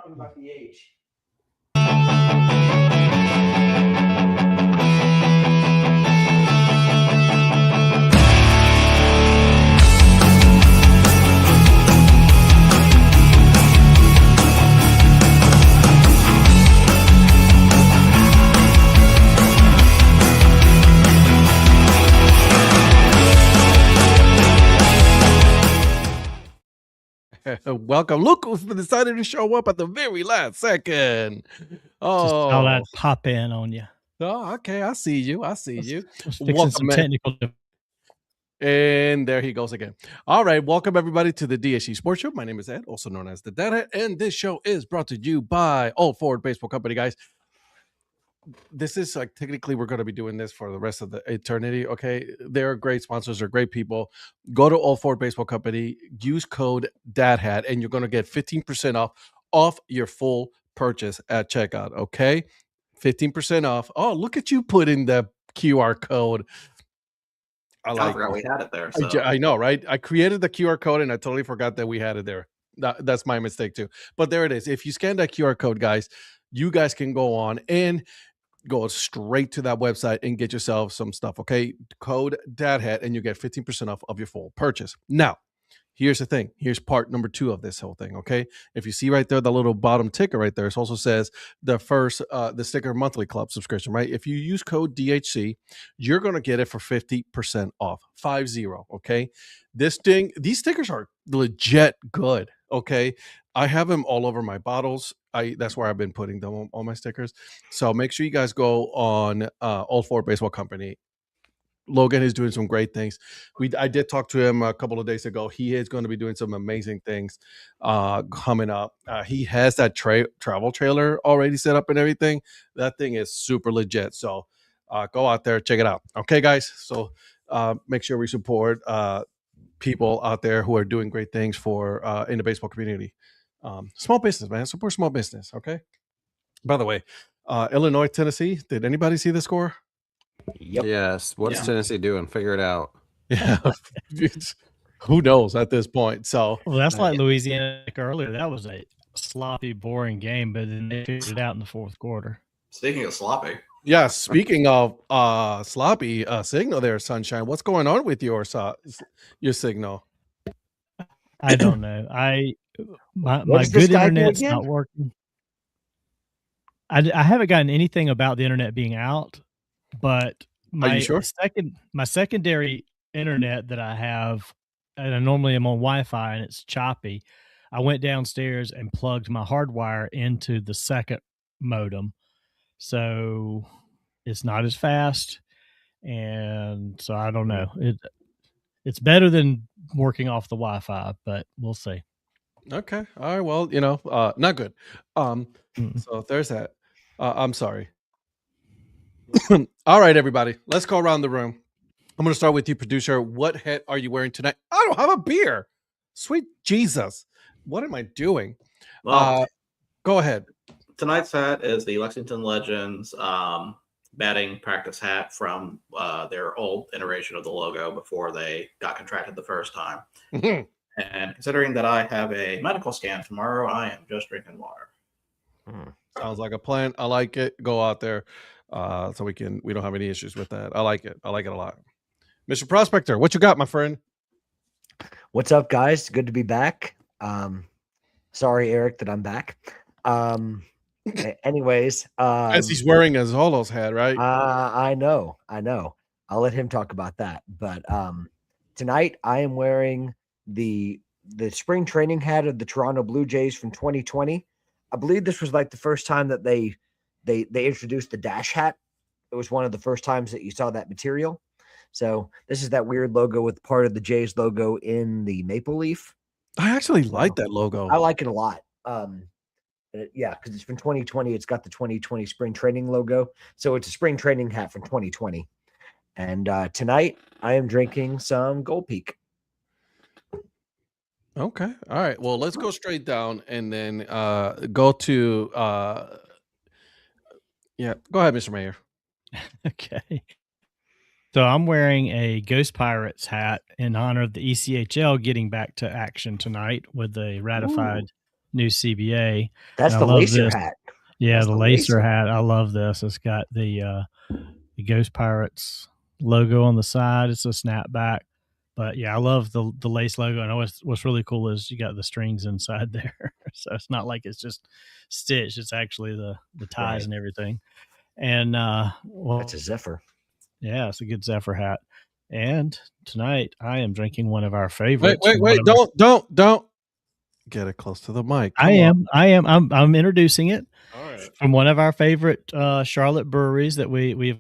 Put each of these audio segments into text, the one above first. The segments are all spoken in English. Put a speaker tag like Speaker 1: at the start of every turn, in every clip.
Speaker 1: talking about the age.
Speaker 2: Welcome. Look who's decided to show up at the very last second.
Speaker 3: Oh, just all that pop in on you.
Speaker 2: Oh, okay. I see you.
Speaker 3: Welcome, some technical.
Speaker 2: And there he goes again. All right. Welcome, everybody, to the DHC Sports Show. My name is Ed, also known as the Dad Hat, and this show is brought to you by Old Ford Baseball Company, guys. This is like technically we're going to be doing this for the rest of the eternity. Okay, they're great sponsors, they're great people. Go to Old Ford Baseball Company, use code Dad Hat, and you're going to get 15% off your full purchase at checkout. Okay, 15% off. Oh, look at you putting the QR code.
Speaker 1: I forgot we had it there. So.
Speaker 2: I know, right? I created the QR code and I totally forgot that we had it there. That's my mistake too. But there it is. If you scan that QR code, guys, you guys can go on and go straight to that website and get yourself some stuff. Okay, code Dad Hat, and you get 15% off of your full purchase. Now, here's the thing. Here's part number 2 of this whole thing. Okay, if you see right there, the little bottom ticker right there, it also says the sticker monthly club subscription. Right, if you use code DHC, you're gonna get it for 50% off. 50. Okay, these stickers are legit good. Okay, I have them all over my bottles. That's where I've been putting them on all my stickers. So make sure you guys go on Old Ford Baseball Company. Logan is doing some great things. I did talk to him a couple of days ago. He is going to be doing some amazing things coming up. He has that travel trailer already set up and everything. That thing is super legit. So go out there, check it out. Okay, guys. So make sure we support people out there who are doing great things for in the baseball community. Small business, man. Support small business. Okay. By the way, Illinois, Tennessee. Did anybody see the score?
Speaker 4: Yep. Yes. What's Tennessee doing? Figure it out.
Speaker 2: Yeah. Who knows at this point? So
Speaker 3: that's like Louisiana earlier. That was a sloppy, boring game, but then they figured it out in the fourth quarter.
Speaker 1: Speaking of sloppy.
Speaker 2: Yeah. Speaking of sloppy signal there, Sunshine. What's going on with your signal?
Speaker 3: I don't know. My good internet's not working. I haven't gotten anything about the internet being out, but my secondary internet that I have, and I normally am on Wi-Fi and it's choppy. I went downstairs and plugged my hardwire into the second modem, so it's not as fast, and so I don't know. It's better than working off the Wi-Fi, but we'll see.
Speaker 2: Okay. All right. Well, not good. So there's that. I'm sorry. All right, everybody. Let's go around the room. I'm going to start with you, producer. What hat are you wearing tonight? I don't have a beer. Sweet Jesus. What am I doing?
Speaker 1: Well,
Speaker 2: go ahead.
Speaker 1: Tonight's hat is the Lexington Legends batting practice hat from their old iteration of the logo before they got contracted the first time.
Speaker 2: Mm-hmm.
Speaker 1: And considering that I have a medical scan tomorrow, I am just drinking water.
Speaker 2: Sounds like a plan. I like it. Go out there so we don't have any issues with that. I like it. I like it a lot. Mr. Prospector, what you got, my friend?
Speaker 5: What's up, guys? Good to be back. Sorry, Eric, that I'm back. Anyways,
Speaker 2: as he's wearing a Zolo's hat, right?
Speaker 5: I know. I'll let him talk about that. But tonight I am wearing the spring training hat of the Toronto Blue Jays from 2020. I believe this was like the first time that they introduced the dash hat. It was one of the first times that you saw that material. So this is that weird logo with part of the Jays logo in the maple leaf.
Speaker 2: I actually like that logo.
Speaker 5: I like it a lot. Yeah, because it's from 2020. It's got the 2020 spring training logo. So it's a spring training hat from 2020. And tonight I am drinking some Gold Peak.
Speaker 2: Okay. All right. Well, let's go straight down and then go to yeah. Go ahead, Mr. Mayor.
Speaker 3: Okay. So I'm wearing a Ghost Pirates hat in honor of the ECHL getting back to action tonight with a ratified new CBA.
Speaker 5: That's
Speaker 3: I
Speaker 5: the
Speaker 3: love
Speaker 5: lacer
Speaker 3: this.
Speaker 5: hat.
Speaker 3: Yeah,
Speaker 5: That's
Speaker 3: the
Speaker 5: the
Speaker 3: lacer
Speaker 5: lacer.
Speaker 3: hat. I love this. It's got the Ghost Pirates logo on the side. It's a snapback. But yeah, I love the lace logo. And what's really cool is you got the strings inside there. So it's not like it's just stitched. It's actually the ties
Speaker 5: Right.
Speaker 3: and everything. And well,
Speaker 5: That's a Zephyr.
Speaker 3: yeah, it's a good Zephyr hat. And tonight I am drinking one of our favorites.
Speaker 2: Wait. Don't get it close to the mic.
Speaker 3: I'm introducing it.
Speaker 2: All right.
Speaker 3: From one of our favorite Charlotte breweries that we've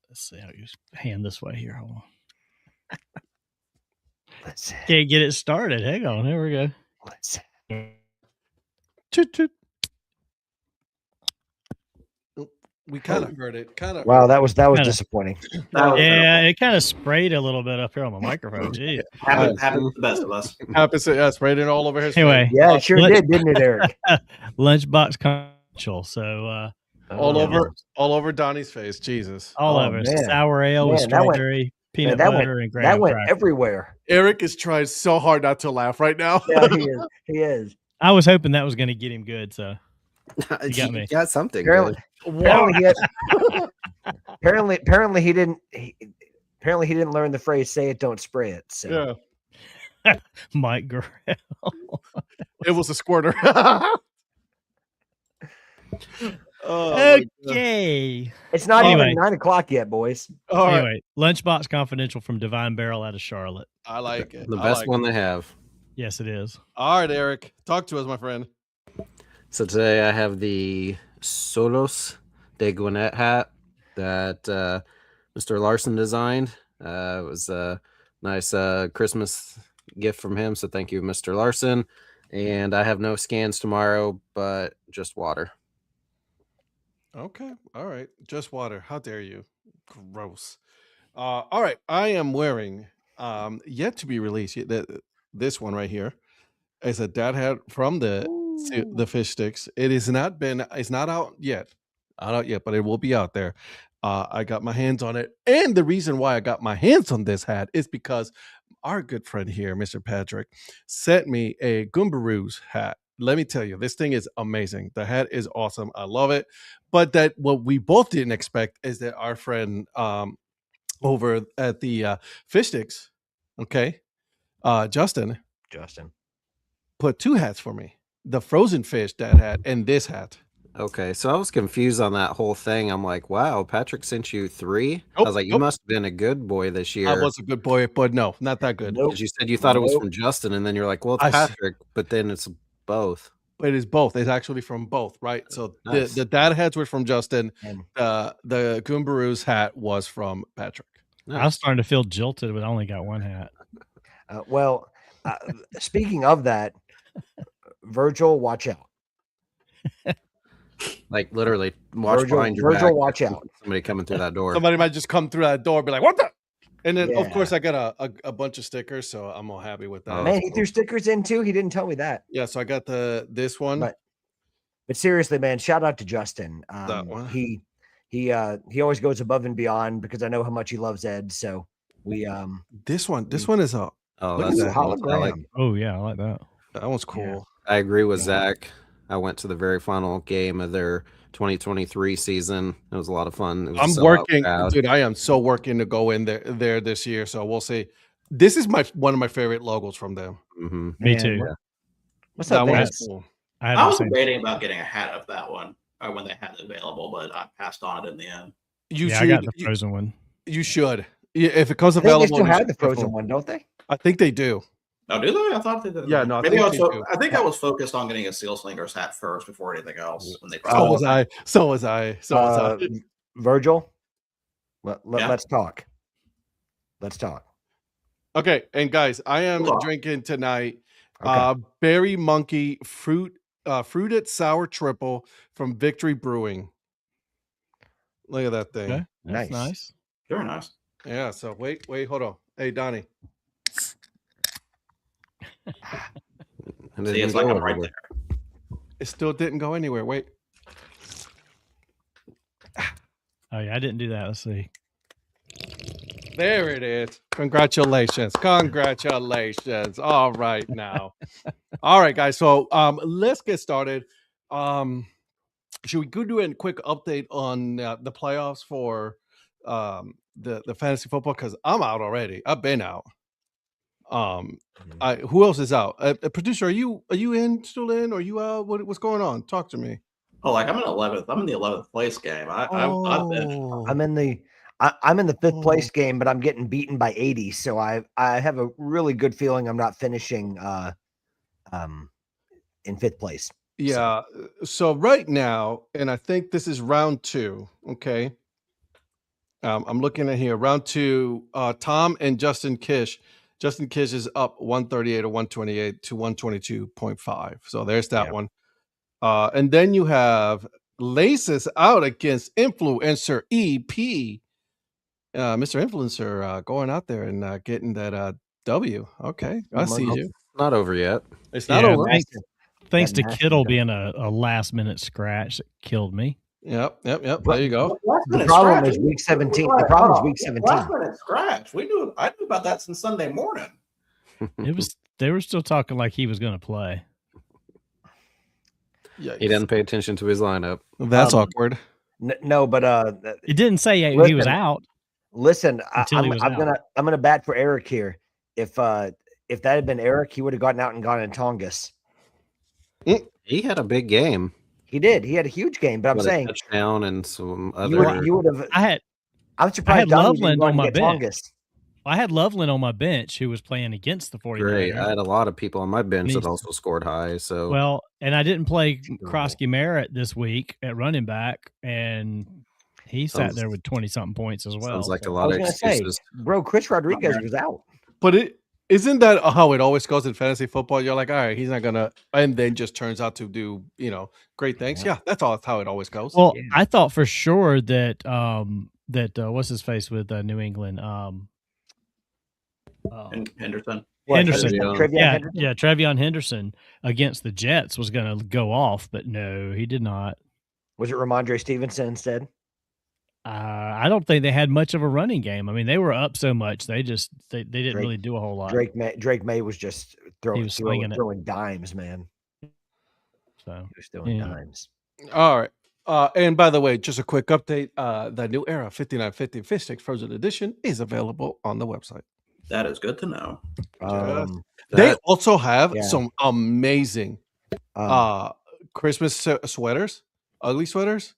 Speaker 3: let's see how you hand this way here. Hold on.
Speaker 5: Let's see.
Speaker 3: Can't get it started. Hang on. Here we go.
Speaker 5: Let's see.
Speaker 2: Toot, toot. We kind of heard it. Kind of.
Speaker 5: Wow, that was
Speaker 3: Kinda.
Speaker 5: disappointing.
Speaker 3: Yeah, it kind of sprayed a little bit up here on my microphone. Gee.
Speaker 1: Happens to the best of us.
Speaker 2: Happens to us, right in all over his
Speaker 3: Anyway,
Speaker 2: face.
Speaker 5: Yeah, it sure did, didn't it, Eric?
Speaker 3: Lunchbox Confidential. So
Speaker 2: all over Donnie's face. Jesus.
Speaker 3: all
Speaker 5: Oh,
Speaker 3: over.
Speaker 5: man.
Speaker 3: Sour ale with
Speaker 5: Man, that went-
Speaker 3: strawberry, peanut
Speaker 5: that
Speaker 3: butter,
Speaker 5: went
Speaker 3: and graham
Speaker 5: that went
Speaker 3: cracker.
Speaker 5: everywhere.
Speaker 2: Eric is trying so hard not to laugh right now.
Speaker 5: Yeah, he is. He is.
Speaker 3: I was hoping that was going to get him good. So
Speaker 4: You
Speaker 3: got me.
Speaker 4: got something.
Speaker 5: Apparently,
Speaker 4: Good.
Speaker 5: apparently, he had, apparently he didn't. Apparently, he didn't learn the phrase "say it, don't spray it." So.
Speaker 2: Yeah.
Speaker 3: Mike Gurrell.
Speaker 2: It was a squirter. Oh, my God.
Speaker 3: Okay.
Speaker 5: It's not
Speaker 3: Anyway.
Speaker 5: even 9:00 yet, boys.
Speaker 2: All right.
Speaker 3: Anyway, Lunchbox Confidential from Divine Barrel out of Charlotte.
Speaker 2: I like it.
Speaker 4: The
Speaker 2: I
Speaker 4: best
Speaker 2: like
Speaker 4: one
Speaker 2: it.
Speaker 4: they have.
Speaker 3: Yes, it is.
Speaker 2: All right, Eric. Talk to us, my friend.
Speaker 4: So today I have the Solos de Gwinnett hat that Mr. Larson designed. It was a nice Christmas gift from him. So thank you, Mr. Larson. And I have no scans tomorrow, but just water.
Speaker 2: Okay. All right. Just water. How dare you? Gross. All right. I am wearing yet to be released. This one right here is a Dad Hat from the Fish Sticks. It's not out yet. Not out yet, but it will be out there. I got my hands on it. And the reason why I got my hands on this hat is because our good friend here, Mr. Patrick, sent me a Goombaroos hat. Let me tell you, this thing is amazing. The hat is awesome. I love it. But that what we both didn't expect is that our friend over at the Fish Sticks, okay, Justin put two hats for me. The frozen fish Dad Hat and this hat.
Speaker 4: Okay, so I was confused on that whole thing. I'm like, wow, Patrick sent you 3? I was like, you must have been a good boy this year.
Speaker 2: I was a good boy, but no, not that good.
Speaker 5: Nope.
Speaker 4: Because you said you thought it was from Justin, and then you're like, well, it's Patrick, but then it's both.
Speaker 2: It is both. It's actually from both, right? So
Speaker 4: Nice.
Speaker 2: the Dad hats were from Justin.
Speaker 5: And-
Speaker 2: The Goombaroos hat was from Patrick.
Speaker 3: I was starting to feel jilted, but I only got one hat.
Speaker 5: Well, speaking of that, Virgil, watch out.
Speaker 4: Like literally, watch behind your
Speaker 5: Virgil,
Speaker 4: back.
Speaker 5: watch out.
Speaker 4: Somebody coming through that door.
Speaker 2: Somebody might just come through that door and be like, what the? And then, of
Speaker 5: Yeah.
Speaker 2: course, I got a bunch of stickers, so I'm all happy with that.
Speaker 4: Oh,
Speaker 5: Man, he threw stickers in too. He didn't tell me that.
Speaker 2: Yeah, so I got this one.
Speaker 5: But seriously, man, shout out to Justin.
Speaker 2: That one.
Speaker 5: He always goes above and beyond because I know how much he loves Ed. So we
Speaker 2: This one is a
Speaker 4: Oh,
Speaker 2: Look at
Speaker 4: that's
Speaker 2: that.
Speaker 5: hologram.
Speaker 3: Oh, yeah, I like that.
Speaker 2: that one's cool.
Speaker 4: I agree with
Speaker 5: Yeah.
Speaker 4: Zach. I went to the very final game of their 2023 season. It was a lot of fun. It was a
Speaker 2: I'm
Speaker 4: sellout
Speaker 2: working,
Speaker 4: crowd.
Speaker 2: dude. I am so working to go in there this year. So we'll see. This is one of my favorite logos from them.
Speaker 4: Mhm.
Speaker 3: Me
Speaker 5: Man,
Speaker 3: too.
Speaker 5: What's
Speaker 2: That
Speaker 5: that
Speaker 2: one
Speaker 5: thing?
Speaker 2: is cool.
Speaker 3: I had
Speaker 1: I
Speaker 3: the
Speaker 1: was
Speaker 3: same.
Speaker 1: debating about getting a hat of that one when they had it available, but I passed on it in the end.
Speaker 2: You
Speaker 3: Yeah, I
Speaker 2: should.
Speaker 3: got the frozen one.
Speaker 2: You should. Yeah, if it comes
Speaker 5: I think they
Speaker 2: available,
Speaker 5: still
Speaker 2: you
Speaker 5: have
Speaker 2: should
Speaker 5: the
Speaker 2: definitely-
Speaker 5: frozen one, don't they?
Speaker 2: I think they do.
Speaker 1: Oh, do they? I thought they did.
Speaker 2: Yeah, no, I
Speaker 1: Maybe
Speaker 2: think
Speaker 1: I was.
Speaker 2: they do.
Speaker 1: I think I was focused on getting a Seal Slinger's hat first before anything else. When they
Speaker 2: So was I. So was I.
Speaker 5: Virgil,
Speaker 1: Yeah.
Speaker 5: let's talk. Let's talk.
Speaker 2: Okay, and guys, I am
Speaker 1: Cool.
Speaker 2: drinking tonight
Speaker 5: Okay.
Speaker 2: Berry Monkey fruited sour triple from Victory Brewing. Look at that thing.
Speaker 3: Okay, that's
Speaker 5: Nice.
Speaker 3: nice.
Speaker 1: Very nice.
Speaker 2: Yeah, so wait, hold on. Hey, Donnie.
Speaker 4: And
Speaker 1: See,
Speaker 4: then
Speaker 1: it's
Speaker 4: we
Speaker 1: like
Speaker 4: go
Speaker 1: I'm right
Speaker 4: over
Speaker 1: there.
Speaker 2: It still didn't go anywhere. Wait.
Speaker 3: Oh, yeah, I didn't do that. Let's see.
Speaker 2: There it is. Congratulations. Congratulations. All right now. All right, guys. So let's get started. Should we go do a quick update on the playoffs for the fantasy football? Because I'm out already. I've been out. Who else is out? Producer, are you still in? Or are you out? What's going on? Talk to me.
Speaker 1: Oh, like I'm in 11th. I'm in the 11th place game. I've been.
Speaker 5: I'm in the 5th place game, but I'm getting beaten by 80. So I have a really good feeling I'm not finishing in 5th place.
Speaker 2: Yeah. So right now, and I think this is round 2. Okay. I'm looking at here. Round 2. Tom and Justin Kish. Justin Kish is up 138 or 128 to 122.5. So there's that one. And then you have Laces out against Influencer EP. Mr. Influencer going out there and getting that W. Okay, I see you.
Speaker 4: Not over yet.
Speaker 2: It's not over.
Speaker 3: Thanks to Kittle being a last minute scratch that killed me.
Speaker 2: Yep. There you go.
Speaker 5: The problem is week 17. The problem is week 17.
Speaker 1: Last minute scratch. I knew about that since Sunday morning.
Speaker 3: They were still talking like he was going to play.
Speaker 2: Yikes.
Speaker 4: He didn't pay attention to his lineup.
Speaker 2: That's awkward.
Speaker 5: No, but
Speaker 3: it didn't say he was out.
Speaker 5: Listen, I'm gonna bat for Eric here. If that had been Eric, he would have gotten out and gone in Tongas.
Speaker 4: He had a big game.
Speaker 5: He did. He had a huge game. But I'm saying
Speaker 4: touchdown and some other.
Speaker 5: You would have. I'm surprised.
Speaker 3: I had Loveland on my bench.
Speaker 5: Tongas.
Speaker 3: I had Loveland on my bench who was playing against the 49ers.
Speaker 4: Great. I had a lot of people on my bench that also scored high. So
Speaker 3: and I didn't play Krosky Merritt this week at running back, and he sat there with 20-something points as well.
Speaker 4: Sounds like a lot of excuses.
Speaker 5: Bro, Chris Rodriguez was out.
Speaker 2: But isn't that how it always goes in fantasy football? You're like, all right, he's not gonna, and then just turns out to do great things. Yeah, that's how it always goes.
Speaker 3: Well, I thought for sure that what's his face with New England.
Speaker 1: Henderson.
Speaker 3: Trevion Henderson against the Jets was going to go off, but no, he did not.
Speaker 5: Was it Ramondre Stevenson instead?
Speaker 3: I don't think they had much of a running game. I mean, they were up so much they didn't really do a whole lot.
Speaker 5: Drake May was just throwing dimes, man.
Speaker 3: So
Speaker 5: he was throwing dimes.
Speaker 2: All right. And by the way, just a quick update: the new era 5950 Fish Sticks Frozen Edition is available on the website.
Speaker 1: That is good to know.
Speaker 2: They also have some amazing Christmas sweaters, ugly sweaters.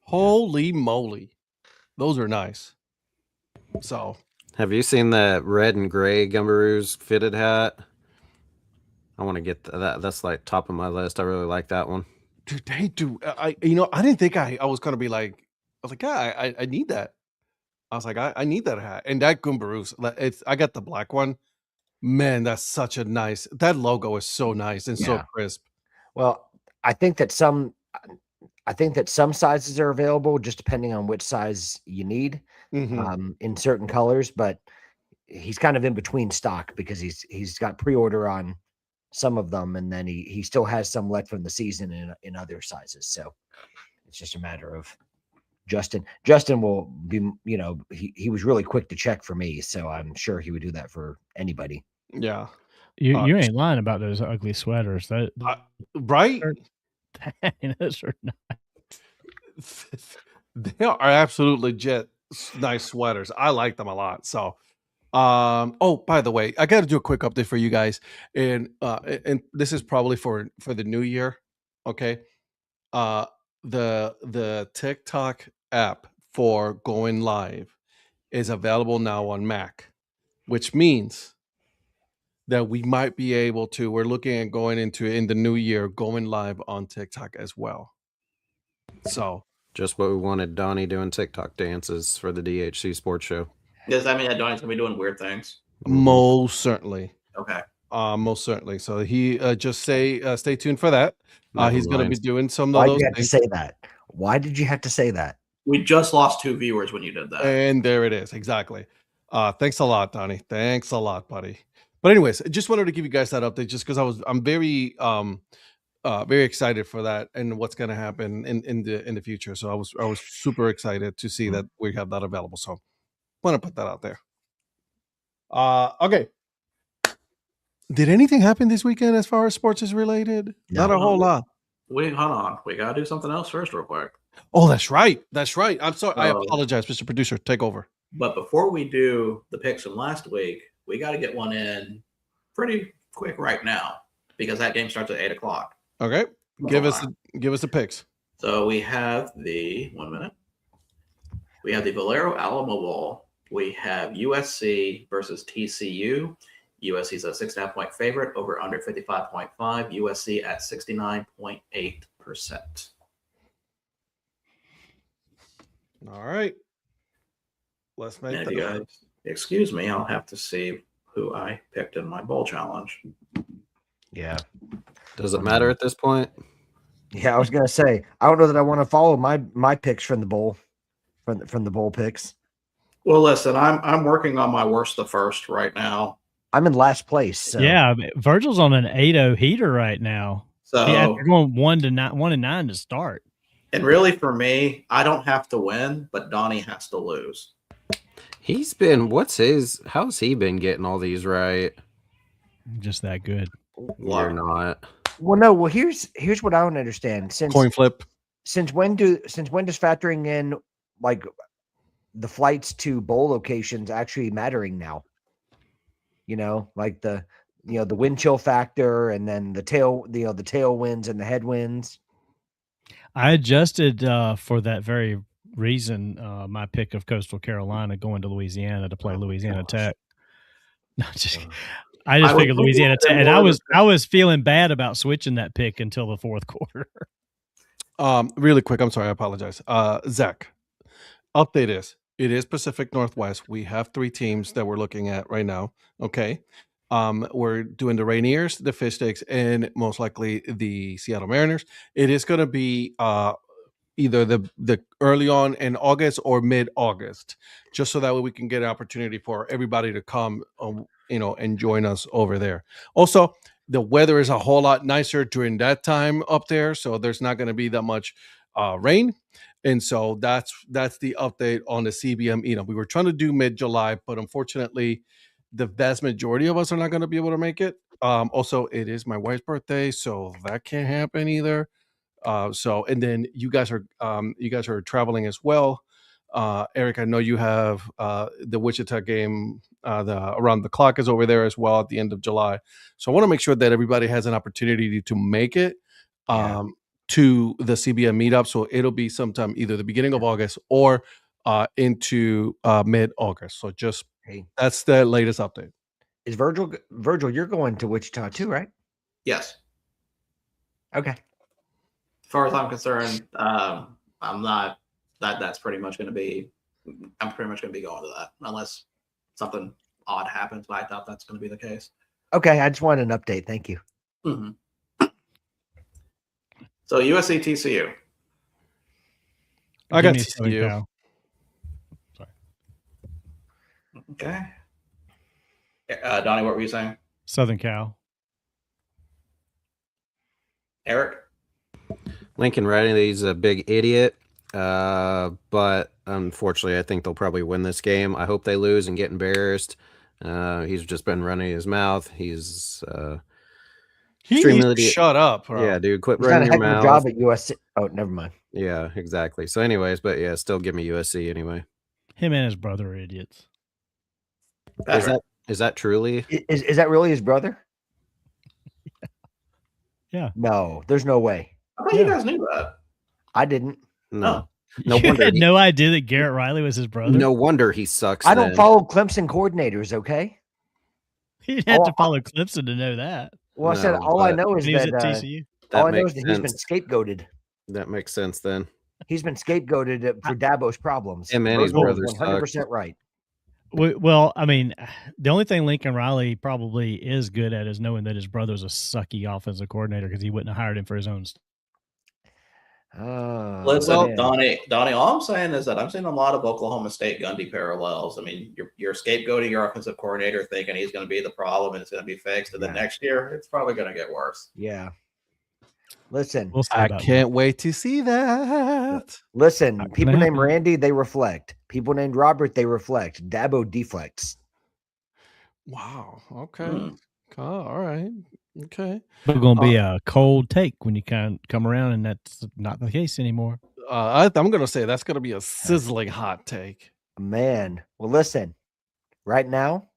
Speaker 2: Holy moly. Those are nice. So,
Speaker 4: have you seen that red and gray Gumbaroos fitted hat? I want to get that. That's like top of my list. I really like that one.
Speaker 2: Dude, they do. I didn't think I was going to be like, I was like, yeah, I need that. I was like, I need that hat. And that Gumbaroos, I got the black one. Man, that's such a nice, that logo is so nice and so crisp.
Speaker 5: Well, I think that some sizes are available just depending on which size you need in certain colors, but he's kind of in between stock because he's got pre-order on some of them, and then he still has some left from the season in other sizes. So it's just a matter of Justin will be, he was really quick to check for me, so I'm sure he would do that for anybody.
Speaker 2: Yeah.
Speaker 3: You ain't lying about those ugly sweaters.
Speaker 2: Right?
Speaker 3: Those are nice.
Speaker 2: They are absolute legit nice sweaters. I like them a lot. So, by the way, I got to do a quick update for you guys, and this is probably for the new year. Okay. The TikTok app for going live is available now on Mac, which means that we might be able to, we're looking at going in the new year, going live on TikTok as well. So
Speaker 4: just what we wanted, Donnie doing TikTok dances for the DHC Sports Show.
Speaker 1: Does that mean that Donnie's gonna be doing weird things?
Speaker 2: Most certainly.
Speaker 1: Okay.
Speaker 2: Most certainly. So he just stay tuned for that. He's going to be doing some
Speaker 5: of
Speaker 2: those.
Speaker 5: Why did you have to say that? Why did you have to say that?
Speaker 1: We just lost 2 viewers when you did that.
Speaker 2: And there it is. Exactly. Thanks a lot, Donnie. Thanks a lot, buddy. But anyways, I just wanted to give you guys that update just because I'm very very excited for that and what's going to happen in the future. So I was super excited to see that we have that available. So want to put that out there. Okay. Did anything happen this weekend as far as sports is related?
Speaker 5: No.
Speaker 2: Not a whole lot.
Speaker 1: Hold on. We gotta do something else first, real quick.
Speaker 2: Oh, that's right. That's right. I'm sorry. I apologize, Mr. Producer. Take over.
Speaker 1: But before we do the picks from last week, we got to get one in pretty quick right now because that game starts at 8:00.
Speaker 2: Okay. Give us the picks.
Speaker 1: So we have the 1 minute. We have the Valero Alamo Bowl. We have USC versus TCU. USC's a 6.5-point favorite, over under 55.5. USC at 69.8%.
Speaker 2: All right. Let's make
Speaker 1: And if you guys excuse me, I'll have to see who I picked in my bowl challenge.
Speaker 5: Yeah.
Speaker 4: Does it matter at this point?
Speaker 5: Yeah, I was gonna say I don't know that I want to follow my picks from the bowl, from the bowl picks.
Speaker 1: Well, listen, I'm working on my worst the first right now.
Speaker 5: I'm in last place. So.
Speaker 3: Yeah, Virgil's on an 8-0 heater right now.
Speaker 1: So
Speaker 3: after going 1-9 to start.
Speaker 1: And really, for me, I don't have to win, but Donnie has to lose.
Speaker 4: He's been how's he been getting all these right?
Speaker 3: Just that good.
Speaker 4: You're not.
Speaker 5: Well, no. Well, here's what I don't understand.
Speaker 2: Coin flip.
Speaker 5: Since when does factoring in like the flights to bowl locations actually mattering now? You know, like the wind chill factor, and then the tailwinds and the headwinds.
Speaker 3: I adjusted for that very reason my pick of Coastal Carolina going to Louisiana to play Louisiana Tech. No, I just figured Louisiana Tech, and I was feeling bad about switching that pick until the fourth quarter.
Speaker 2: Really quick, I'm sorry, I apologize. Zach, update is it is Pacific Northwest. We have 3 teams that we're looking at right now. Okay. We're doing the Rainiers, the Fish Sticks, and most likely the Seattle Mariners. It is going to be either the early on in August or mid-August, just so that way we can get an opportunity for everybody to come, and join us over there. Also, the weather is a whole lot nicer during that time up there, so there's not going to be that much rain. And so that's the update on the CBM. We were trying to do mid-July, but unfortunately, the vast majority of us are not going to be able to make it. Also, it is my wife's birthday, so that can't happen either. And then you guys are traveling as well. Eric, I know you have the Wichita game. The Around the Clock is over there as well at the end of July. So I want to make sure that everybody has an opportunity to make it. To the CBM meetup. So it'll be sometime either the beginning of August or into mid-August. So that's the latest update.
Speaker 5: Is Virgil, you're going to Wichita too, right?
Speaker 1: Yes.
Speaker 5: Okay.
Speaker 1: As far as I'm concerned, I'm not. That's pretty much going to be. I'm pretty much going to be going to that unless something odd happens. But I thought that's going to be the case.
Speaker 5: Okay, I just wanted an update. Thank you.
Speaker 1: Mm-hmm. So USC TCU.
Speaker 2: I got TCU.
Speaker 3: Sorry.
Speaker 1: Okay. Donnie, what were you saying?
Speaker 3: Southern Cal.
Speaker 1: Eric?
Speaker 4: Lincoln Riley's a big idiot, but unfortunately, I think they'll probably win this game. I hope they lose and get embarrassed. He's just been running his mouth. He's
Speaker 2: he needs to shut up, bro.
Speaker 4: Yeah, dude, quit running your mouth.
Speaker 5: Job at USC. Oh, never mind.
Speaker 4: Yeah, exactly. So, anyways, but yeah, still give me USC anyway.
Speaker 3: Him and his brother are idiots.
Speaker 4: Is that truly?
Speaker 5: Is that really his brother?
Speaker 3: Yeah.
Speaker 5: No, there's no way.
Speaker 1: I thought you guys knew that.
Speaker 5: I didn't.
Speaker 4: No.
Speaker 3: No wonder. Had no idea that Garrett Riley was his brother.
Speaker 4: No wonder he sucks.
Speaker 5: I don't follow Clemson coordinators. Okay.
Speaker 3: You'd have to follow Clemson to know that.
Speaker 5: Well, I said all I know is that
Speaker 3: TCU.
Speaker 5: All I know is that he's been scapegoated.
Speaker 4: That makes sense then.
Speaker 5: He's been scapegoated for Dabo's problems.
Speaker 4: And Manny's brother's
Speaker 5: 100% right.
Speaker 3: Well, I mean, the only thing Lincoln Riley probably is good at is knowing that his brother's a sucky offensive coordinator because he wouldn't have hired him for his own.
Speaker 1: Listen, Donnie, all I'm saying is that I'm seeing a lot of Oklahoma State Gundy parallels. I mean, you're scapegoating your offensive coordinator thinking he's going to be the problem and it's going to be fixed. And then next year, it's probably going to get worse.
Speaker 5: Yeah. Listen,
Speaker 2: I can't wait to see that.
Speaker 5: Listen, people named Randy, they reflect. People named Robert, they reflect. Dabo deflects.
Speaker 2: Wow. Okay. All right. Okay.
Speaker 3: It's going to be a cold take when you kind of come around, and that's not the case anymore.
Speaker 2: I'm going to say that's going to be a sizzling hot take.
Speaker 5: Man, well, listen. Right now,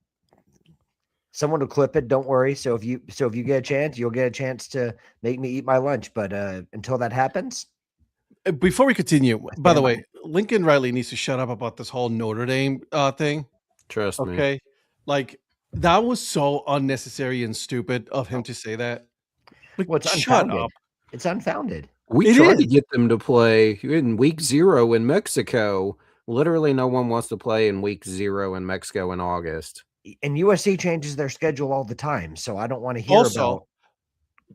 Speaker 5: someone will clip it. Don't worry. So if you get a chance, you'll get a chance to make me eat my lunch. But until that happens,
Speaker 2: before we continue, by the way, Lincoln Riley needs to shut up about this whole Notre Dame thing.
Speaker 4: Trust me.
Speaker 2: Okay, like that was so unnecessary and stupid of him to say that. Like,
Speaker 5: well, it's
Speaker 2: shut
Speaker 5: unfounded.
Speaker 2: up.
Speaker 5: It's unfounded.
Speaker 4: We tried to get them to play in week 0 in Mexico. Literally, no one wants to play in week 0 in Mexico in August.
Speaker 5: And USC changes their schedule all the time, so I don't want to hear about.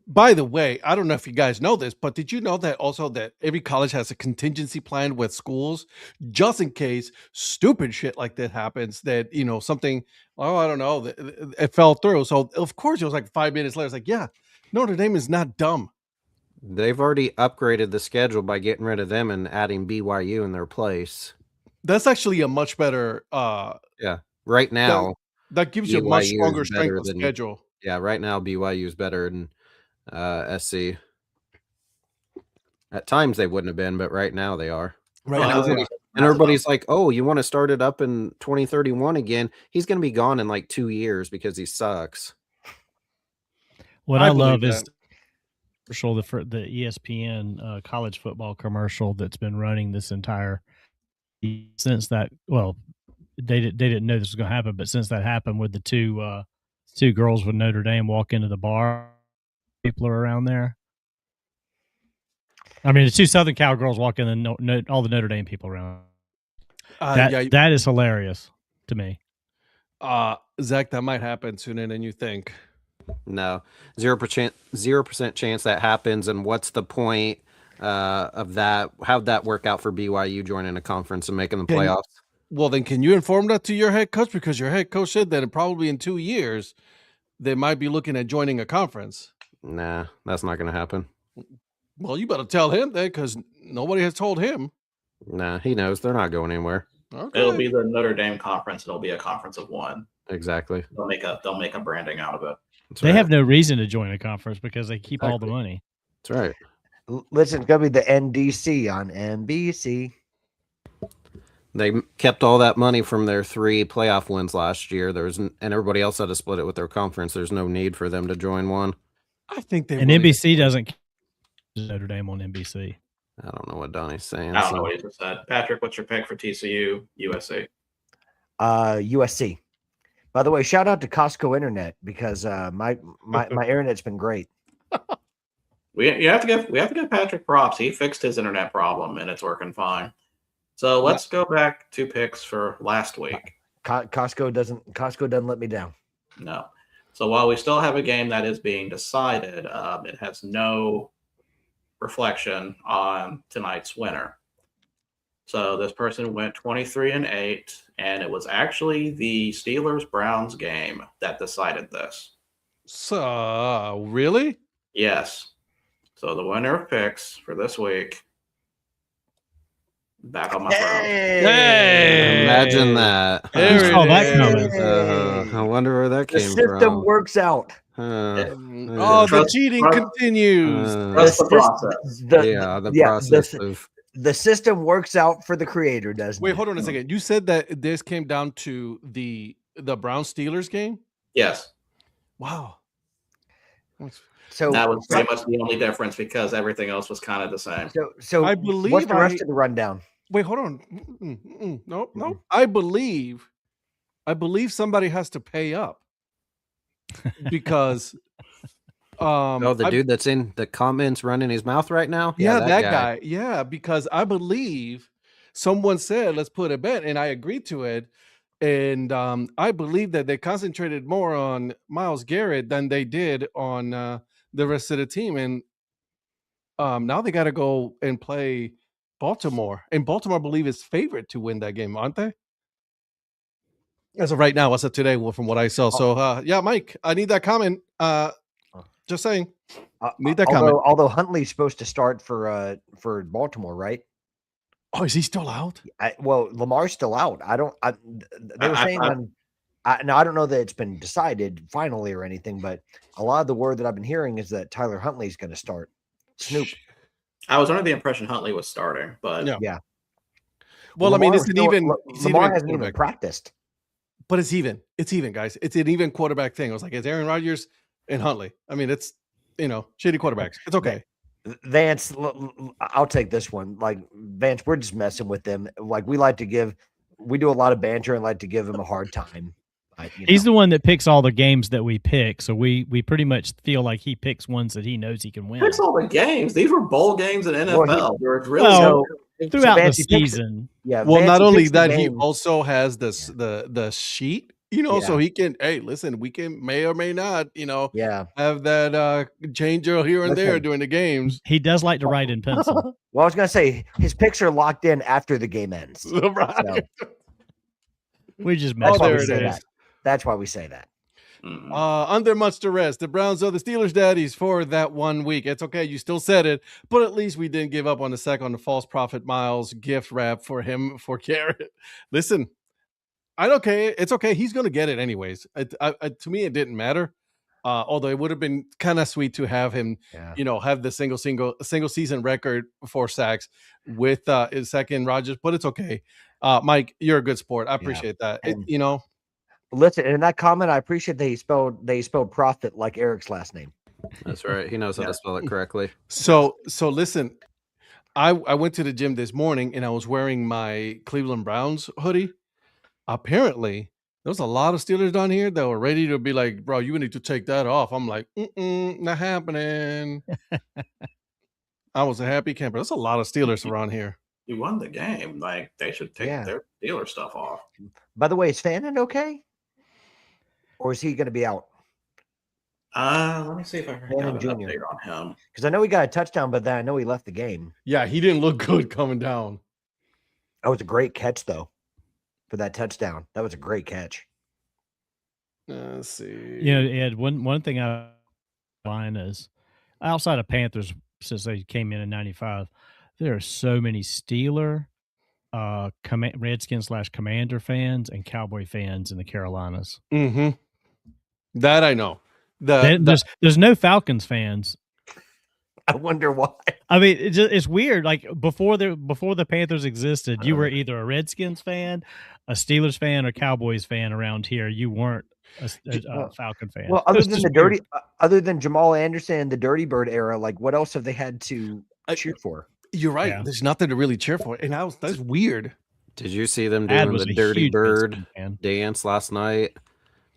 Speaker 2: By the way, I don't know if you guys know this, but did you know that also that every college has a contingency plan with schools just in case stupid shit like that happens, that, you know, something, oh, I don't know, it fell through. So of course it was like 5 minutes later. It's like, yeah, Notre Dame is not dumb.
Speaker 4: They've already upgraded the schedule by getting rid of them and adding BYU in their place.
Speaker 2: That's actually a much better
Speaker 4: yeah. Right now
Speaker 2: that gives
Speaker 4: BYU
Speaker 2: you a much stronger strength of schedule.
Speaker 4: Yeah, right now BYU is better than SC. At times they wouldn't have been, but right now they are.
Speaker 2: Right now,
Speaker 4: and everybody's like, "Oh, you want to start it up in 2031 again?" He's going to be gone in like 2 years because he sucks.
Speaker 3: What I love is the ESPN college football commercial that's been running this entire since that. Well, they didn't know this was going to happen, but since that happened with the two girls with Notre Dame walk into the bar, people are around there. I mean, the 2 Southern Cal girls walk in, and all the Notre Dame people around. That is hilarious to me.
Speaker 2: Zach, that might happen sooner than you think.
Speaker 4: No, 0% chance that happens. And what's the point of that? How'd that work out for BYU joining a conference and making the playoffs?
Speaker 2: Well, then can you inform that to your head coach? Because your head coach said that probably in 2 years they might be looking at joining a conference.
Speaker 4: Nah, that's not going to happen.
Speaker 2: Well, you better tell him then, because nobody has told him.
Speaker 4: Nah, he knows they're not going anywhere.
Speaker 1: Okay. It'll be the Notre Dame conference. It'll be a conference of one.
Speaker 4: Exactly.
Speaker 1: They'll make a branding out of it.
Speaker 3: They have no reason to join a conference because they keep all the money.
Speaker 4: That's right.
Speaker 5: Listen, it's going to be the NDC on NBC.
Speaker 4: They kept all that money from their 3 playoff wins last year. And everybody else had to split it with their conference. There's no need for them to join one.
Speaker 2: I think they.
Speaker 3: And NBC doesn't. Notre Dame on NBC.
Speaker 4: I don't know what Donnie's saying.
Speaker 1: I don't know what he just said. Patrick, what's your pick for TCU, USC?
Speaker 5: USC. By the way, shout out to Costco Internet because my internet's been great.
Speaker 1: We have to give Patrick props. He fixed his internet problem and it's working fine. So let's go back 2 picks for last week.
Speaker 5: Costco doesn't let me down.
Speaker 1: No. So while we still have a game that is being decided, it has no reflection on tonight's winner. So this person went 23-8, and it was actually the Steelers-Browns game that decided this.
Speaker 2: So, really?
Speaker 1: Yes. So the winner of picks for this week, back on my phone.
Speaker 2: Hey!
Speaker 4: Imagine that. I wonder where that came from.
Speaker 5: The system works out.
Speaker 2: The cheating continues.
Speaker 1: That's the process.
Speaker 5: The system works out for the creator, doesn't it?
Speaker 2: Wait, hold on a second. You said that this came down to the Browns Steelers game?
Speaker 1: Yes.
Speaker 2: Wow.
Speaker 5: So
Speaker 1: that was pretty much the only difference because everything else was kind of the same.
Speaker 5: So
Speaker 2: I believe
Speaker 5: what's the rest of the rundown?
Speaker 2: Wait, hold on. No. I believe somebody has to pay up because
Speaker 4: the dude that's in the comments running his mouth right now.
Speaker 2: Yeah, that guy. Yeah, because I believe someone said let's put a bet, and I agreed to it. And I believe that they concentrated more on Myles Garrett than they did on the rest of the team. And now they got to go and play Baltimore. And Baltimore, I believe, is favorite to win that game, aren't they? As of right now, as of today, from what I saw. So, yeah, Mike, I need that comment. Just saying. Need that comment.
Speaker 5: Although Huntley's supposed to start for Baltimore, right?
Speaker 2: Oh, is he still out?
Speaker 5: Lamar's still out. They were saying Now I don't know that it's been decided finally or anything, but a lot of the word that I've been hearing is that Tyler Huntley's going to start. Snoop.
Speaker 1: I was under the impression Huntley was starting, but
Speaker 5: Yeah.
Speaker 2: Well, I mean, it's
Speaker 5: Lamar hasn't even practiced.
Speaker 2: But it's even. It's even, guys. It's an even quarterback thing. I was like, it's Aaron Rodgers and Huntley. I mean, it's, shitty quarterbacks. It's okay.
Speaker 5: Vance, I'll take this one. Like, Vance, we're just messing with them. Like, we do a lot of banter and like to give him a hard time.
Speaker 3: He's the one that picks all the games that we pick. So we pretty much feel like he picks ones that he knows he can win.
Speaker 1: Picks all the games. These were bowl games in NFL.
Speaker 3: Throughout the season.
Speaker 2: Yeah. Well, not only that, he also has the sheet, so he can, hey, listen, we may or may not, have that changer here and there during the games.
Speaker 3: He does like to write in pencil.
Speaker 5: Well, I was going to say his picks are locked in after the game ends.
Speaker 2: Right.
Speaker 5: So.
Speaker 3: We just
Speaker 5: That's why we say that.
Speaker 2: Under much duress, the Browns are the Steelers' daddies for that 1 week. It's okay, you still said it, but at least we didn't give up on the false prophet Miles gift wrap for him for Garrett. Listen, it's okay. He's going to get it anyways. To me, it didn't matter. Although it would have been kind of sweet to have him, have the single season record for sacks with his second Rodgers, but it's okay. Mike, you're a good sport. I appreciate that.
Speaker 5: Listen, in that comment, I appreciate that they spelled profit like Eric's last name.
Speaker 4: That's right. He knows how to spell it correctly.
Speaker 2: So listen, I went to the gym this morning and I was wearing my Cleveland Browns hoodie. Apparently, there was a lot of Steelers down here that were ready to be like, bro, you need to take that off. I'm like, not happening. I was a happy camper. There's a lot of Steelers around here.
Speaker 1: You won the game. Like, they should take their Steeler stuff off.
Speaker 5: By the way, is Fannin okay? Or is he going to be out?
Speaker 1: Let me see if I can get an update on him.
Speaker 5: Because I know he got a touchdown, but then I know he left the game.
Speaker 2: Yeah, he didn't look good coming down.
Speaker 5: That was a great catch, though, for that touchdown. That was a great catch.
Speaker 2: Let's see.
Speaker 3: Ed, one thing I find is outside of Panthers, since they came in 95, there are so many Steeler, Redskins/Commander fans and Cowboy fans in the Carolinas.
Speaker 2: Mm-hmm. That I know.
Speaker 3: There's no Falcons fans.
Speaker 5: I wonder why.
Speaker 3: I mean, it's weird. Like before the Panthers existed, you were either a Redskins fan, a Steelers fan, or Cowboys fan around here. You weren't a Falcon fan.
Speaker 5: Well, other than Jamal Anderson, the Dirty Bird era, like what else have they had to cheer for?
Speaker 2: You're right. Yeah. There's nothing to really cheer for. And that's weird.
Speaker 4: Did you see them doing the Dirty Bird dance last night?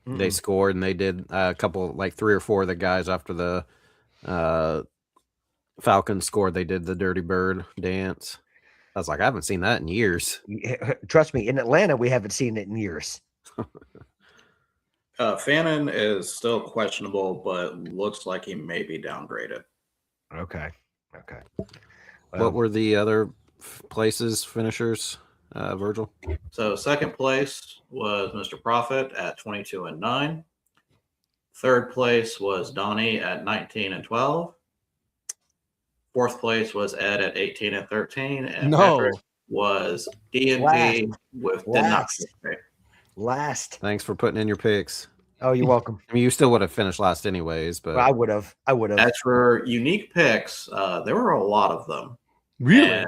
Speaker 4: Mm-hmm. They scored and they did a couple, like 3 or 4 of the guys after the Falcons scored. They did the Dirty Bird dance. I was like, I haven't seen that in years.
Speaker 5: Trust me, in Atlanta, we haven't seen it in years.
Speaker 1: Fannin is still questionable, but looks like he may be downgraded.
Speaker 5: Okay.
Speaker 4: What were the other finishers, Virgil?
Speaker 1: So second place was Mr. Profit at 22-9. Third place was Donnie at 19-12. Fourth place was Ed at 18-13. And Patrick was D&D with
Speaker 5: last.
Speaker 4: Thanks for putting in your picks.
Speaker 5: Oh, you're welcome.
Speaker 4: I mean, you still would have finished last anyways, but
Speaker 5: I would have.
Speaker 1: As for unique picks, there were a lot of them.
Speaker 2: Really?
Speaker 1: And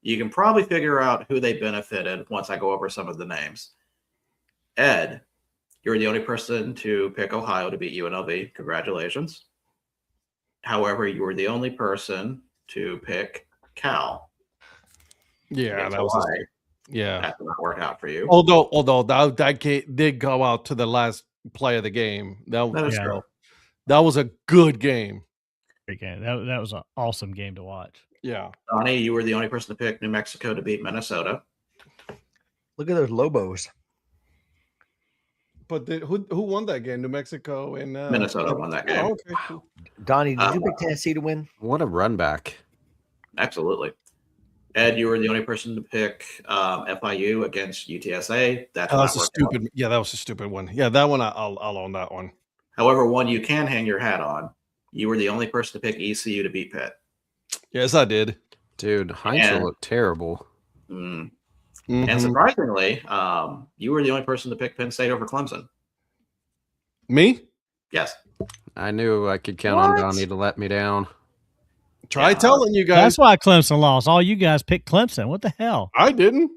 Speaker 1: you can probably figure out who they benefited once I go over some of the names. Ed, you're the only person to pick Ohio to beat UNLV. Congratulations. However, you were the only person to pick Cal.
Speaker 2: Yeah, that
Speaker 1: did not work out for you.
Speaker 2: Although that did go out to the last play of the game. That is true. That was a good game.
Speaker 3: Great game. That was an awesome game to watch.
Speaker 2: Yeah.
Speaker 1: Donnie, you were the only person to pick New Mexico to beat Minnesota.
Speaker 5: Look at those Lobos.
Speaker 2: But who won that game? New Mexico and
Speaker 1: Minnesota won that game.
Speaker 2: Oh, okay, cool.
Speaker 5: Donnie, did you pick Tennessee to win?
Speaker 4: What a run back.
Speaker 1: Absolutely. Ed, you were the only person to pick FIU against UTSA.
Speaker 2: That was a stupid. Yeah, that was a stupid one. Yeah, that one I'll own that one.
Speaker 1: However, one you can hang your hat on. You were the only person to pick ECU to beat Pitt.
Speaker 2: Yes, I did.
Speaker 4: Dude, Heinz looked terrible.
Speaker 1: And surprisingly, you were the only person to pick Penn State over Clemson.
Speaker 2: Me?
Speaker 1: Yes.
Speaker 4: I knew I could count on Donnie to let me down.
Speaker 2: Try telling you guys.
Speaker 3: That's why Clemson lost. All you guys picked Clemson. What the hell?
Speaker 2: I didn't.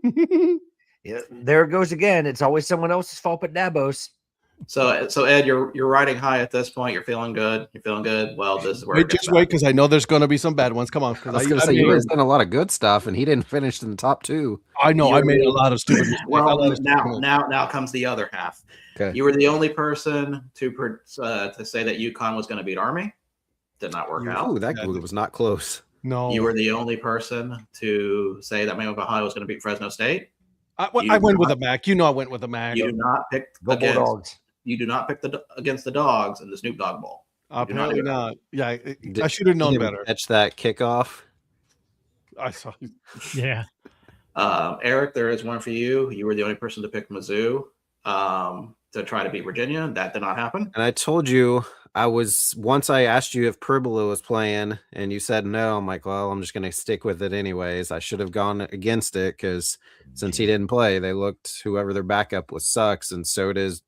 Speaker 5: Yeah, there it goes again. It's always someone else's fault but Dabo's.
Speaker 1: So Ed, you're riding high at this point. You're feeling good. You're feeling good. Well, this is where
Speaker 2: just wait, because I know there's going to be some bad ones. Come on.
Speaker 4: I was going to say, you guys done a lot of good stuff, and he didn't finish in the top 2.
Speaker 2: I know. I made a lot of stupid mistakes.
Speaker 1: Well, now comes the other half.
Speaker 4: Okay.
Speaker 1: You were the only person to say that UConn was going to beat Army. Did not work out.
Speaker 4: Ooh, that was not close.
Speaker 2: No.
Speaker 1: You were the only person to say that Miami of Ohio was going to beat Fresno State.
Speaker 2: I went with a Mac. You know I went with a Mac.
Speaker 1: You do not pick
Speaker 5: Bulldogs.
Speaker 1: You do not pick against the Dogs in the Snoop Dogg Bowl.
Speaker 2: Apparently not. Yeah, I should have known better.
Speaker 4: Catch that kickoff.
Speaker 2: I saw.
Speaker 3: Yeah.
Speaker 1: Eric, there is one for you. You were the only person to pick Mizzou to try to beat Virginia. That did not happen.
Speaker 4: And I told you, once I asked you if Pribula was playing, and you said no. I'm like, well, I'm just going to stick with it anyways. I should have gone against it, because since he didn't play, whoever their backup was sucks, and so does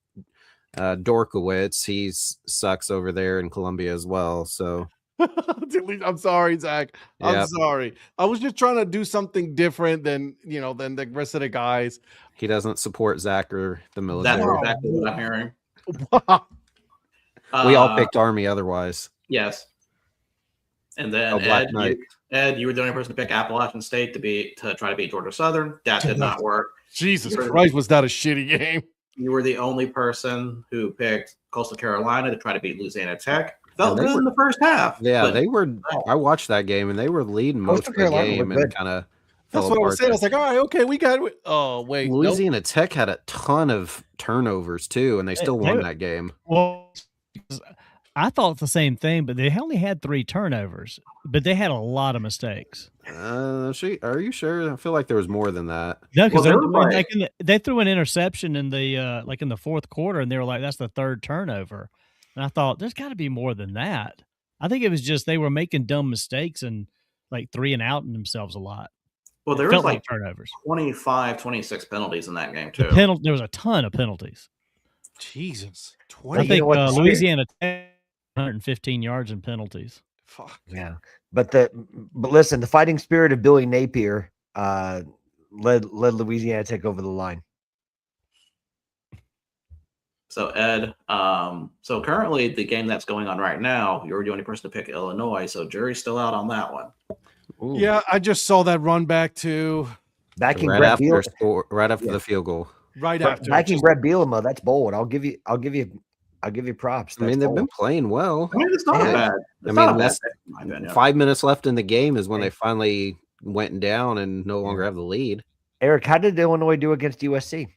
Speaker 4: Dorkowitz. He sucks over there in Columbia as well. So
Speaker 2: I'm sorry, Zach. I'm sorry. I was just trying to do something different than the rest of the guys.
Speaker 4: He doesn't support Zach or the military.
Speaker 1: That's exactly what I'm hearing.
Speaker 4: We all picked Army otherwise.
Speaker 1: Yes. And then Ed, you were the only person to pick Appalachian State to try to beat Georgia Southern. That did not work.
Speaker 2: Jesus Christ, was that a shitty game?
Speaker 1: You were the only person who picked Coastal Carolina to try to beat Louisiana Tech. Felt good in the first half.
Speaker 4: Yeah, they were. I watched that game, and they were leading most of the game, and kind of.
Speaker 2: That's what I was saying. I was like, all right, okay, we got it. Oh, wait.
Speaker 4: Louisiana Tech had a ton of turnovers, too, and they still won that game.
Speaker 3: Well, I thought the same thing, but they only had 3 turnovers, but they had a lot of mistakes.
Speaker 4: Are you sure? I feel like there was more than that.
Speaker 3: No, because they threw an interception in the in the fourth quarter, and they were like, that's the 3rd turnover. And I thought, there's got to be more than that. I think it was just they were making dumb mistakes and like 3-and-outing themselves a lot.
Speaker 1: Well, there was like
Speaker 3: turnovers.
Speaker 1: 25, 26 penalties in that game, too.
Speaker 3: There was a ton of penalties.
Speaker 2: Jesus.
Speaker 3: I think Louisiana Tech 115 yards in penalties.
Speaker 2: Fuck.
Speaker 5: Yeah. But listen, the fighting spirit of Billy Napier led Louisiana Tech over the line.
Speaker 1: So Ed, so currently the game that's going on right now, you're the only person to pick Illinois, so jury's still out on that one.
Speaker 2: Ooh. Yeah, I just saw that run back to
Speaker 4: right after the field goal.
Speaker 2: Right after
Speaker 5: backing Brett Bielema, that's bold. I'll give you props.
Speaker 4: They've been playing well.
Speaker 1: I mean, it's not bad.
Speaker 4: That's 5 minutes left in the game is when they finally went down and no longer have the lead.
Speaker 5: Eric, how did Illinois do against USC?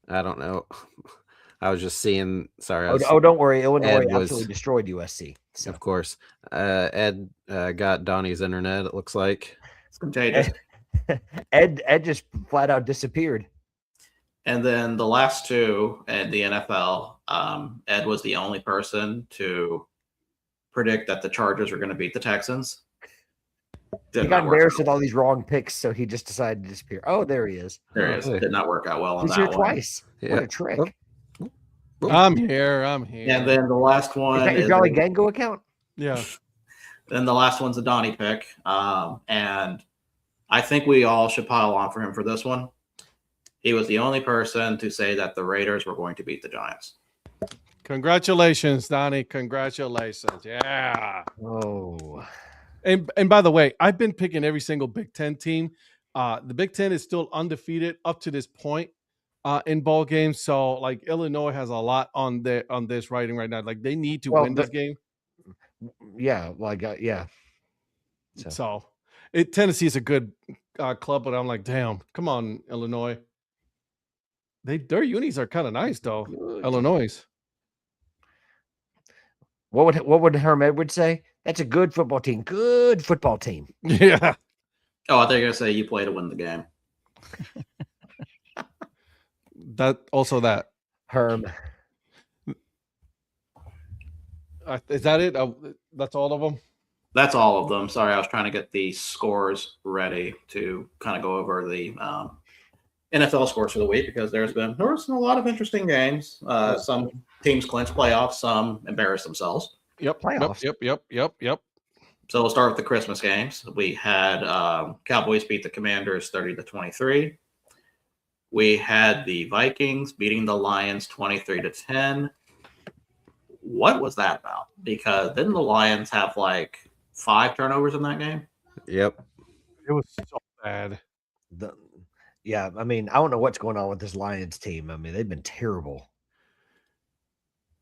Speaker 4: I don't know. I was just seeing. Sorry.
Speaker 5: Don't worry. Illinois absolutely destroyed USC. So.
Speaker 4: Of course. Ed got Donnie's internet, it looks like.
Speaker 1: It's contagious.
Speaker 5: Ed just flat out disappeared.
Speaker 1: And then the last two in the NFL, Ed was the only person to predict that the Chargers were going to beat the Texans.
Speaker 5: He got embarrassed with all these wrong picks, so he just decided to disappear. Oh, there he is.
Speaker 1: There he is. Did not work out well on
Speaker 5: He's
Speaker 1: that
Speaker 5: here
Speaker 1: one.
Speaker 5: Twice. Yeah. What a trick.
Speaker 2: I'm here.
Speaker 1: And then the last one.
Speaker 5: Is that your Jolly Gango account?
Speaker 2: Yeah.
Speaker 1: Then the last one's a Donnie pick. And I think we all should pile on for him for this one. He was the only person to say that the Raiders were going to beat the Giants.
Speaker 2: Congratulations, Donnie. Congratulations. Yeah.
Speaker 5: Oh.
Speaker 2: And by the way, I've been picking every single Big Ten team. The Big Ten is still undefeated up to this point in ball games. So, like, Illinois has a lot on this writing right now. Like, they need to win this game.
Speaker 5: Yeah. Yeah.
Speaker 2: So Tennessee is a good club, but I'm like, damn, come on, Illinois. Their unis are kind of nice, though. Good. Illinois.
Speaker 5: What would Herm Edwards say? That's a good football team. Good football team.
Speaker 2: Yeah.
Speaker 1: Oh, I thought you were going to say you play to win the game.
Speaker 2: that.
Speaker 5: Herm.
Speaker 2: Is that it? That's all of them?
Speaker 1: That's all of them. Sorry, I was trying to get the scores ready to kind of go over the NFL scores for the week because there was a lot of interesting games. Some teams clinch playoffs, some embarrass themselves.
Speaker 2: Yep.
Speaker 5: Playoffs.
Speaker 2: Yep.
Speaker 1: So we'll start with the Christmas games. We had Cowboys beat the Commanders 30-23. We had the Vikings beating the Lions 23-10. What was that about? Because didn't the Lions have like 5 turnovers in that game?
Speaker 4: Yep.
Speaker 2: It was so bad.
Speaker 5: Yeah, I mean, I don't know what's going on with this Lions team. I mean, they've been terrible.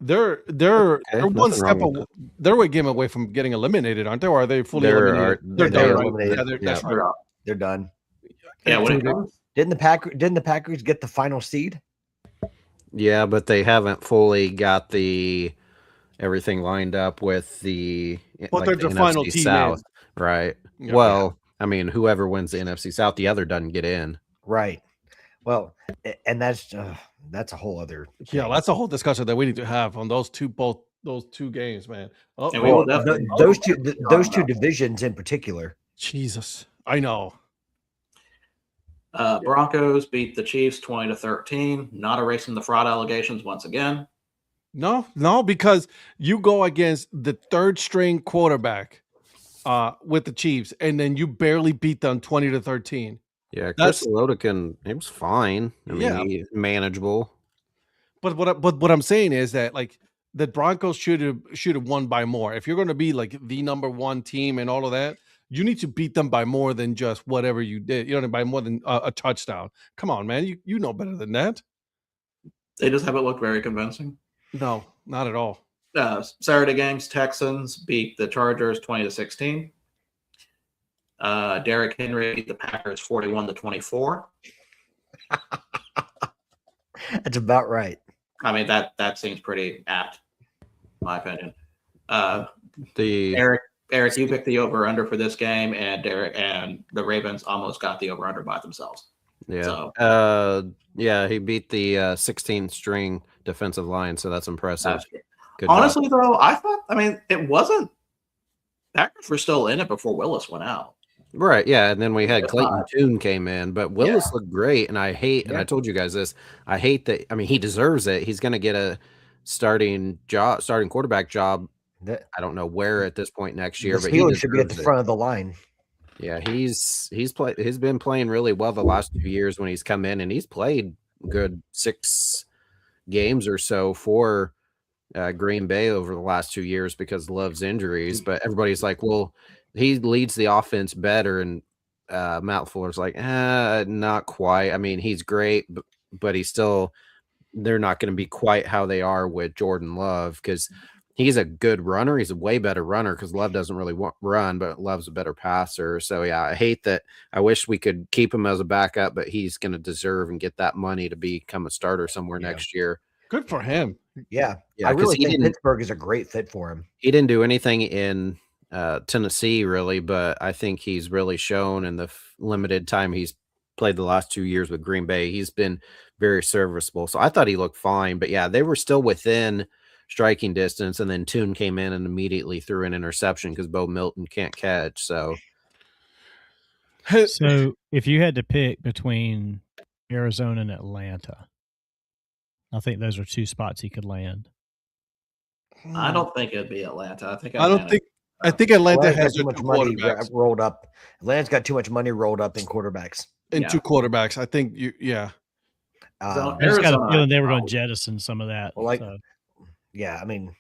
Speaker 2: They're one step away. They're a game away from getting eliminated, aren't they? Or are they fully eliminated?
Speaker 5: They're eliminated.
Speaker 2: Yeah, that's right.
Speaker 5: They're done.
Speaker 1: Yeah,
Speaker 5: didn't the Packers get the final seed?
Speaker 4: Yeah, but they haven't fully got everything lined up with the
Speaker 2: final
Speaker 4: NFC
Speaker 2: team
Speaker 4: South, right?
Speaker 2: Yeah.
Speaker 4: Well, I mean, whoever wins the NFC South, the other doesn't get in.
Speaker 5: Right. Well, and that's a whole other thing.
Speaker 2: Yeah, that's a whole discussion that we need to have on those two games, man.
Speaker 5: Those two divisions in particular.
Speaker 2: Jesus, I know.
Speaker 1: Broncos beat the Chiefs 20-13, not erasing the fraud allegations once again.
Speaker 2: No, because you go against the third string quarterback with the Chiefs, and then you barely beat them 20-13.
Speaker 4: Yeah, Chris Lodican, he was fine. I mean, he's manageable.
Speaker 2: But what I'm saying is that like the Broncos should have won by more. If you're going to be like the number one team and all of that, you need to beat them by more than just whatever you did. You know, by more than a touchdown. Come on, man, you know better than that.
Speaker 1: They just haven't looked very convincing.
Speaker 2: No, not at all.
Speaker 1: Saturday games: Texans beat the Chargers 20-16. Derrick Henry beat the Packers 41-24.
Speaker 5: That's about right.
Speaker 1: I mean, that seems pretty apt, in my opinion. Eric, you picked the over/under for this game, and Derek and the Ravens almost got the over/under by themselves.
Speaker 4: Yeah. He beat the 16th string defensive line, so that's impressive.
Speaker 1: Honestly, though, it wasn't. Packers were still in it before Willis went out.
Speaker 4: Right, yeah, and then we had Clayton Tune came in, but Willis looked great, and I hate, and I told you guys this, I hate that. I mean, he deserves it. He's going to get a starting quarterback job. I don't know where at this point next year, but he
Speaker 5: should be at the front of the line.
Speaker 4: Yeah, he's been playing really well the last 2 years when he's come in, and he's played good 6 games or so for Green Bay over the last 2 years because Love's injuries. But everybody's like, well, he leads the offense better, and Matt Fuller's like, not quite. I mean, he's great, but he's still. They're not going to be quite how they are with Jordan Love because he's a good runner. He's a way better runner because Love doesn't really run, but Love's a better passer. So, yeah, I hate that. I wish we could keep him as a backup, but he's going to deserve and get that money to become a starter somewhere next year.
Speaker 2: Good for him.
Speaker 5: Yeah. I really think Pittsburgh is a great fit for him.
Speaker 4: He didn't do anything in Tennessee, really, but I think he's really shown in the limited time he's played the last 2 years with Green Bay. He's been very serviceable. So I thought he looked fine, but yeah, they were still within striking distance, and then Tune came in and immediately threw an interception because Bo Milton can't catch. So
Speaker 3: if you had to pick between Arizona and Atlanta, I think those are 2 spots he could land.
Speaker 1: I don't think it'd be Atlanta.
Speaker 2: I think Atlanta has
Speaker 5: too much money rolled up. Atlanta's got too much money rolled up in quarterbacks.
Speaker 2: And 2 quarterbacks. I think
Speaker 3: I just got a feeling they were going to jettison some of that.
Speaker 5: Yeah, I mean,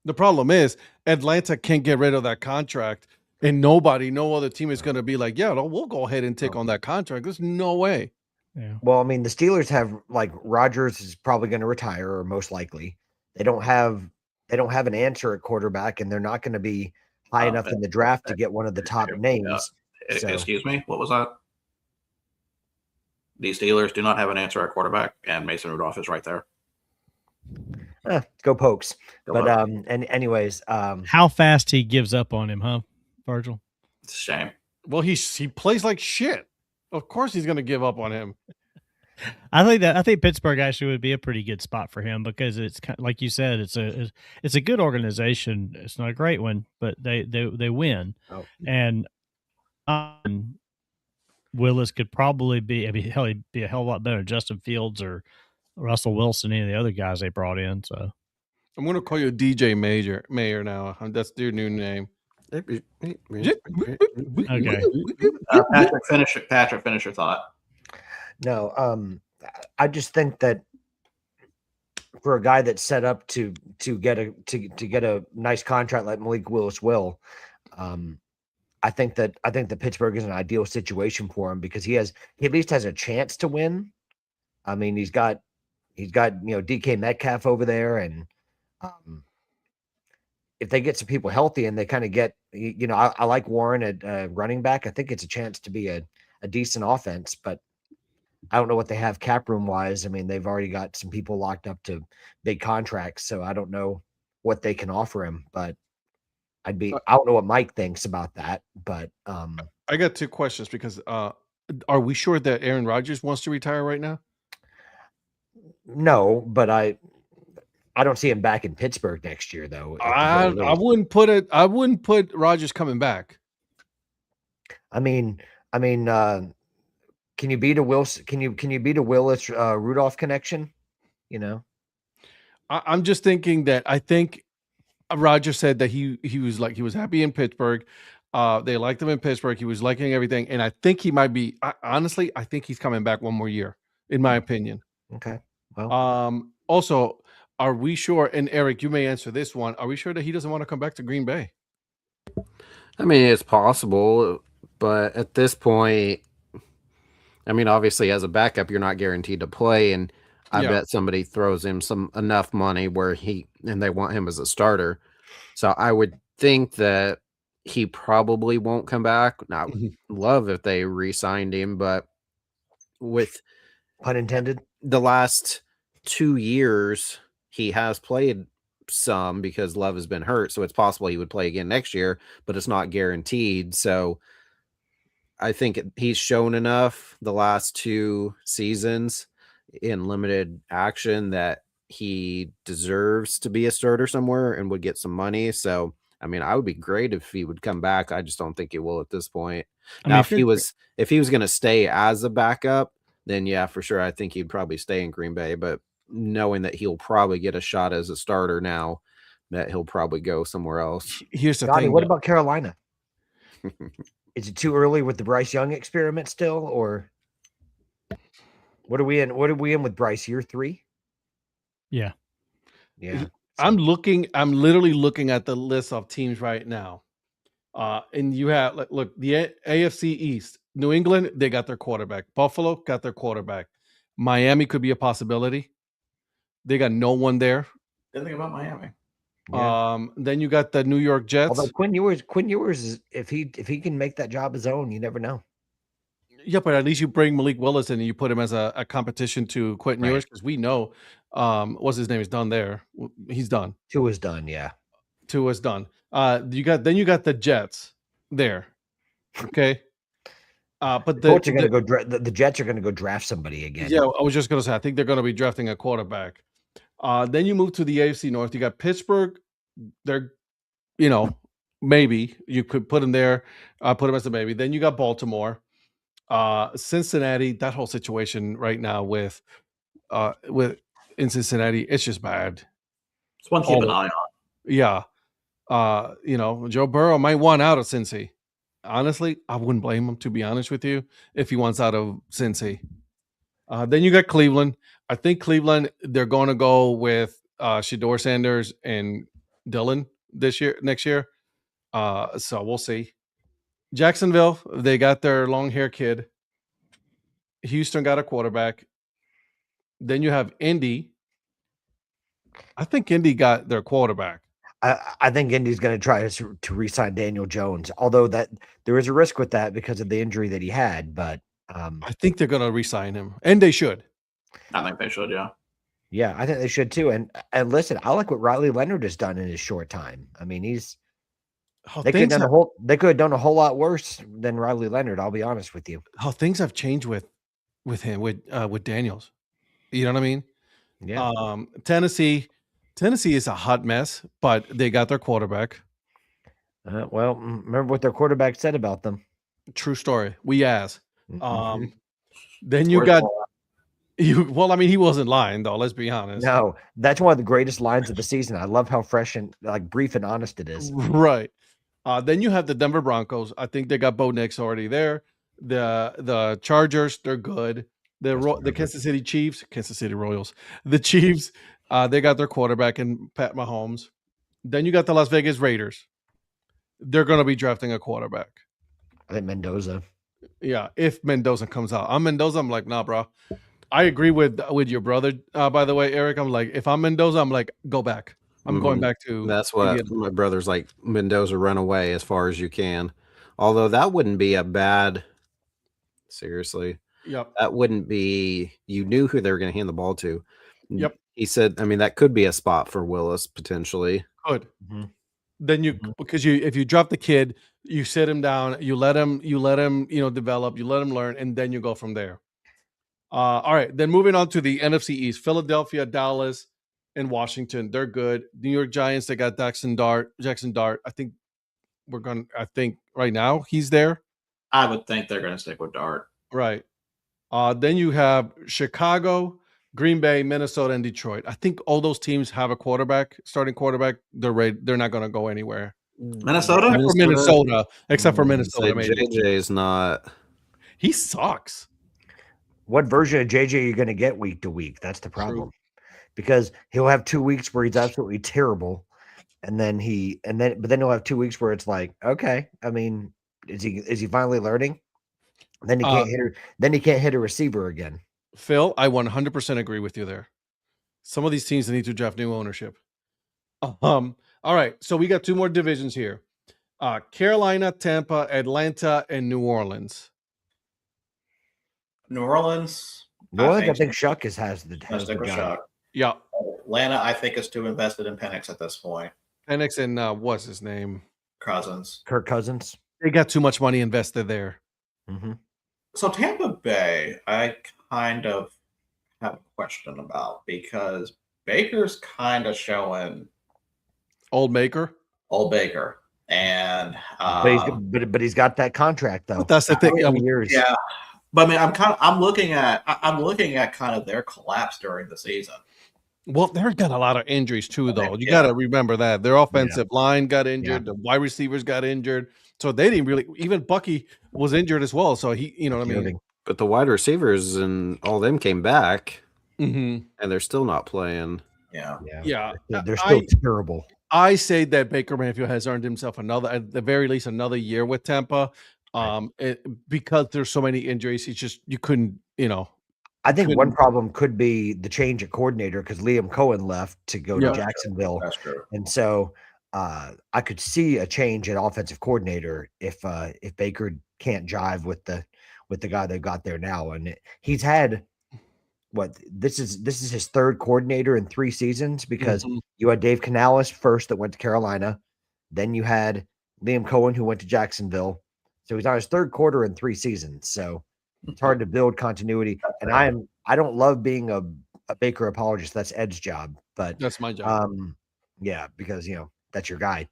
Speaker 2: the problem is Atlanta can't get rid of that contract, and no other team is going to be like, we'll go ahead and take on that contract. There's no way.
Speaker 3: Yeah.
Speaker 5: Well, I mean, the Steelers have Rodgers is probably going to retire, or most likely. They don't have an answer at quarterback, and they're not going to be high enough in the draft to get one of the top names.
Speaker 1: Excuse me, what was that? The Steelers do not have an answer at quarterback, and Mason Rudolph is right there.
Speaker 5: Go Pokes. Anyways,
Speaker 3: how fast he gives up on him, huh, Virgil?
Speaker 1: It's a shame.
Speaker 2: Well, he plays like shit. Of course, he's going to give up on him.
Speaker 3: I think Pittsburgh actually would be a pretty good spot for him because it's kind of, like you said, it's a good organization. It's not a great one, but they win.
Speaker 5: Oh.
Speaker 3: And Willis could probably be. I mean, hell, he'd be a hell of a lot better than Justin Fields or Russell Wilson, any of the other guys they brought in. So
Speaker 2: I'm going to call you DJ Mayer now. That's your new name.
Speaker 3: okay.
Speaker 1: Patrick, finish your thought.
Speaker 5: No, I just think that for a guy that's set up to get a nice contract like Malik Willis will, I think that Pittsburgh is an ideal situation for him because he at least has a chance to win. I mean, he's got DK Metcalf over there, and if they get some people healthy and they kind of get, I like Warren at running back. I think it's a chance to be a decent offense, but I don't know what they have cap room wise. I mean, they've already got some people locked up to big contracts, so I don't know what they can offer him, but I don't know what Mike thinks about that, but
Speaker 2: I got two questions because are we sure that Aaron Rodgers wants to retire right now?
Speaker 5: No, but I don't see him back in Pittsburgh next year, though.
Speaker 2: I wouldn't put Rodgers coming back.
Speaker 5: I mean, can you beat a Wilson? Can you beat a Willis Rudolph connection?
Speaker 2: I'm just thinking that I think Rodgers said that he was happy in Pittsburgh. They liked him in Pittsburgh. He was liking everything, and I think he might be. Honestly, I think he's coming back one more year, in my opinion.
Speaker 5: Okay. Well,
Speaker 2: also, are we sure? And Eric, you may answer this one. Are we sure that he doesn't want to come back to Green Bay?
Speaker 4: I mean, it's possible, but at this point, I mean, obviously, as a backup, you're not guaranteed to play, and I bet somebody throws him enough money where they want him as a starter. So I would think that he probably won't come back. Now, I would love if they re-signed him, but with
Speaker 5: pun intended,
Speaker 4: the last 2 years he has played some because Love has been hurt. So it's possible he would play again next year, but it's not guaranteed. So I think he's shown enough the last 2 seasons in limited action that he deserves to be a starter somewhere and would get some money. So, I mean, I would be great if he would come back. I just don't think he will at this point. Now, if he was going to stay as a backup, then yeah, for sure, I think he'd probably stay in Green Bay. But knowing that he'll probably get a shot as a starter now, that he'll probably go somewhere else.
Speaker 2: Here's the
Speaker 5: Donnie,
Speaker 2: thing.
Speaker 5: what about Carolina? Is it too early with the Bryce Young experiment still, or what are we in? What are we in with Bryce? Year 3?
Speaker 3: Yeah.
Speaker 2: I'm literally looking at the list of teams right now. And you have look, the AFC East, New England, they got their quarterback. Buffalo got their quarterback. Miami could be a possibility. They got no one there.
Speaker 1: Didn't think about Miami.
Speaker 5: Yeah.
Speaker 2: Then you got the New York Jets.
Speaker 5: Although Quinn Ewers is, if he can make that job his own, you never know.
Speaker 2: Yeah, but at least you bring Malik Willis in and you put him as a competition to Quentin Ewers, because we know what's his name is done there. He's done.
Speaker 5: Tua's done, yeah.
Speaker 2: Tua's done. You got the Jets there. Okay. But the
Speaker 5: Jets are gonna go draft somebody again.
Speaker 2: Yeah, I was just gonna say I think they're gonna be drafting a quarterback. Then you move to the AFC North. You got Pittsburgh. They're, maybe you could put them there, put them as a maybe. Then you got Baltimore, Cincinnati. That whole situation right now with in Cincinnati, it's just bad.
Speaker 1: It's one to keep an eye on.
Speaker 2: Yeah. Joe Burrow might want out of Cincy. Honestly, I wouldn't blame him, to be honest with you, if he wants out of Cincy. Then you got Cleveland. I think Cleveland, they're going to go with Shedeur Sanders and Dillon next year. So we'll see. Jacksonville, they got their long hair kid. Houston got a quarterback. Then you have Indy. I think Indy got their quarterback.
Speaker 5: I think Indy's going to try to re-sign Daniel Jones, although that there is a risk with that because of the injury that he had. But
Speaker 2: I think they're going to re-sign him, and they should.
Speaker 1: I think they should, yeah.
Speaker 5: Yeah, I think they should too. And listen, I like what Riley Leonard has done in his short time. I mean, they could have done a whole lot worse than Riley Leonard. I'll be honest with you.
Speaker 2: How things have changed with him with Daniels. You know what I mean?
Speaker 5: Yeah.
Speaker 2: Tennessee is a hot mess, but they got their quarterback.
Speaker 5: Well, remember what their quarterback said about them.
Speaker 2: True story. We asked.
Speaker 5: Mhm.
Speaker 2: Then you
Speaker 1: Where's
Speaker 2: got
Speaker 1: Paul?
Speaker 2: well, I mean, he wasn't lying though. Let's be honest.
Speaker 5: No, that's one of the greatest lines of the season. I love how fresh and like brief and honest it is.
Speaker 2: Right. Then you have the Denver Broncos. I think they got Bo Nix already there. The Chargers, they're good. The Kansas City Chiefs, Kansas City Royals, the Chiefs, they got their quarterback in Pat Mahomes. Then you got the Las Vegas Raiders. They're going to be drafting a quarterback.
Speaker 5: I think Mendoza.
Speaker 2: Yeah, if Mendoza comes out. I'm Mendoza. I'm like, nah, bro. I agree with your brother. By the way, Eric, I'm like, if I'm Mendoza, I'm like, go back. I'm going back to.
Speaker 4: That's what
Speaker 2: Indiana.
Speaker 4: my brother's like. Mendoza, run away as far as you can. Although that wouldn't be a bad. Seriously,
Speaker 2: Yep.
Speaker 4: that wouldn't be. You knew who they were going to hand the ball to.
Speaker 2: Yep.
Speaker 4: He said. I mean, that could be a spot for Willis potentially.
Speaker 2: Good.
Speaker 5: Mhm.
Speaker 2: Then you because if you drop the kid, you sit him down, you let him develop, you let him learn, and then you go from there. All right. Then moving on to the NFC East, Philadelphia, Dallas, and Washington. They're good. New York Giants, they got Jackson Dart. I think right now he's there.
Speaker 1: I would think they're going to stick with Dart.
Speaker 2: Right. Then you have Chicago, Green Bay, Minnesota, and Detroit. I think all those teams have a starting quarterback. They're not going to go anywhere.
Speaker 1: Minnesota?
Speaker 2: Except for Minnesota. Maybe.
Speaker 4: JJ is not.
Speaker 2: He sucks.
Speaker 5: What version of JJ are you going to get week to week? That's the problem. Because he'll have 2 weeks where he's absolutely terrible, but then he'll have 2 weeks where it's like, okay, I mean, is he finally learning? Then he can't hit her. Then he can't hit a receiver again.
Speaker 2: Phil, I 100% agree with you there. Some of these teams need to draft new ownership. All right, so we got 2 more divisions here: Carolina, Tampa, Atlanta, and New Orleans.
Speaker 1: New Orleans.
Speaker 5: I think Shuck has the
Speaker 1: job.
Speaker 5: job.
Speaker 2: Yeah.
Speaker 1: Atlanta, I think, is too invested in Penix at this point.
Speaker 2: Penix and what's his name?
Speaker 5: Kirk Cousins.
Speaker 2: They got too much money invested there.
Speaker 5: Mm-hmm.
Speaker 1: So Tampa Bay, I kind of have a question about because Baker's kind of showing
Speaker 2: Old Baker,
Speaker 1: and
Speaker 5: but he's got that contract though.
Speaker 2: But that's the thing.
Speaker 5: Years.
Speaker 1: Yeah, but I mean, I'm looking at kind of their collapse during the season.
Speaker 2: Well, they've got a lot of injuries too, though. You got to remember that their offensive line got injured, the wide receivers got injured, so they didn't really. Even Bucky was injured as well, so he, you know what I mean.
Speaker 4: But the wide receivers and all them came back,
Speaker 2: and
Speaker 4: they're still not playing.
Speaker 2: Yeah.
Speaker 5: They're still terrible.
Speaker 2: I say that Baker Mayfield has earned himself at the very least another year with Tampa, because there's so many injuries. It's just you couldn't,
Speaker 5: I think one problem could be the change at coordinator because Liam Cohen left to go to Jacksonville.
Speaker 1: That's true.
Speaker 5: And so I could see a change at offensive coordinator if Baker can't jive with the guy they've got there now. And he's had this is his 3rd coordinator in 3 seasons because you had Dave Canales first that went to Carolina. Then you had Liam Cohen who went to Jacksonville. So he's on his 3rd quarter in 3 seasons. So it's hard to build continuity, and I don't love being a Baker apologist. That's Ed's job, but
Speaker 2: that's my job.
Speaker 5: Because that's your guy.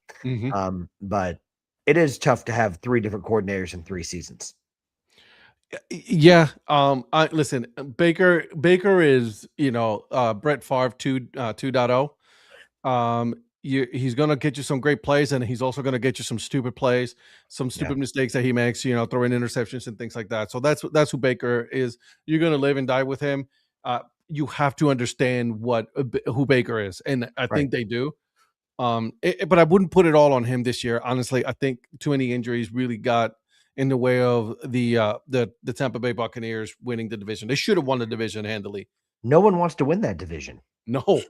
Speaker 5: But it is tough to have 3 different coordinators in 3 seasons.
Speaker 2: Yeah. Listen, Baker is Brett Favre 2.0. He's going to get you some great plays, and he's also going to get you some stupid plays, some stupid mistakes that he makes, throwing interceptions and things like that. So that's who Baker is. You're going to live and die with him. You have to understand who Baker is, and I think they do. But I wouldn't put it all on him this year. Honestly, I think too many injuries really got in the way of the Tampa Bay Buccaneers winning the division. They should have won the division handily.
Speaker 5: No one wants to win that division.
Speaker 2: No,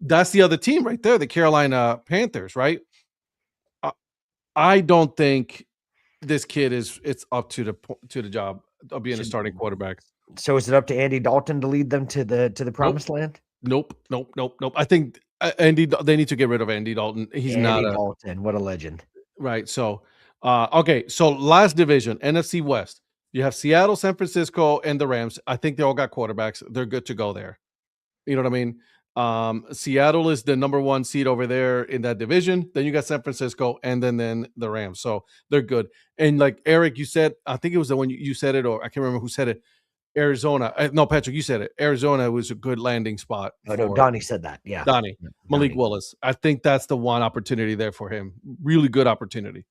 Speaker 2: that's the other team right there, the Carolina Panthers, right? I don't think this kid it's up to the job of being a starting quarterback.
Speaker 5: So is it up to Andy Dalton to lead them to the promised land?
Speaker 2: Nope. I think they need to get rid of Andy Dalton. He's
Speaker 5: Andy Dalton. What a legend.
Speaker 2: Right. So, okay. So last division, NFC West. You have Seattle, San Francisco, and the Rams. I think they all got quarterbacks. They're good to go there. You know what I mean? Seattle is the number 1 seed over there in that division. Then you got San Francisco, and then the Rams. So they're good. And like Eric, you said, I think it was the one you said it, or I can't remember who said it. Arizona. No, Patrick, you said it. Arizona was a good landing spot.
Speaker 5: Oh, no, Donnie said that. Yeah.
Speaker 2: Donnie. Malik Willis. I think that's the one opportunity there for him. Really good opportunity.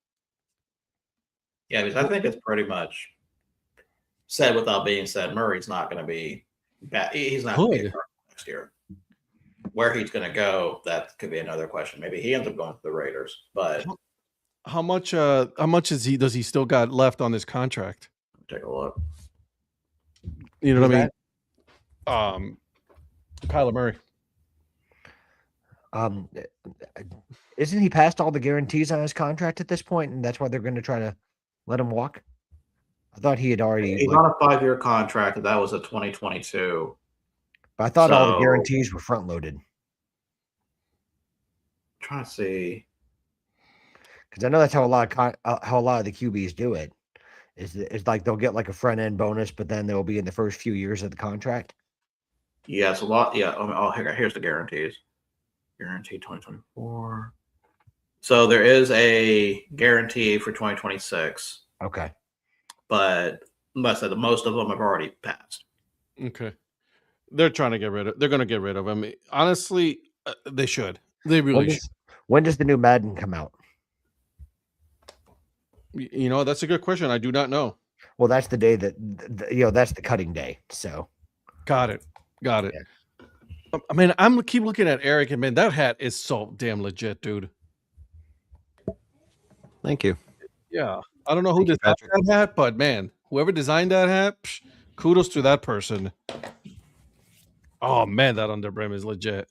Speaker 1: Yeah, because I think it's pretty much said without being said. Murray's not going to be bad. He's not going to be a next year. Where he's going to go, that could be another question. Maybe he ends up going to the Raiders. But
Speaker 2: how much does he still got left on his contract?
Speaker 1: Take a look.
Speaker 2: You know what I mean? Kyler Murray.
Speaker 5: Isn't he past all the guarantees on his contract at this point, and that's why they're going to try to let him walk? I thought he had already.
Speaker 1: He's on a 5-year contract, and that was a 2022.
Speaker 5: But I thought all the guarantees were front loaded.
Speaker 1: Trying to see,
Speaker 5: because I know that's how a lot of the QBs do it. It's like they'll get like a front end bonus, but then they'll be in the first few years of the contract.
Speaker 1: Yes, a lot. Yeah. Here's the guarantees. Guarantee 2024. So there is a guarantee for 2026.
Speaker 5: Okay.
Speaker 1: But like I said, most of them have already passed.
Speaker 2: Okay. They're trying to get rid of. They're going to get rid of him. Honestly, they should. They really should.
Speaker 5: When does the new Madden come out?
Speaker 2: You know, that's a good question. I do not know.
Speaker 5: Well, that's the day that that's the cutting day. So,
Speaker 2: got it. Yeah. I mean, keep looking at Eric, and man, that hat is so damn legit, dude.
Speaker 4: Thank you.
Speaker 2: Yeah, I don't know who designed that hat, but man, whoever designed that hat, kudos to that person. Oh man, that underbrim is legit.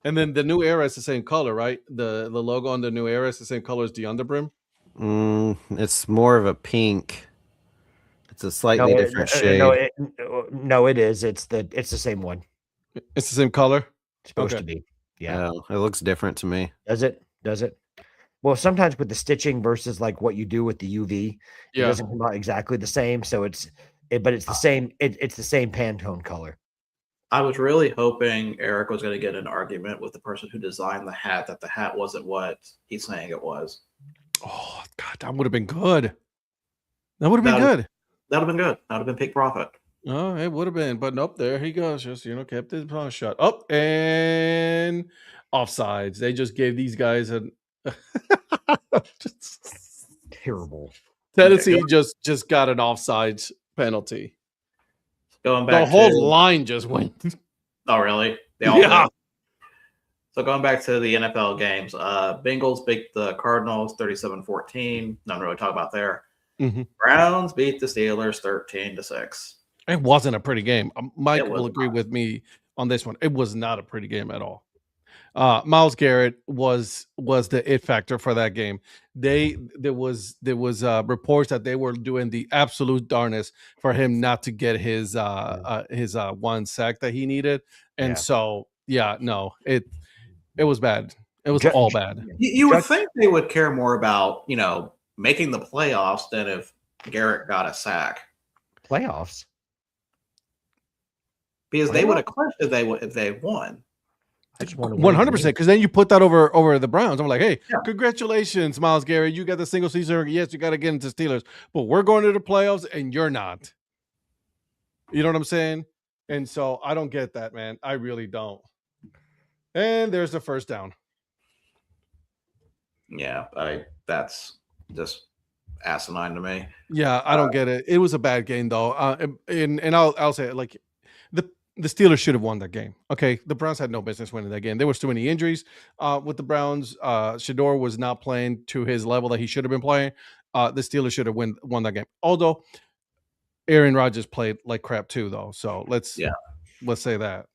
Speaker 2: And then the new era is the same color, right? The logo on the new era is the same color as the underbrim.
Speaker 4: It's more of a pink. It's a slightly different shade.
Speaker 5: No, it is. It's the same one.
Speaker 2: It's the same color.
Speaker 5: It's supposed to be. Yeah.
Speaker 4: It looks different to me.
Speaker 5: Does it? Well, sometimes with the stitching versus like what you do with the UV, it doesn't come out exactly the same. So but it's the same. It's the same Pantone color.
Speaker 1: I was really hoping Eric was going to get an argument with the person who designed the hat that the hat wasn't what he's saying it was.
Speaker 2: Oh God, that would have been good. That would have been good.
Speaker 1: That would have been good. That would have been peak profit.
Speaker 2: Oh, it would have been, but nope. There he goes. Just kept his mouth shut. Up and offsides. They just gave these guys a
Speaker 5: terrible.
Speaker 2: Tennessee just got an offsides penalty.
Speaker 1: Going back,
Speaker 2: the whole line just went.
Speaker 1: Oh, really? They all did. So going back to the NFL games, Bengals beat the Cardinals 37-14. Nothing really to talk about there.
Speaker 2: Mm-hmm.
Speaker 1: Browns beat the Steelers 13-6.
Speaker 2: It wasn't a pretty game. Mike will agree with me on this one. It was not a pretty game at all. Myles Garrett was the it factor for that game. There was reports that they were doing the absolute darnest for him not to get his one sack that he needed, and it was bad. It was all bad.
Speaker 1: You would think they would care more about making the playoffs than if Garrett got a sack.
Speaker 5: Playoffs,
Speaker 1: because they would have clinched if they won.
Speaker 2: 100%, because then you put that over the Browns. I'm like, hey, congratulations, Myles Garrett. You got the single season. Yes, you got to get into Steelers, but we're going to the playoffs and you're not. You know what I'm saying? And so I don't get that, man. I really don't. And there's the first down.
Speaker 1: Yeah, that's just asinine to me.
Speaker 2: Yeah, I don't get it. It was a bad game though. And I'll say it, like the Steelers should have won that game. Okay, the Browns had no business winning that game. There was too many injuries with the Browns. Shador was not playing to his level that he should have been playing. The Steelers should have won that game. Although Aaron Rodgers played like crap too, though. So let's say that.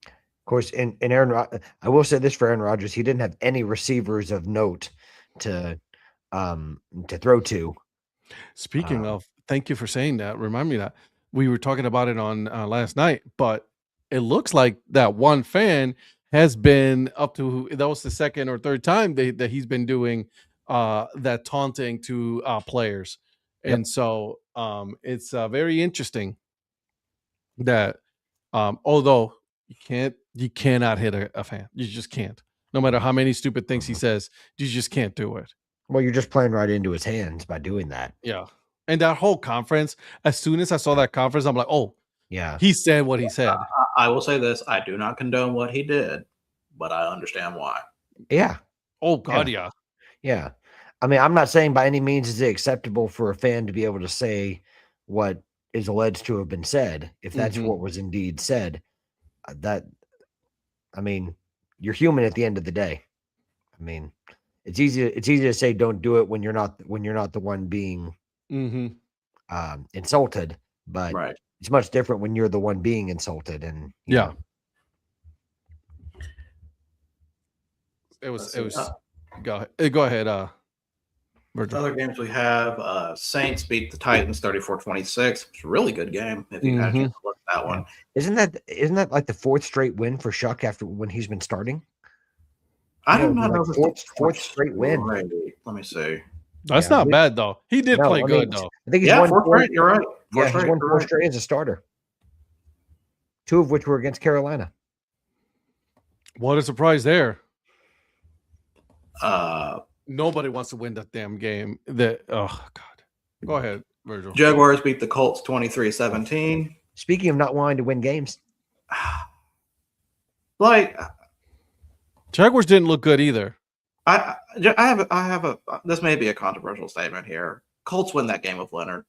Speaker 5: Of course, in Aaron, I will say this for Aaron Rodgers: he didn't have any receivers of note to throw to.
Speaker 2: Speaking of, thank you for saying that. Remind me that. We were talking about it on last night, but it looks like that one fan has been up to, that was the second or third time that he's been doing that taunting to players. Yep. And so it's very interesting that although You cannot hit a fan. You just can't. No matter how many stupid things he says, you just can't do it.
Speaker 5: Well, you're just playing right into his hands by doing that.
Speaker 2: Yeah. And that whole conference, as soon as I saw that conference, I'm like, oh,
Speaker 5: yeah,
Speaker 2: he said what he said.
Speaker 1: I will say this. I do not condone what he did, but I understand why.
Speaker 5: Yeah.
Speaker 2: Oh, God, yeah.
Speaker 5: Yeah. I mean, I'm not saying by any means is it acceptable for a fan to be able to say what is alleged to have been said, if that's what was indeed said. I mean, you're human at the end of the day. I mean, it's easy to say don't do it when you're not the one being insulted, but
Speaker 1: Right.
Speaker 5: It's much different when you're the one being insulted. And you know.
Speaker 2: It was go ahead, Virgil.
Speaker 1: Other games we have, Saints beat the Titans 34-26. It's a really good game if you had a chance to look at that one.
Speaker 5: Isn't that like the fourth straight win for Shuck after when he's been starting?
Speaker 1: I don't know.
Speaker 5: Fourth straight win.
Speaker 1: Right. Let me see.
Speaker 2: That's not bad though. He did play good though.
Speaker 5: I think he's won
Speaker 1: four straight. You're right.
Speaker 5: He's won four straight as a starter. 2 of which were against Carolina.
Speaker 2: What a surprise there. Nobody wants to win that damn game. Oh God. Go ahead, Virgil.
Speaker 1: Jaguars beat the Colts 23-17.
Speaker 5: Speaking of not wanting to win games,
Speaker 1: like
Speaker 2: Jaguars didn't look good either.
Speaker 1: I have a this may be a controversial statement here. Colts win that game with Leonard.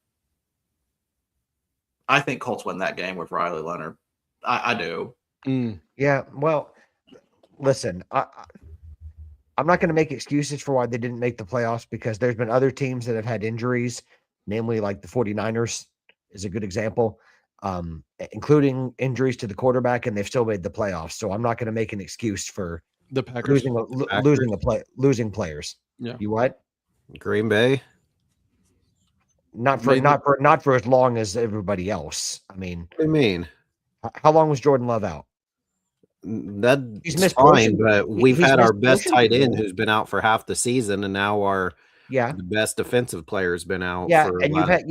Speaker 1: I think Colts win that game with Riley Leonard. I do.
Speaker 5: Yeah. Well, listen, I'm not going to make excuses for why they didn't make the playoffs because there's been other teams that have had injuries, namely like the 49ers is a good example, including injuries to the quarterback, and they've still made the playoffs. So I'm not going to make an excuse for
Speaker 2: the Packers
Speaker 5: losing players.
Speaker 2: Yeah.
Speaker 5: You what?
Speaker 4: Green Bay?
Speaker 5: Not for as long as everybody else. I mean,
Speaker 4: what do you mean?
Speaker 5: How long was Jordan Love out?
Speaker 4: That's fine, but we've had our best tight end who's been out for half the season, and now the best defensive player has been out.
Speaker 5: And you've had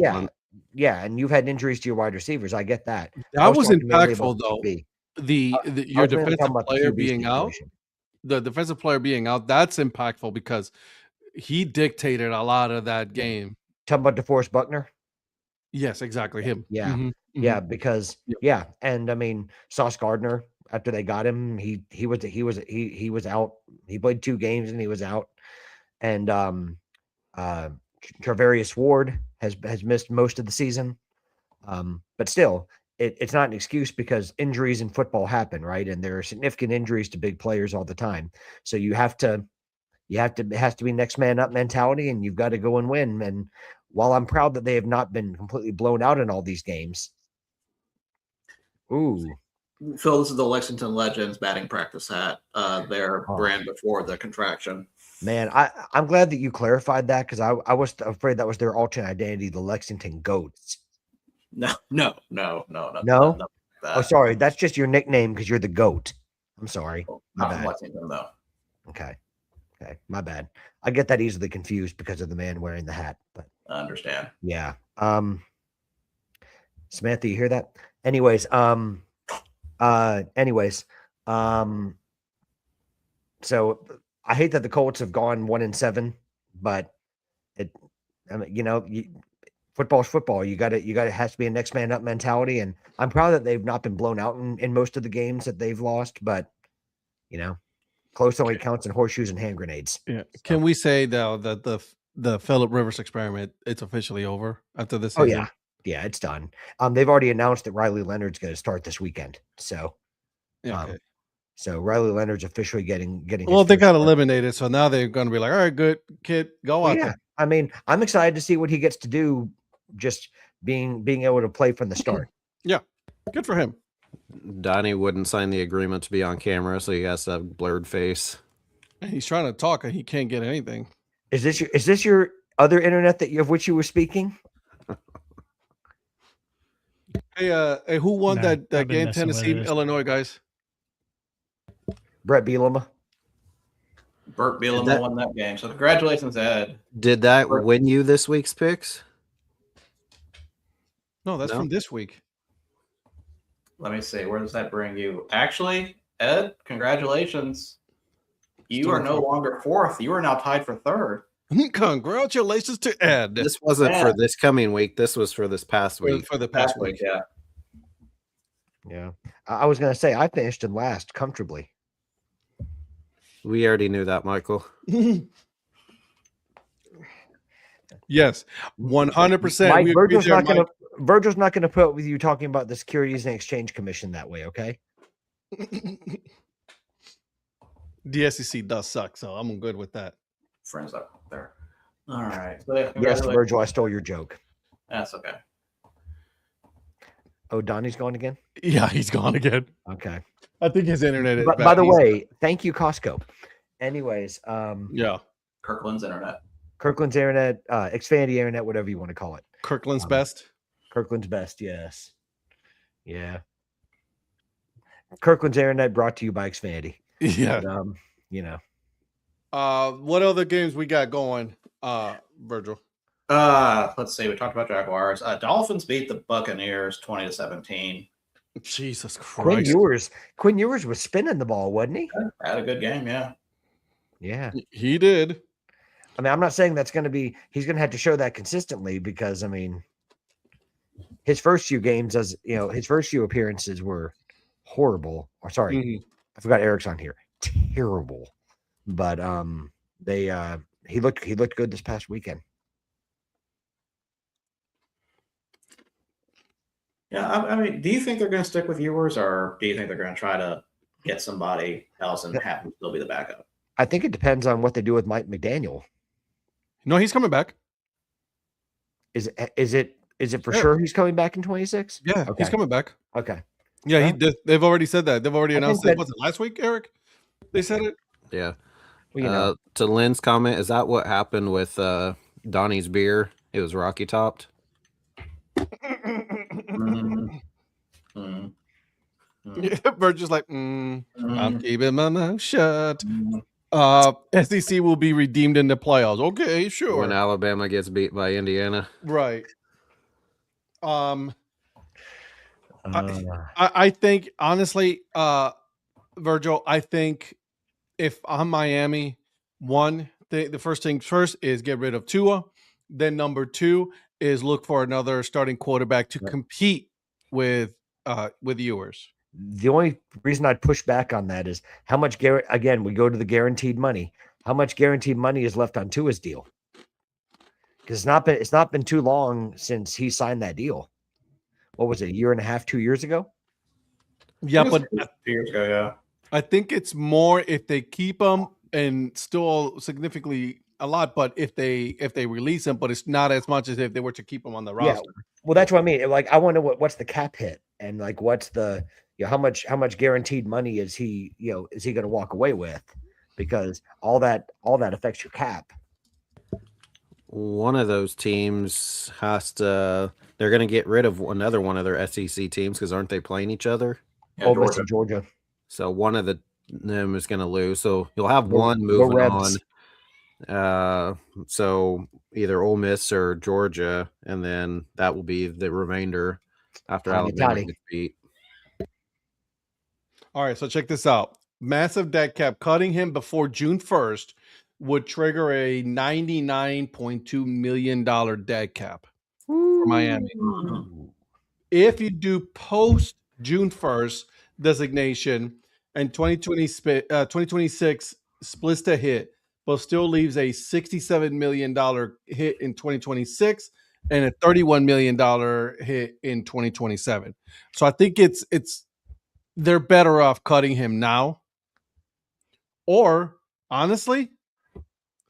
Speaker 5: and you've had injuries to your wide receivers. I get that.
Speaker 2: That was impactful though. Your defensive player being out. The defensive player being out, that's impactful because he dictated a lot of that game.
Speaker 5: Talking about DeForest Buckner?
Speaker 2: Yes, exactly. Him.
Speaker 5: Yeah. Because and I mean Sauce Gardner, after they got him, he was out. He played 2 games and he was out. And Travarius Ward has missed most of the season. But still, it's not an excuse because injuries in football happen, right? And there are significant injuries to big players all the time. So it has to be next man up mentality, and you've got to go and win. And while I'm proud that they have not been completely blown out in all these games. Ooh.
Speaker 1: Phil, this is the Lexington Legends batting practice hat. Their brand before the contraction.
Speaker 5: Man, I'm glad that you clarified that because I was afraid that was their alternate identity, the Lexington Goats.
Speaker 1: No.
Speaker 5: Oh, sorry. That's just your nickname because you're the GOAT. I'm sorry.
Speaker 1: Not from Lexington, though.
Speaker 5: Okay. My bad. I get that easily confused because of the man wearing the hat. But
Speaker 1: I understand.
Speaker 5: Yeah. Samantha, you hear that? Anyways. So I hate that the Colts have gone 1-7, but football's football. It has to be a next man up mentality. And I'm proud that they've not been blown out in most of the games that they've lost, but close only counts in horseshoes and hand grenades.
Speaker 2: Yeah. So. Can we say though that the Phillip Rivers experiment, it's officially over after this season?
Speaker 5: Oh yeah. Yeah, it's done. They've already announced that Riley Leonard's going to start this weekend. So, so Riley Leonard's officially getting.
Speaker 2: Well, they got eliminated, so now they're going to be like, all right, good kid, go out there.
Speaker 5: I mean, I'm excited to see what he gets to do. Just being able to play from the start.
Speaker 2: Yeah, good for him.
Speaker 4: Donnie wouldn't sign the agreement to be on camera, so he has to have blurred face.
Speaker 2: And he's trying to talk, and he can't get anything.
Speaker 5: Is this your other internet of which you were speaking?
Speaker 2: Hey, who won that game? Tennessee, Illinois, guys.
Speaker 5: Brett Bielema.
Speaker 1: Burt Bielema won that game. So congratulations, Ed.
Speaker 4: Did that win you this week's picks?
Speaker 2: No, that's from this week.
Speaker 1: Let me see. Where does that bring you? Actually, Ed, congratulations. You are no longer fourth. You are now tied for third.
Speaker 2: Congratulations to Ed.
Speaker 4: This wasn't for this coming week. This was for this past week.
Speaker 2: For the past week.
Speaker 1: Yeah.
Speaker 5: Yeah. I was going to say, I finished in last comfortably.
Speaker 4: We already knew that, Michael.
Speaker 2: Yes, 100%.
Speaker 5: Mike, Virgil's not going to put with you talking about the Securities and Exchange Commission that way, okay?
Speaker 2: The SEC does suck, so I'm good with that.
Speaker 1: Friends up there. All right. So, yeah,
Speaker 5: Yes, Virgil, I stole your joke.
Speaker 1: That's okay.
Speaker 5: Oh, Donnie's gone again?
Speaker 2: Yeah, he's gone again.
Speaker 5: Okay.
Speaker 2: I think his internet is
Speaker 5: But
Speaker 2: bad.
Speaker 5: by the way, thank you, Costco. Anyways,
Speaker 2: yeah.
Speaker 1: Kirkland's internet.
Speaker 5: Kirkland's internet, Xfinity internet, whatever you want to call it.
Speaker 2: Kirkland's best.
Speaker 5: Kirkland's best, yes. Yeah. Kirkland's internet brought to you by Xfinity.
Speaker 2: Yeah.
Speaker 5: But, you know.
Speaker 2: What other games we got going, Virgil?
Speaker 1: Let's see. We talked about Jaguars. Dolphins beat the Buccaneers 20-17.
Speaker 2: Jesus Christ.
Speaker 5: Quinn Ewers was spinning the ball, wasn't he?
Speaker 1: Had a good game, yeah.
Speaker 5: Yeah.
Speaker 2: He did.
Speaker 5: I mean, I'm not saying he's going to have to show that consistently because, I mean, his first few games, his first few appearances were horrible. Or sorry, I forgot Eric's on here. Terrible. But he looked good this past weekend.
Speaker 1: Yeah, I mean, do you think they're going to stick with Ewers, or do you think they're going to try to get somebody else and have him still be the backup?
Speaker 5: I think it depends on what they do with Mike McDaniel.
Speaker 2: No, he's coming back.
Speaker 5: Is it for sure he's coming back in 26?
Speaker 2: Yeah,
Speaker 5: okay.
Speaker 2: He's coming back.
Speaker 5: Okay.
Speaker 2: Yeah, they've already said that. They've already announced it. Was it last week, Eric? They said it?
Speaker 4: Yeah.
Speaker 5: Well,
Speaker 4: to Lynn's comment, is that what happened with Donnie's beer? It was Rocky topped.
Speaker 2: Virgil's like, I'm keeping my mouth shut. SEC will be redeemed in the playoffs. Okay, sure.
Speaker 4: When Alabama gets beat by Indiana.
Speaker 2: Right. I think honestly, Virgil, I think if I'm Miami, the first thing first is get rid of Tua. Then number two is look for another starting quarterback to compete with Ewers.
Speaker 5: The only reason I'd push back on that is how much again, we go to the guaranteed money. How much guaranteed money is left on Tua's deal? Because it's not been too long since he signed that deal. What was it, a year and a half, 2 years ago?
Speaker 2: Yeah, but
Speaker 1: 2 years ago, yeah.
Speaker 2: I think it's more if they keep him and still significantly a lot, but if they release him, but it's not as much as if they were to keep him on the roster.
Speaker 5: Well, that's what I mean. Like, I wonder what's the cap hit and like what's the how much guaranteed money is he going to walk away with? Because all that affects your cap.
Speaker 4: One of those teams they're going to get rid of another one of their SEC teams because aren't they playing each other?
Speaker 1: Yeah,
Speaker 5: Ole Miss and Georgia.
Speaker 4: So one of them is going to lose. So you'll have one moving on. So either Ole Miss or Georgia, and then that will be the remainder after Alabama gets beat.
Speaker 2: All right, so check this out. Massive dead cap. Cutting him before June 1st would trigger a $99.2 million dead cap for Miami. If you do post June 1st designation and 2026 splits the hit, but still leaves a $67 million hit in 2026 and a $31 million hit in 2027. So I think they're better off cutting him now. Or honestly,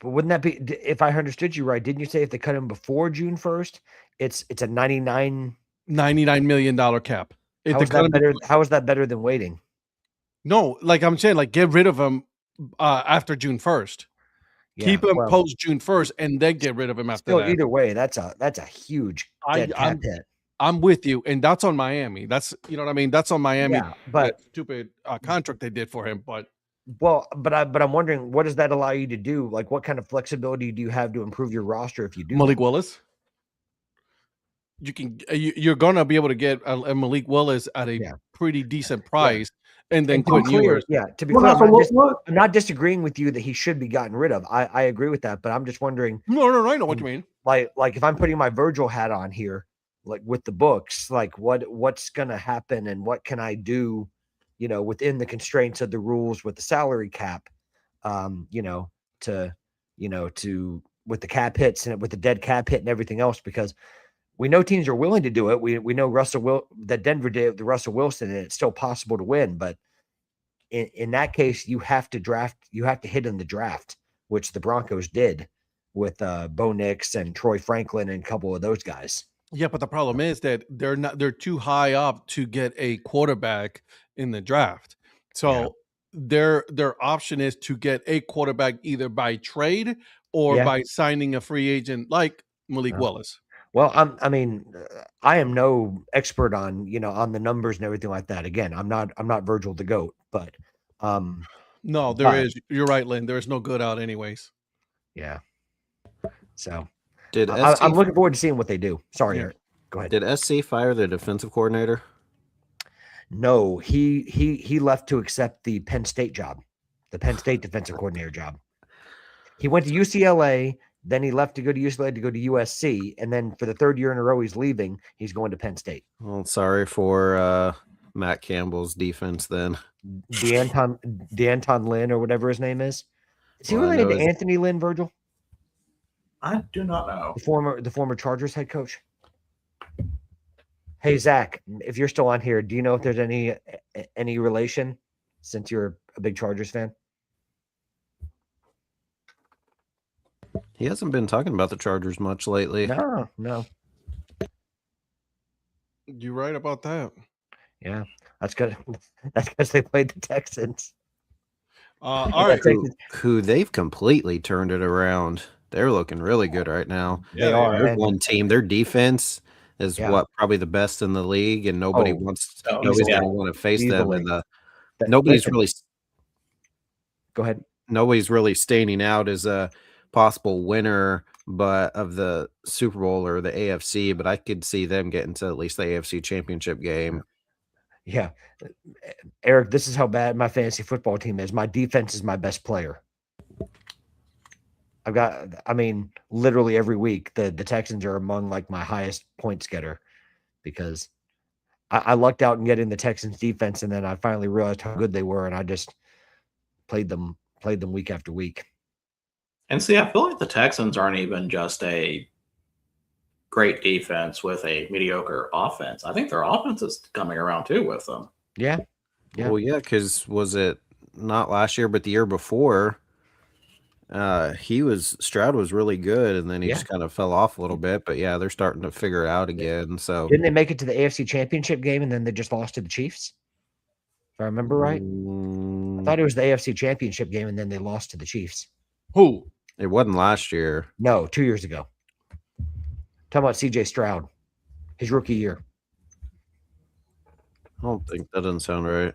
Speaker 5: but wouldn't that be, if I understood you right, didn't you say if they cut him before June 1st, it's a $99 million
Speaker 2: cap?
Speaker 5: How is that better than waiting?
Speaker 2: No, like I'm saying, like get rid of him after June 1st. Yeah, keep him post June 1st and then get rid of him after that.
Speaker 5: Either way, that's a huge dead cap hit.
Speaker 2: I'm with you, and that's on Miami. That's what I mean. That's on Miami.
Speaker 5: Yeah, but
Speaker 2: stupid contract they did for him. But
Speaker 5: I'm wondering, what does that allow you to do? Like, what kind of flexibility do you have to improve your roster if you do?
Speaker 2: Malik Willis. you're gonna be able to get a Malik Willis at a pretty decent price, and then
Speaker 5: to be clear, to be clear, I'm not disagreeing with you that he should be gotten rid of. I agree with that, but I'm just wondering.
Speaker 2: No, I know what you mean.
Speaker 5: Like if I'm putting my Virgil hat on here, like with the books, like what's gonna happen and what can I do, within the constraints of the rules with the salary cap, to with the cap hits and with the dead cap hit and everything else, because we know teams are willing to do it. We know that Denver did the Russell Wilson, and it's still possible to win. But in that case, you have to hit in the draft, which the Broncos did with Bo Nix and Troy Franklin and a couple of those guys.
Speaker 2: Yeah, but the problem is that they're too high up to get a quarterback in the draft. So their option is to get a quarterback either by trade or by signing a free agent like Malik Willis.
Speaker 5: Well, I am no expert on the numbers and everything like that. Again, I'm not Virgil the GOAT, but
Speaker 2: no, there is. You're right, Lynn. There is no good out anyways.
Speaker 5: Yeah. So
Speaker 4: I'm
Speaker 5: looking forward to seeing what they do. Sorry, Eric. Go ahead.
Speaker 4: Did SC fire the defensive coordinator?
Speaker 5: No, he left to accept the Penn State job, the Penn State defensive coordinator job. He went to UCLA, then he left to go to UCLA to go to USC, and then for the third year in a row he's leaving. He's going to Penn State.
Speaker 4: Well, sorry for Matt Campbell's defense then.
Speaker 5: DeAnton Lynn or whatever his name is. Is he related to Anthony Lynn, Virgil?
Speaker 1: I do not know.
Speaker 5: The former Chargers head coach. Hey Zach, if you're still on here, do you know if there's any relation, since you're a big Chargers fan?
Speaker 4: He hasn't been talking about the Chargers much lately.
Speaker 5: No.
Speaker 2: You're right about that.
Speaker 5: Yeah, that's good. That's because they played the Texans.
Speaker 2: All right,
Speaker 4: who they've completely turned it around. They're looking really good right now.
Speaker 5: Yeah, they are.
Speaker 4: They're one team. Their defense is probably the best in the league, and nobody's going to want to face them. And nobody's really.
Speaker 5: Go ahead.
Speaker 4: Nobody's really standing out as a possible winner, but of the Super Bowl or the AFC. But I could see them getting to at least the AFC Championship game.
Speaker 5: Yeah, Eric, this is how bad my fantasy football team is. My defense is my best player. Literally every week, the Texans are among like my highest points getter because I lucked out in getting the Texans defense, and then I finally realized how good they were, and I just played them week after week.
Speaker 1: And see, I feel like the Texans aren't even just a great defense with a mediocre offense. I think their offense is coming around too with them.
Speaker 5: Yeah.
Speaker 4: Well, yeah, because was it not last year, but the year before? Stroud was really good, and then he just kind of fell off a little bit. But yeah, they're starting to figure it out again. So
Speaker 5: didn't they make it to the AFC Championship game and then they just lost to the Chiefs? If I remember right, I thought it was the AFC Championship game and then they lost to the Chiefs.
Speaker 2: Who?
Speaker 4: It wasn't last year.
Speaker 5: No, 2 years ago. Talking about CJ Stroud, his rookie year.
Speaker 4: I don't think that doesn't sound right.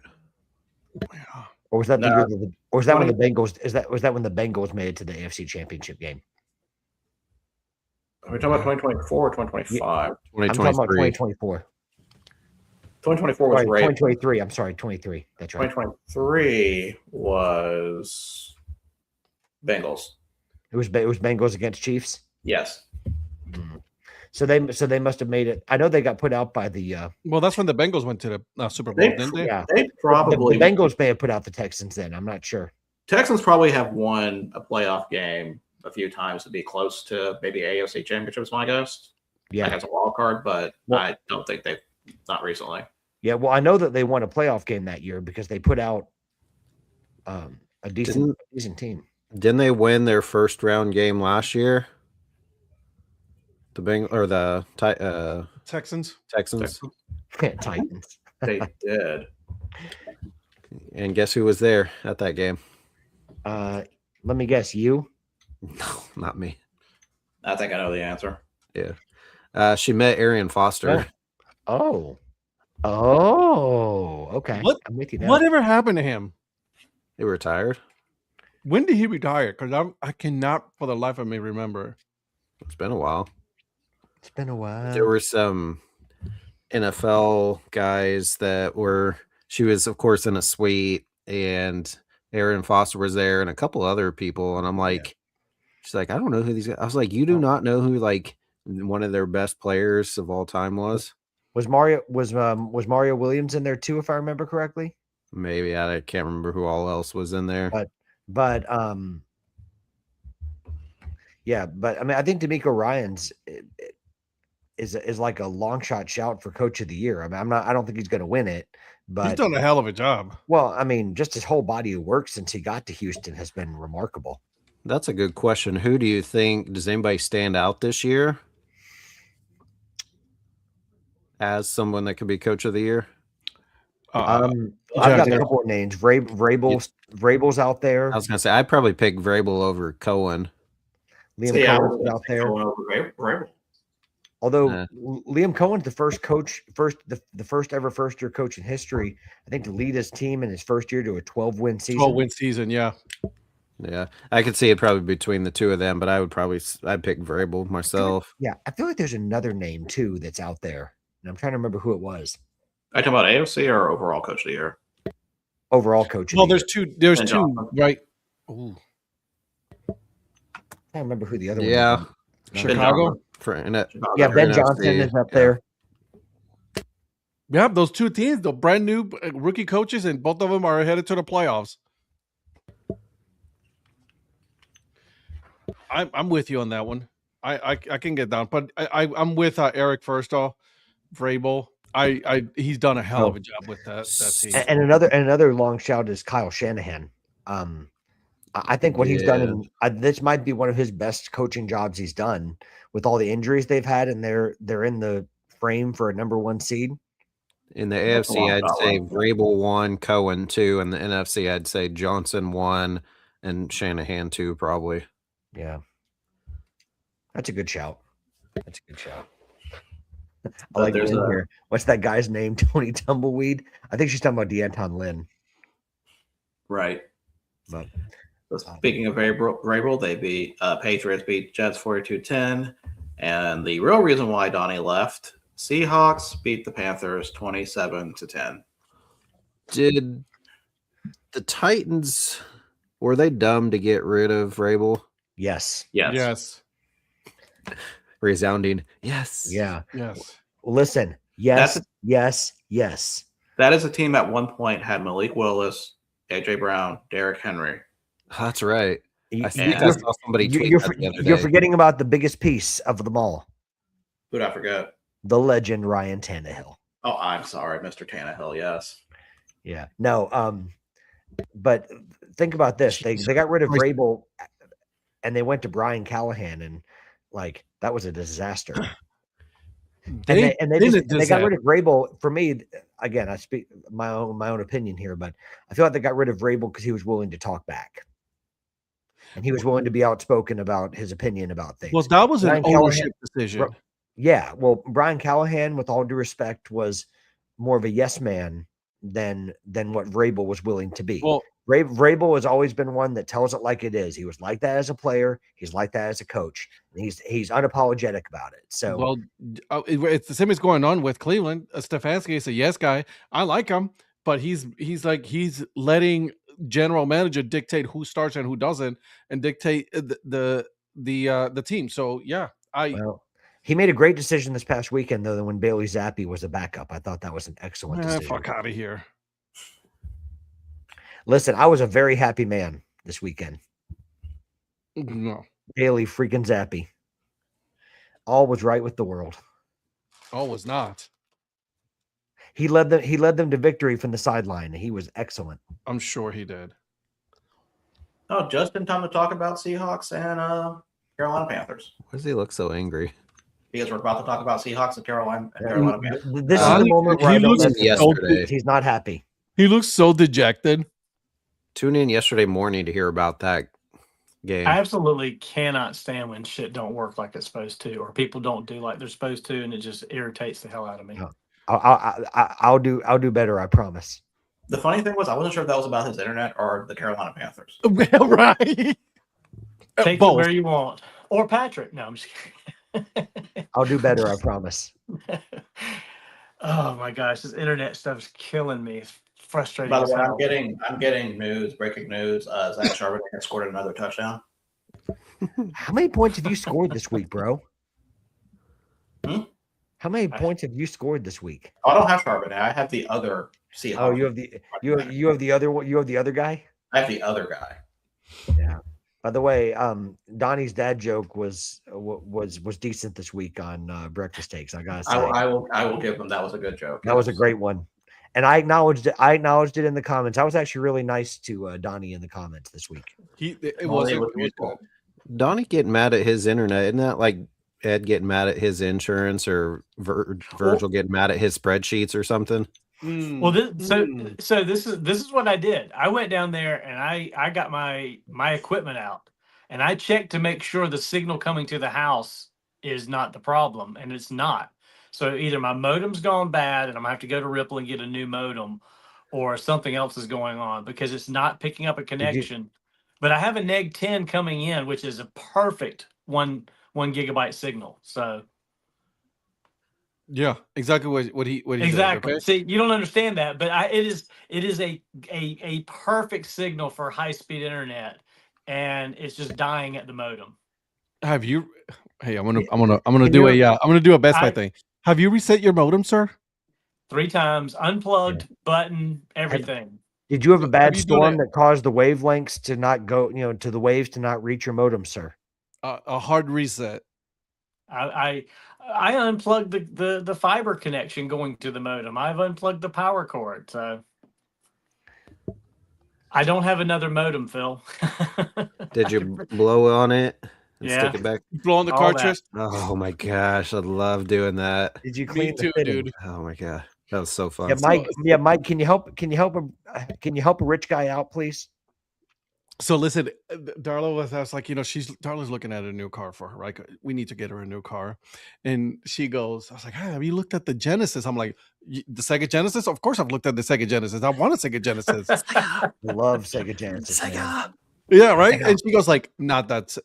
Speaker 5: Or was that the year? Or was that when the Bengals? Was that when the Bengals made it to the AFC Championship game?
Speaker 1: Are we talking about 2024 or 2025?
Speaker 5: I'm talking about 2024.
Speaker 1: 2024 was great.
Speaker 5: 2023. I'm sorry, 23. That's right.
Speaker 1: 2023 was Bengals.
Speaker 5: It was Bengals against Chiefs.
Speaker 1: Yes.
Speaker 5: So they must have made it. I know they got put out by the.
Speaker 2: Well, that's when the Bengals went to the Super Bowl, didn't they?
Speaker 5: Yeah,
Speaker 1: they probably.
Speaker 5: The Bengals may have put out the Texans then. I'm not sure.
Speaker 1: Texans probably have won a playoff game a few times to be close to maybe AFC Championships, my guess.
Speaker 5: Yeah,
Speaker 1: like as a wild card, but I don't think they've not recently.
Speaker 5: Yeah, well, I know that they won a playoff game that year because they put out a decent team.
Speaker 4: Didn't they win their first round game last year? The
Speaker 2: Texans.
Speaker 5: Titans.
Speaker 1: They did.
Speaker 4: And guess who was there at that game?
Speaker 5: Let me guess. You?
Speaker 4: No, not me.
Speaker 1: I think I know the answer.
Speaker 4: Yeah. She met Arian Foster.
Speaker 5: Oh. Okay. I'm with you now.
Speaker 2: Whatever happened to him?
Speaker 4: He retired.
Speaker 2: When did he retire? Because I cannot for the life of me remember.
Speaker 4: It's been a while.
Speaker 5: It's been a while.
Speaker 4: There were some NFL guys that were. She was, of course, in a suite, and Aaron Foster was there, and a couple other people. And I'm like, she's like, I don't know who these guys. I was like, you do not know who like one of their best players of all time was?
Speaker 5: Was Mario Williams in there too, if I remember correctly?
Speaker 4: Maybe I can't remember who all else was in there.
Speaker 5: But yeah, but I mean, I think D'Amico Ryans is like a long shot shout for Coach of the Year. I mean, I don't think he's going to win it, but
Speaker 2: he's done a hell of a job.
Speaker 5: Well, I mean, just his whole body of work since he got to Houston has been remarkable.
Speaker 4: That's a good question. Who do you think, does anybody stand out this year as someone that could be Coach of the Year?
Speaker 5: I've got a couple of names. Vrabel's out there.
Speaker 4: I was going to say, I'd probably pick Vrabel over Cohen.
Speaker 5: Liam Cohen's out there.
Speaker 1: Vrabel.
Speaker 5: Although Liam Cohen's the first coach, the first ever first-year coach in history, I think, to lead his team in his first year to a 12-win season.
Speaker 2: 12-win season, yeah.
Speaker 4: Yeah, I could see it probably between the two of them, but I'd pick Vrabel myself.
Speaker 5: Yeah, I feel like there's another name too that's out there, and I'm trying to remember who it was.
Speaker 1: Are you talking about AFC or overall Coach of the Year?
Speaker 5: Overall Coach of
Speaker 2: Well,
Speaker 5: the
Speaker 2: there's two. There's
Speaker 1: And
Speaker 2: two,
Speaker 1: Johnson.
Speaker 2: right? Ooh.
Speaker 5: I can't remember who the other
Speaker 4: Yeah,
Speaker 5: one was.
Speaker 2: Chicago.
Speaker 5: Yeah, Ben Johnson is up there.
Speaker 2: Yeah, those two teams, the brand new rookie coaches, and both of them are headed to the playoffs. I'm with you on that one. I can get down, but I'm with Eric first off. Vrabel. He's done a hell of a job with that team.
Speaker 5: And another long shout is Kyle Shanahan. I think what he's done, this might be one of his best coaching jobs he's done with all the injuries they've had, and they're in the frame for a number 1 seed.
Speaker 4: In the AFC, I'd say Vrabel 1, Cohen 2, and the NFC, I'd say Johnson 1 and Shanahan 2, probably.
Speaker 5: Yeah, that's a good shout. I like there's here. What's that guy's name? Tony Tumbleweed. I think she's talking about D'Anton Lynn.
Speaker 1: Right.
Speaker 5: But
Speaker 1: speaking of Vrabel, they beat Patriots beat Jets 42-10, and the real reason why Donnie left, Seahawks beat the Panthers 27-10.
Speaker 4: Did the Titans, were they dumb to get rid of Vrabel?
Speaker 5: Yes.
Speaker 4: Resounding yes.
Speaker 5: Yeah.
Speaker 2: Yes.
Speaker 5: Listen. Yes. Yes.
Speaker 1: That is a team at one point had Malik Willis, AJ Brown, Derrick Henry.
Speaker 4: That's right. I think
Speaker 5: I
Speaker 4: saw somebody tweet that the other day.
Speaker 5: You're forgetting about the biggest piece of them all.
Speaker 1: Who did I forget?
Speaker 5: The legend Ryan Tannehill.
Speaker 1: Oh, I'm sorry, Mr. Tannehill. Yes.
Speaker 5: Yeah. No. But think about this. They got rid of Vrabel, and they went to Brian Callahan, and like that was a disaster. They got rid of Vrabel. For me, again, I speak my own opinion here, but I feel like they got rid of Vrabel because he was willing to talk back, and he was willing to be outspoken about his opinion about things.
Speaker 2: Well, that was an ownership decision.
Speaker 5: Yeah. Well, Brian Callahan, with all due respect, was more of a yes man than what Vrabel was willing to be.
Speaker 2: Well,
Speaker 5: Vrabel has always been one that tells it like it is. He was like that as a player. He's like that as a coach. And he's unapologetic about it. So,
Speaker 2: well, it's the same as going on with Cleveland. Stefanski is a yes guy. I like him, but he's letting general manager dictate who starts and who doesn't, and dictate the team. So yeah,
Speaker 5: he made a great decision this past weekend though. When Bailey Zappi was a backup, I thought that was an excellent decision.
Speaker 2: Fuck out of here.
Speaker 5: Listen, I was a very happy man this weekend.
Speaker 2: No.
Speaker 5: Bailey freaking Zappi. All was right with the world.
Speaker 2: All was not.
Speaker 5: He led them to victory from the sideline. He was excellent.
Speaker 2: I'm sure he did.
Speaker 1: Oh, just in time to talk about Seahawks and Carolina Panthers.
Speaker 4: Why does he look so angry?
Speaker 1: Because we're about to talk about Seahawks and Carolina Panthers.
Speaker 5: This is the moment where
Speaker 4: yesterday.
Speaker 5: He's not happy.
Speaker 2: He looks so dejected.
Speaker 4: Tune in yesterday morning to hear about that game.
Speaker 6: I absolutely cannot stand when shit don't work like it's supposed to, or people don't do like they're supposed to, and it just irritates the hell out of me.
Speaker 5: No. I'll do better. I promise.
Speaker 1: The funny thing was, I wasn't sure if that was about his internet or the Carolina Panthers.
Speaker 2: Right.
Speaker 6: Take it where you want, or Patrick. No, I'm just kidding.
Speaker 5: I'll do better. I promise.
Speaker 6: Oh my gosh, this internet stuff is killing me. It's frustrating.
Speaker 1: By the
Speaker 6: as
Speaker 1: way,
Speaker 6: hell.
Speaker 1: I'm getting breaking news. Zach Charbonnet has scored another touchdown.
Speaker 5: How many points have you scored this week, bro? How many points have you scored this week?
Speaker 1: I don't have Charbonnet. I have the other Seahawks.
Speaker 5: Oh, you have the other one. You have the other guy.
Speaker 1: I have the other guy.
Speaker 5: Yeah. By the way, Donnie's dad joke was decent this week on Breakfast Takes. I gotta say,
Speaker 1: I will give him that was a good joke.
Speaker 5: That was a great one, and I acknowledged it in the comments. I was actually really nice to Donnie in the comments this week.
Speaker 2: It was
Speaker 1: beautiful.
Speaker 4: Donnie getting mad at his internet, isn't that like Ed getting mad at his insurance or Virgil getting mad at his spreadsheets or something?
Speaker 6: Well, so this is what I did. I went down there and I got my equipment out and I checked to make sure the signal coming to the house is not the problem, and it's not. So either my modem's gone bad and I'm gonna have to go to Ripple and get a new modem, or something else is going on because it's not picking up a connection. But I have a neg 10 coming in, which is a perfect one gigabyte signal. So.
Speaker 2: Yeah, exactly what he
Speaker 6: exactly.
Speaker 2: Said, okay?
Speaker 6: See, you don't understand that, but it is a perfect signal for high speed internet, and it's just dying at the modem.
Speaker 2: Have you? Hey, I'm gonna do a Best Buy thing. Have you reset your modem, sir?
Speaker 6: 3 times, unplugged, button, everything.
Speaker 5: Did you have a bad storm that caused the wavelengths to not go, to the waves to not reach your modem, sir?
Speaker 2: A hard reset.
Speaker 6: I unplugged the fiber connection going to the modem. I've unplugged the power cord. So I don't have another modem, Phil.
Speaker 4: Did you blow on it and stick it back?
Speaker 2: Blow on the cartridge?
Speaker 4: Oh my gosh, I'd love doing that.
Speaker 5: Did you clean
Speaker 2: Me too, dude?
Speaker 4: Oh my god, that was so fun.
Speaker 5: Yeah, Mike, can you help a rich guy out, please?
Speaker 2: So listen, Darla was like, Darla's looking at a new car for her, right? We need to get her a new car. And she goes, I was like, hey, have you looked at the Genesis? I'm like, the Sega Genesis? Of course I've looked at the Sega Genesis. I want a Sega Genesis.
Speaker 5: Love Sega Genesis.
Speaker 4: Sega.
Speaker 2: Yeah, right? Sega. And she goes like, not that.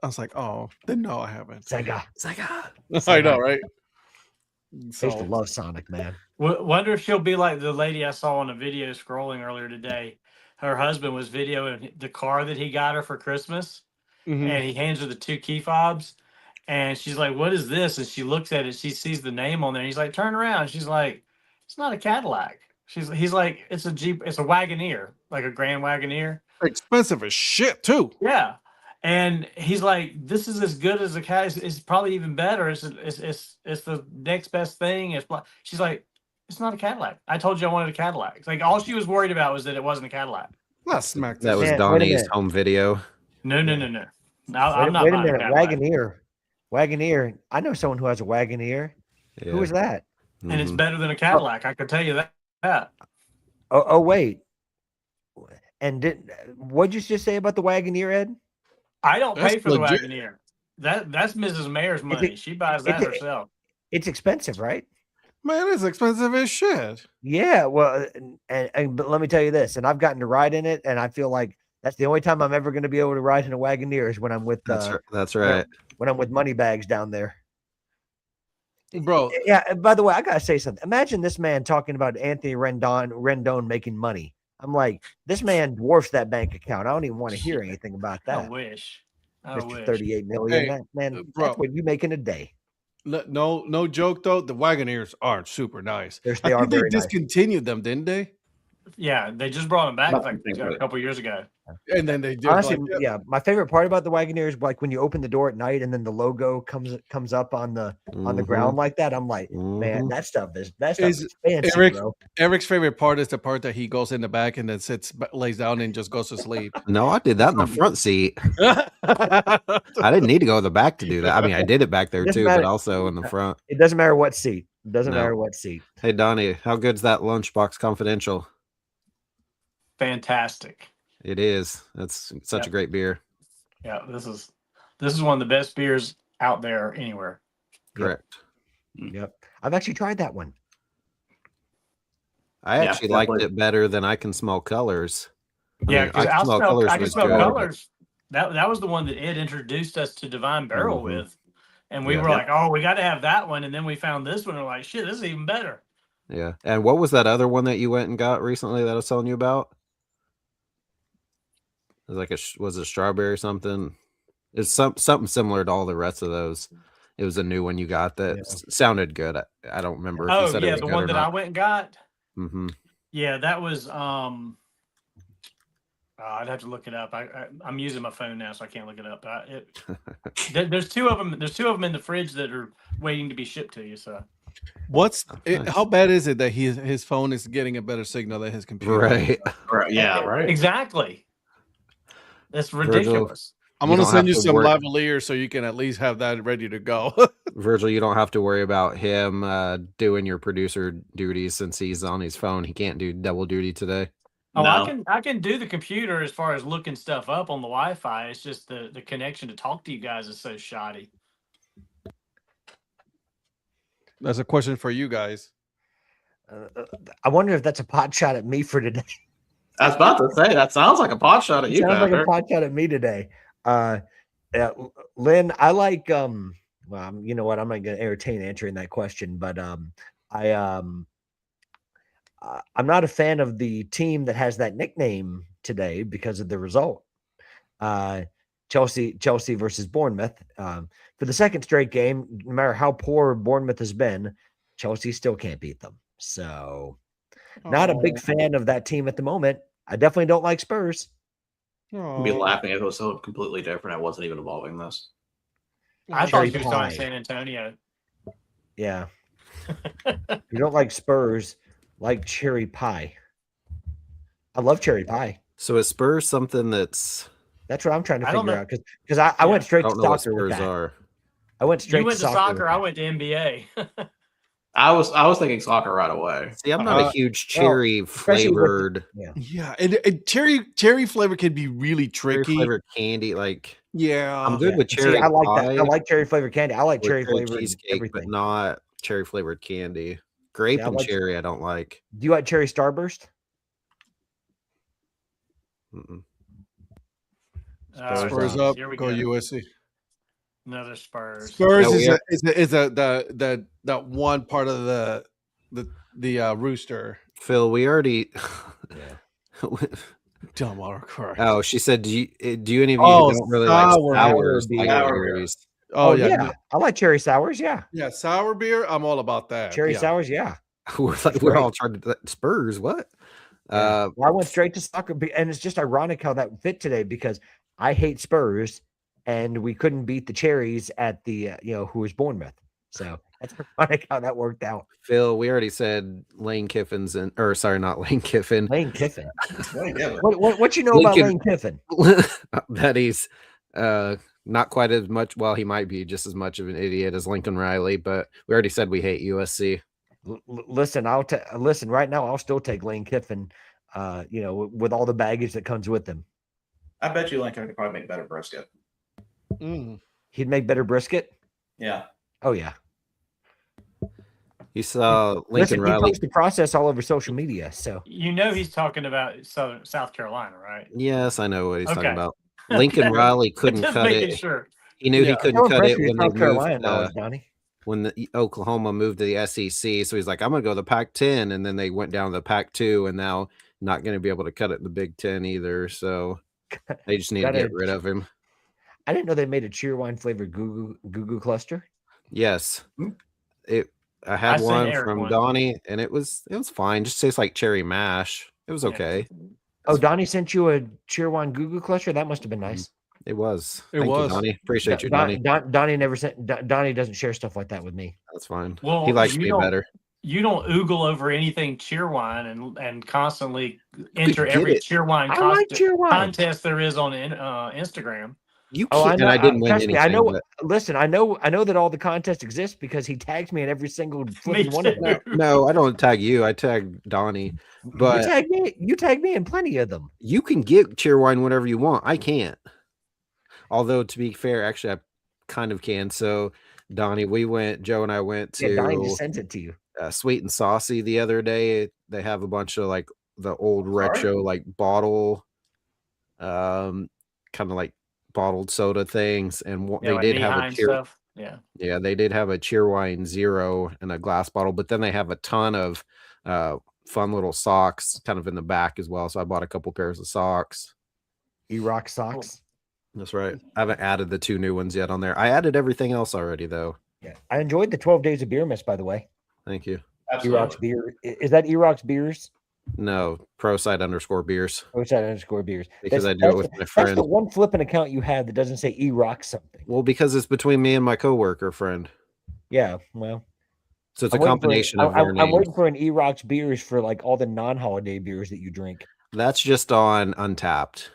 Speaker 2: I was like, oh, then no, I haven't.
Speaker 5: Sega.
Speaker 2: I know, right?
Speaker 5: So, I used to love Sonic, man.
Speaker 6: Wonder if she'll be like the lady I saw on a video scrolling earlier today. Her husband was videoing the car that he got her for Christmas, and he hands her the 2 key fobs, and she's like, "What is this?" And she looks at it. She sees the name on there. And he's like, "Turn around." She's like, "It's not a Cadillac." He's like, "It's a Jeep. It's a Wagoneer, like a Grand Wagoneer.
Speaker 2: Expensive as shit too."
Speaker 6: Yeah, and he's like, "This is as good as a Cadillac. It's probably even better. It's the next best thing." She's like, "It's not a Cadillac. I told you I wanted a Cadillac." It's like all she was worried about was that it wasn't a Cadillac.
Speaker 2: That
Speaker 4: was Donnie's home video.
Speaker 6: No. I'm not.
Speaker 5: Wait a minute, Wagoneer. I know someone who has a Wagoneer. Yeah. Who is that?
Speaker 6: And it's better than a Cadillac. I can tell you that.
Speaker 5: Oh wait. And what'd you just say about the Wagoneer, Ed?
Speaker 6: I don't pay for the Wagoneer. That's Mrs. Mayor's money. She buys that herself.
Speaker 5: It's expensive, right?
Speaker 2: Man, it's expensive as shit.
Speaker 5: Yeah, well, but let me tell you this, and I've gotten to ride in it, and I feel like that's the only time I'm ever going to be able to ride in a Wagoneer is when I'm with.
Speaker 4: That's right.
Speaker 5: When I'm with Moneybags down there,
Speaker 2: bro.
Speaker 5: Yeah. By the way, I gotta say something. Imagine this man talking about Anthony Rendon making money. I'm like, this man dwarfs that bank account. I don't even want to hear anything about that.
Speaker 6: I wish.
Speaker 5: Mr. 38 million. Hey, man, bro, that's what you make in a day.
Speaker 2: No joke though. The Wagoneers are super nice.
Speaker 5: They are very nice.
Speaker 2: Discontinued them, didn't they?
Speaker 6: Yeah, they just brought them back like a couple years ago.
Speaker 2: And then they did.
Speaker 5: Honestly, my favorite part about the Wagoneer is like when you open the door at night and then the logo comes up on the ground like that. I'm like, man, that stuff is fancy, bro.
Speaker 2: Eric's favorite part is the part that he goes in the back and then lays down and just goes to sleep.
Speaker 4: No, I did that in the front seat. I didn't need to go in the back to do that. I mean, I did it back there too, but also in the front.
Speaker 5: It doesn't matter what seat. It doesn't matter what seat.
Speaker 4: Hey, Donnie, how good's that Lunchbox Confidential?
Speaker 6: Fantastic.
Speaker 4: It is. That's such a great beer.
Speaker 6: Yeah, this is one of the best beers out there anywhere.
Speaker 4: Correct.
Speaker 5: Yep. I've actually tried that one.
Speaker 4: I actually liked it better than I Can Smell Colors.
Speaker 6: Yeah, because I Can Smell Colors. That was the one that Ed introduced us to Divine Barrel with. And we were like, oh, we got to have that one. And then we found this one. And we're like, shit, this is even better.
Speaker 4: Yeah. And what was that other one that you went and got recently that I was telling you about? It was like was it strawberry or something? It's something similar to all the rest of those. It was a new one you got that sounded good. I don't remember.
Speaker 6: Oh,
Speaker 4: if you said
Speaker 6: yeah,
Speaker 4: it was
Speaker 6: the
Speaker 4: good
Speaker 6: one
Speaker 4: or
Speaker 6: that
Speaker 4: not.
Speaker 6: I went and got.
Speaker 4: Mm-hmm.
Speaker 6: Yeah, that was. I'd have to look it up. I'm using my phone now, so I can't look it up. There's two of them. There's two of them in the fridge that are waiting to be shipped to you. So,
Speaker 2: nice. How bad is it that his phone is getting a better signal than his computer?
Speaker 4: Right.
Speaker 1: Yeah. Right.
Speaker 6: Exactly. That's ridiculous.
Speaker 2: I'm going to send you some lavalier so you can at least have that ready to go.
Speaker 4: Virgil, you don't have to worry about him doing your producer duties since he's on his phone. He can't do double duty today.
Speaker 6: Oh, no. I can do the computer as far as looking stuff up on the Wi-Fi. It's just the connection to talk to you guys is so shoddy.
Speaker 2: That's a question for you guys.
Speaker 5: I wonder if that's a pot shot at me for today.
Speaker 1: I was about to say that sounds like a pot shot at you.
Speaker 5: Sounds like a pot shot at me today. Lynn, I like well, you know what? I'm not going to entertain answering that question, but I'm not a fan of the team that has that nickname today because of the result. Chelsea versus Bournemouth. For the second straight game, no matter how poor Bournemouth has been, Chelsea still can't beat them. So not a big fan of that team at the moment. I definitely don't like Spurs.
Speaker 1: I'd be laughing if it was so completely different. I wasn't even involving this.
Speaker 6: I thought you were talking San Antonio.
Speaker 5: Yeah. If you don't like Spurs, like cherry pie. I love cherry pie.
Speaker 4: So is Spurs something that's
Speaker 5: what I'm trying to figure out because I went straight to soccer.
Speaker 4: Spurs are.
Speaker 5: I went straight.
Speaker 6: You went to soccer. I went to NBA.
Speaker 1: I was thinking soccer right away.
Speaker 4: See, I'm not a huge cherry flavored.
Speaker 2: And cherry flavor can be really tricky.
Speaker 4: Cherry flavored candy, like I'm good with cherry.
Speaker 5: See, I like that. I like cherry flavored candy. I like cherry flavored
Speaker 4: cheesecake, but not cherry flavored candy. Grape and cherry, I don't like.
Speaker 5: Do you like cherry Starburst?
Speaker 2: Spurs up. Go USC.
Speaker 6: Another Spurs.
Speaker 2: Spurs is that one part of the rooster.
Speaker 4: Phil, we already.
Speaker 2: Dumb autocorrect.
Speaker 4: Oh, she said, "Do you any of you don't really like sours?"
Speaker 5: Oh yeah, I like cherry sours. Yeah,
Speaker 2: sour beer. I'm all about that.
Speaker 5: Cherry sours. Yeah,
Speaker 4: we're all trying to Spurs. What?
Speaker 5: Well, I went straight to soccer, and it's just ironic how that fit today because I hate Spurs, and we couldn't beat the Cherries at the who was Bournemouth. So that's ironic how that worked out.
Speaker 4: Phil, we already said Lane Kiffin's not Lane Kiffin.
Speaker 5: Lane Kiffin. What you know about Lane Kiffin?
Speaker 4: That he's not quite as much. Well, he might be just as much of an idiot as Lincoln Riley, but we already said we hate USC.
Speaker 5: Listen, listen right now. I'll still take Lane Kiffin. With all the baggage that comes with him.
Speaker 1: I bet you Lincoln could probably make better brisket.
Speaker 5: He'd make better brisket.
Speaker 1: Yeah.
Speaker 5: Oh yeah.
Speaker 4: You saw Lincoln Riley.
Speaker 5: He posts the process all over social media. So
Speaker 6: he's talking about South Carolina, right?
Speaker 4: Yes, I know what he's talking about. Lincoln Riley couldn't cut it.
Speaker 6: Sure.
Speaker 4: He knew he couldn't cut it when
Speaker 5: South Carolina Donnie.
Speaker 4: When the Oklahoma moved to the SEC. So he's like, I'm going to go to the Pac-10. And then they went down to the Pac-2 and now not going to be able to cut it in the Big Ten either. So they just need to get rid of him.
Speaker 5: I didn't know they made a cheerwine flavored goo cluster.
Speaker 4: Yes. I had one from Donnie and it was fine. Just tastes like cherry mash. It was okay.
Speaker 5: Oh, Donnie sent you a cheerwine goo cluster? That must have been nice.
Speaker 4: It was. Thank you, Donnie. Appreciate you, Donnie.
Speaker 5: Donnie never sent. Donnie doesn't share stuff like that with me.
Speaker 4: That's fine.
Speaker 6: Well,
Speaker 4: he likes me better.
Speaker 6: You don't oogle over anything Cheerwine and constantly enter every Cheerwine contest there is on Instagram.
Speaker 4: You can't. And I didn't win anything.
Speaker 5: I know. Listen, I know that all the contests exist because he tags me in every single flipping one of them.
Speaker 4: No, I don't tag you. I tag Donnie. But
Speaker 5: you tag me in plenty of them.
Speaker 4: You can get Cheerwine whenever you want. I can't. Although, to be fair, actually, I kind of can. So, Donnie, Joe and I went to
Speaker 5: Donnie just sent it to you.
Speaker 4: Sweet and Saucy the other day. They have a bunch of like the old retro, like bottle, kind of like bottled soda things. And they did have a
Speaker 6: Yeah.
Speaker 4: Yeah, they did have a Cheerwine Zero in a glass bottle, but then they have a ton of fun little socks kind of in the back as well. So I bought a couple pairs of socks.
Speaker 5: E-Rock socks.
Speaker 4: That's right. I haven't added the 2 new ones yet on there. I added everything else already, though.
Speaker 5: Yeah, I enjoyed the 12 Days of Beer Mist, by the way.
Speaker 4: Thank you.
Speaker 5: E-Rock's beer. Is that E-Rock's beers?
Speaker 4: No, ProSide_beers.
Speaker 5: ProSide_beers.
Speaker 4: Because I do it with my friend.
Speaker 5: That's the one flipping account you have that doesn't say E-Rock something.
Speaker 4: Well, because it's between me and my coworker friend.
Speaker 5: Yeah, well.
Speaker 4: So it's a combination of their names.
Speaker 5: I'm waiting for an E-Rock's beers for like all the non-holiday beers that you drink.
Speaker 4: That's just on Untapped.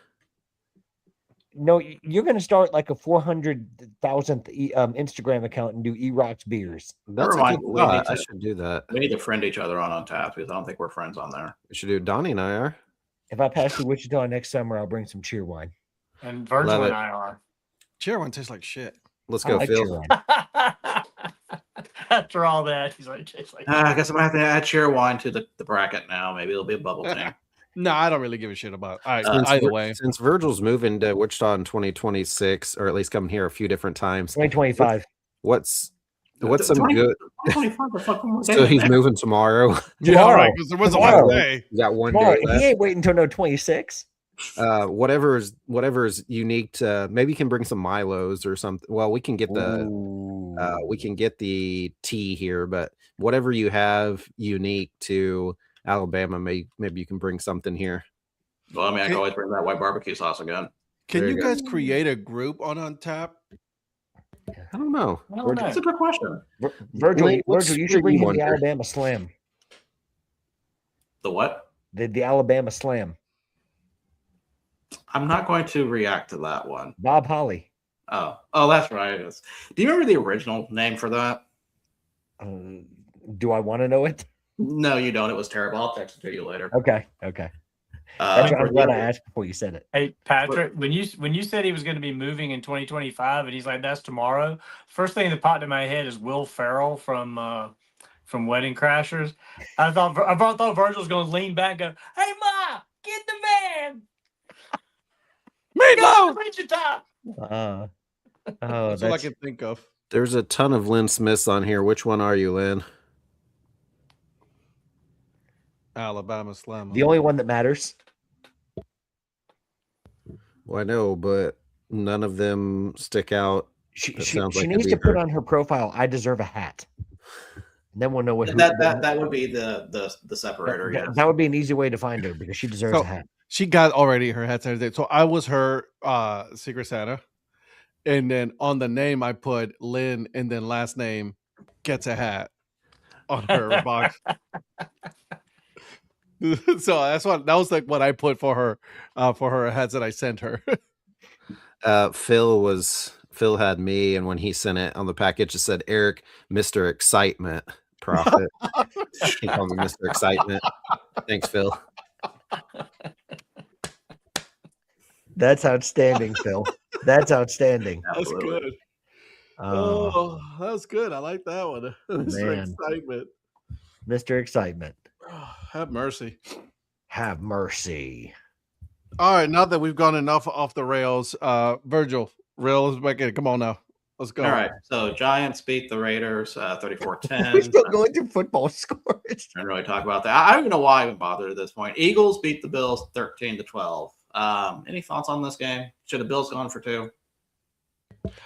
Speaker 5: No, you're going to start like a 400,000th Instagram account and do E-Rock's beers.
Speaker 4: That's
Speaker 1: Never
Speaker 4: a
Speaker 1: mind,
Speaker 4: good
Speaker 1: we
Speaker 4: thought.
Speaker 1: need to-
Speaker 4: I should do that.
Speaker 1: We need to friend each other on Untapped because I don't think we're friends on there.
Speaker 4: We should do Donnie and I are.
Speaker 5: If I pass through Wichita next summer, I'll bring some cheer wine.
Speaker 6: And Virgil
Speaker 4: Love
Speaker 6: and
Speaker 4: it.
Speaker 6: I are.
Speaker 2: Cheerwine tastes like shit.
Speaker 4: Let's
Speaker 5: I
Speaker 4: go,
Speaker 5: like
Speaker 4: Phil.
Speaker 5: cheer wine.
Speaker 6: After all that, he's like,
Speaker 1: I guess I'm gonna have to add Cheerwine to the bracket now. Maybe it'll be a bubble thing.
Speaker 2: No, I don't really give a shit about it.
Speaker 4: Since
Speaker 2: Either way.
Speaker 4: Since Virgil's moving to Wichita in 2026, or at least coming here a few different times,
Speaker 5: 2025.
Speaker 4: what's some good?
Speaker 1: 25 the fucking more
Speaker 4: So
Speaker 1: days,
Speaker 4: he's
Speaker 1: man.
Speaker 4: moving tomorrow.
Speaker 2: Yeah,
Speaker 5: Tomorrow.
Speaker 2: right. Because there was a
Speaker 5: Tomorrow.
Speaker 2: last day.
Speaker 4: You got one
Speaker 5: Tomorrow,
Speaker 4: day
Speaker 5: he
Speaker 4: left.
Speaker 5: ain't waiting until no 26.
Speaker 4: Whatever's unique to, maybe you can bring some Milos or something. Well, we can get the tea here, but whatever you have unique to Alabama, maybe you can bring something here.
Speaker 1: Well, I mean, I can always bring that white barbecue sauce again.
Speaker 2: Can
Speaker 4: There
Speaker 2: you
Speaker 4: you go.
Speaker 2: guys create a group on Untapped?
Speaker 4: I don't know.
Speaker 6: I don't know.
Speaker 1: That's a good question.
Speaker 5: Virgil,
Speaker 4: What's
Speaker 5: you should bring
Speaker 4: you
Speaker 5: him the
Speaker 4: wonder?
Speaker 5: Alabama Slam.
Speaker 1: The what?
Speaker 5: The Alabama Slam.
Speaker 1: I'm not going to react to that one.
Speaker 5: Bob Holly.
Speaker 1: Oh, that's right. Do you remember the original name for that?
Speaker 5: Do I want to know it?
Speaker 1: No, you don't. It was terrible. I'll text it to you later.
Speaker 5: Okay. That's what I'm
Speaker 1: For
Speaker 5: glad I
Speaker 1: you-
Speaker 5: asked before you said it.
Speaker 6: Hey Patrick, when you said he was going to be moving in 2025, and he's like, "That's tomorrow." First thing that popped in my head is Will Ferrell from Wedding Crashers. I thought Virgil's going to lean back and go, "Hey Ma, get the van, go to Wichita."
Speaker 2: That's all I can think of.
Speaker 4: There's a ton of Lynn Smiths on here. Which one are you, Lynn?
Speaker 2: Alabama Slam.
Speaker 5: the only one that matters.
Speaker 4: Well, I know, but none of them stick out.
Speaker 5: She
Speaker 4: That sounds like
Speaker 5: needs
Speaker 4: it'd
Speaker 5: to
Speaker 4: be
Speaker 5: put
Speaker 4: her.
Speaker 5: on her profile, "I deserve a hat." And then we'll know what
Speaker 1: That would be the separator. Yes.
Speaker 5: that would be an easy way to find her because she deserves
Speaker 2: So-
Speaker 5: a hat.
Speaker 2: She got already her hat Saturday. So I was her Secret Santa. And then on the name I put Lynn and then last name gets a hat on her box. So that was like what I put for her hats that I sent her.
Speaker 4: Phil had me, and when he sent it on the package, it said Eric, Mr. Excitement Prophet. He called me Mr. Excitement. Thanks, Phil.
Speaker 5: That's outstanding, Phil. That's outstanding.
Speaker 2: That's
Speaker 1: Absolutely.
Speaker 2: good.
Speaker 5: Oh,
Speaker 2: Oh, that's good. I like that one. Mr.
Speaker 5: Man.
Speaker 2: Excitement.
Speaker 5: Mr. Excitement.
Speaker 2: Have mercy.
Speaker 5: Have mercy.
Speaker 2: All right, now that we've gone enough off the rails, Virgil, rails back in. Come on now. Let's go.
Speaker 1: All right. So Giants beat the Raiders 34-10.
Speaker 5: We're still going through football scores.
Speaker 1: I didn't really talk about that. I don't even know why I even bothered at this point. Eagles beat the Bills 13-12. Any thoughts on this game? Should the Bills gone for 2?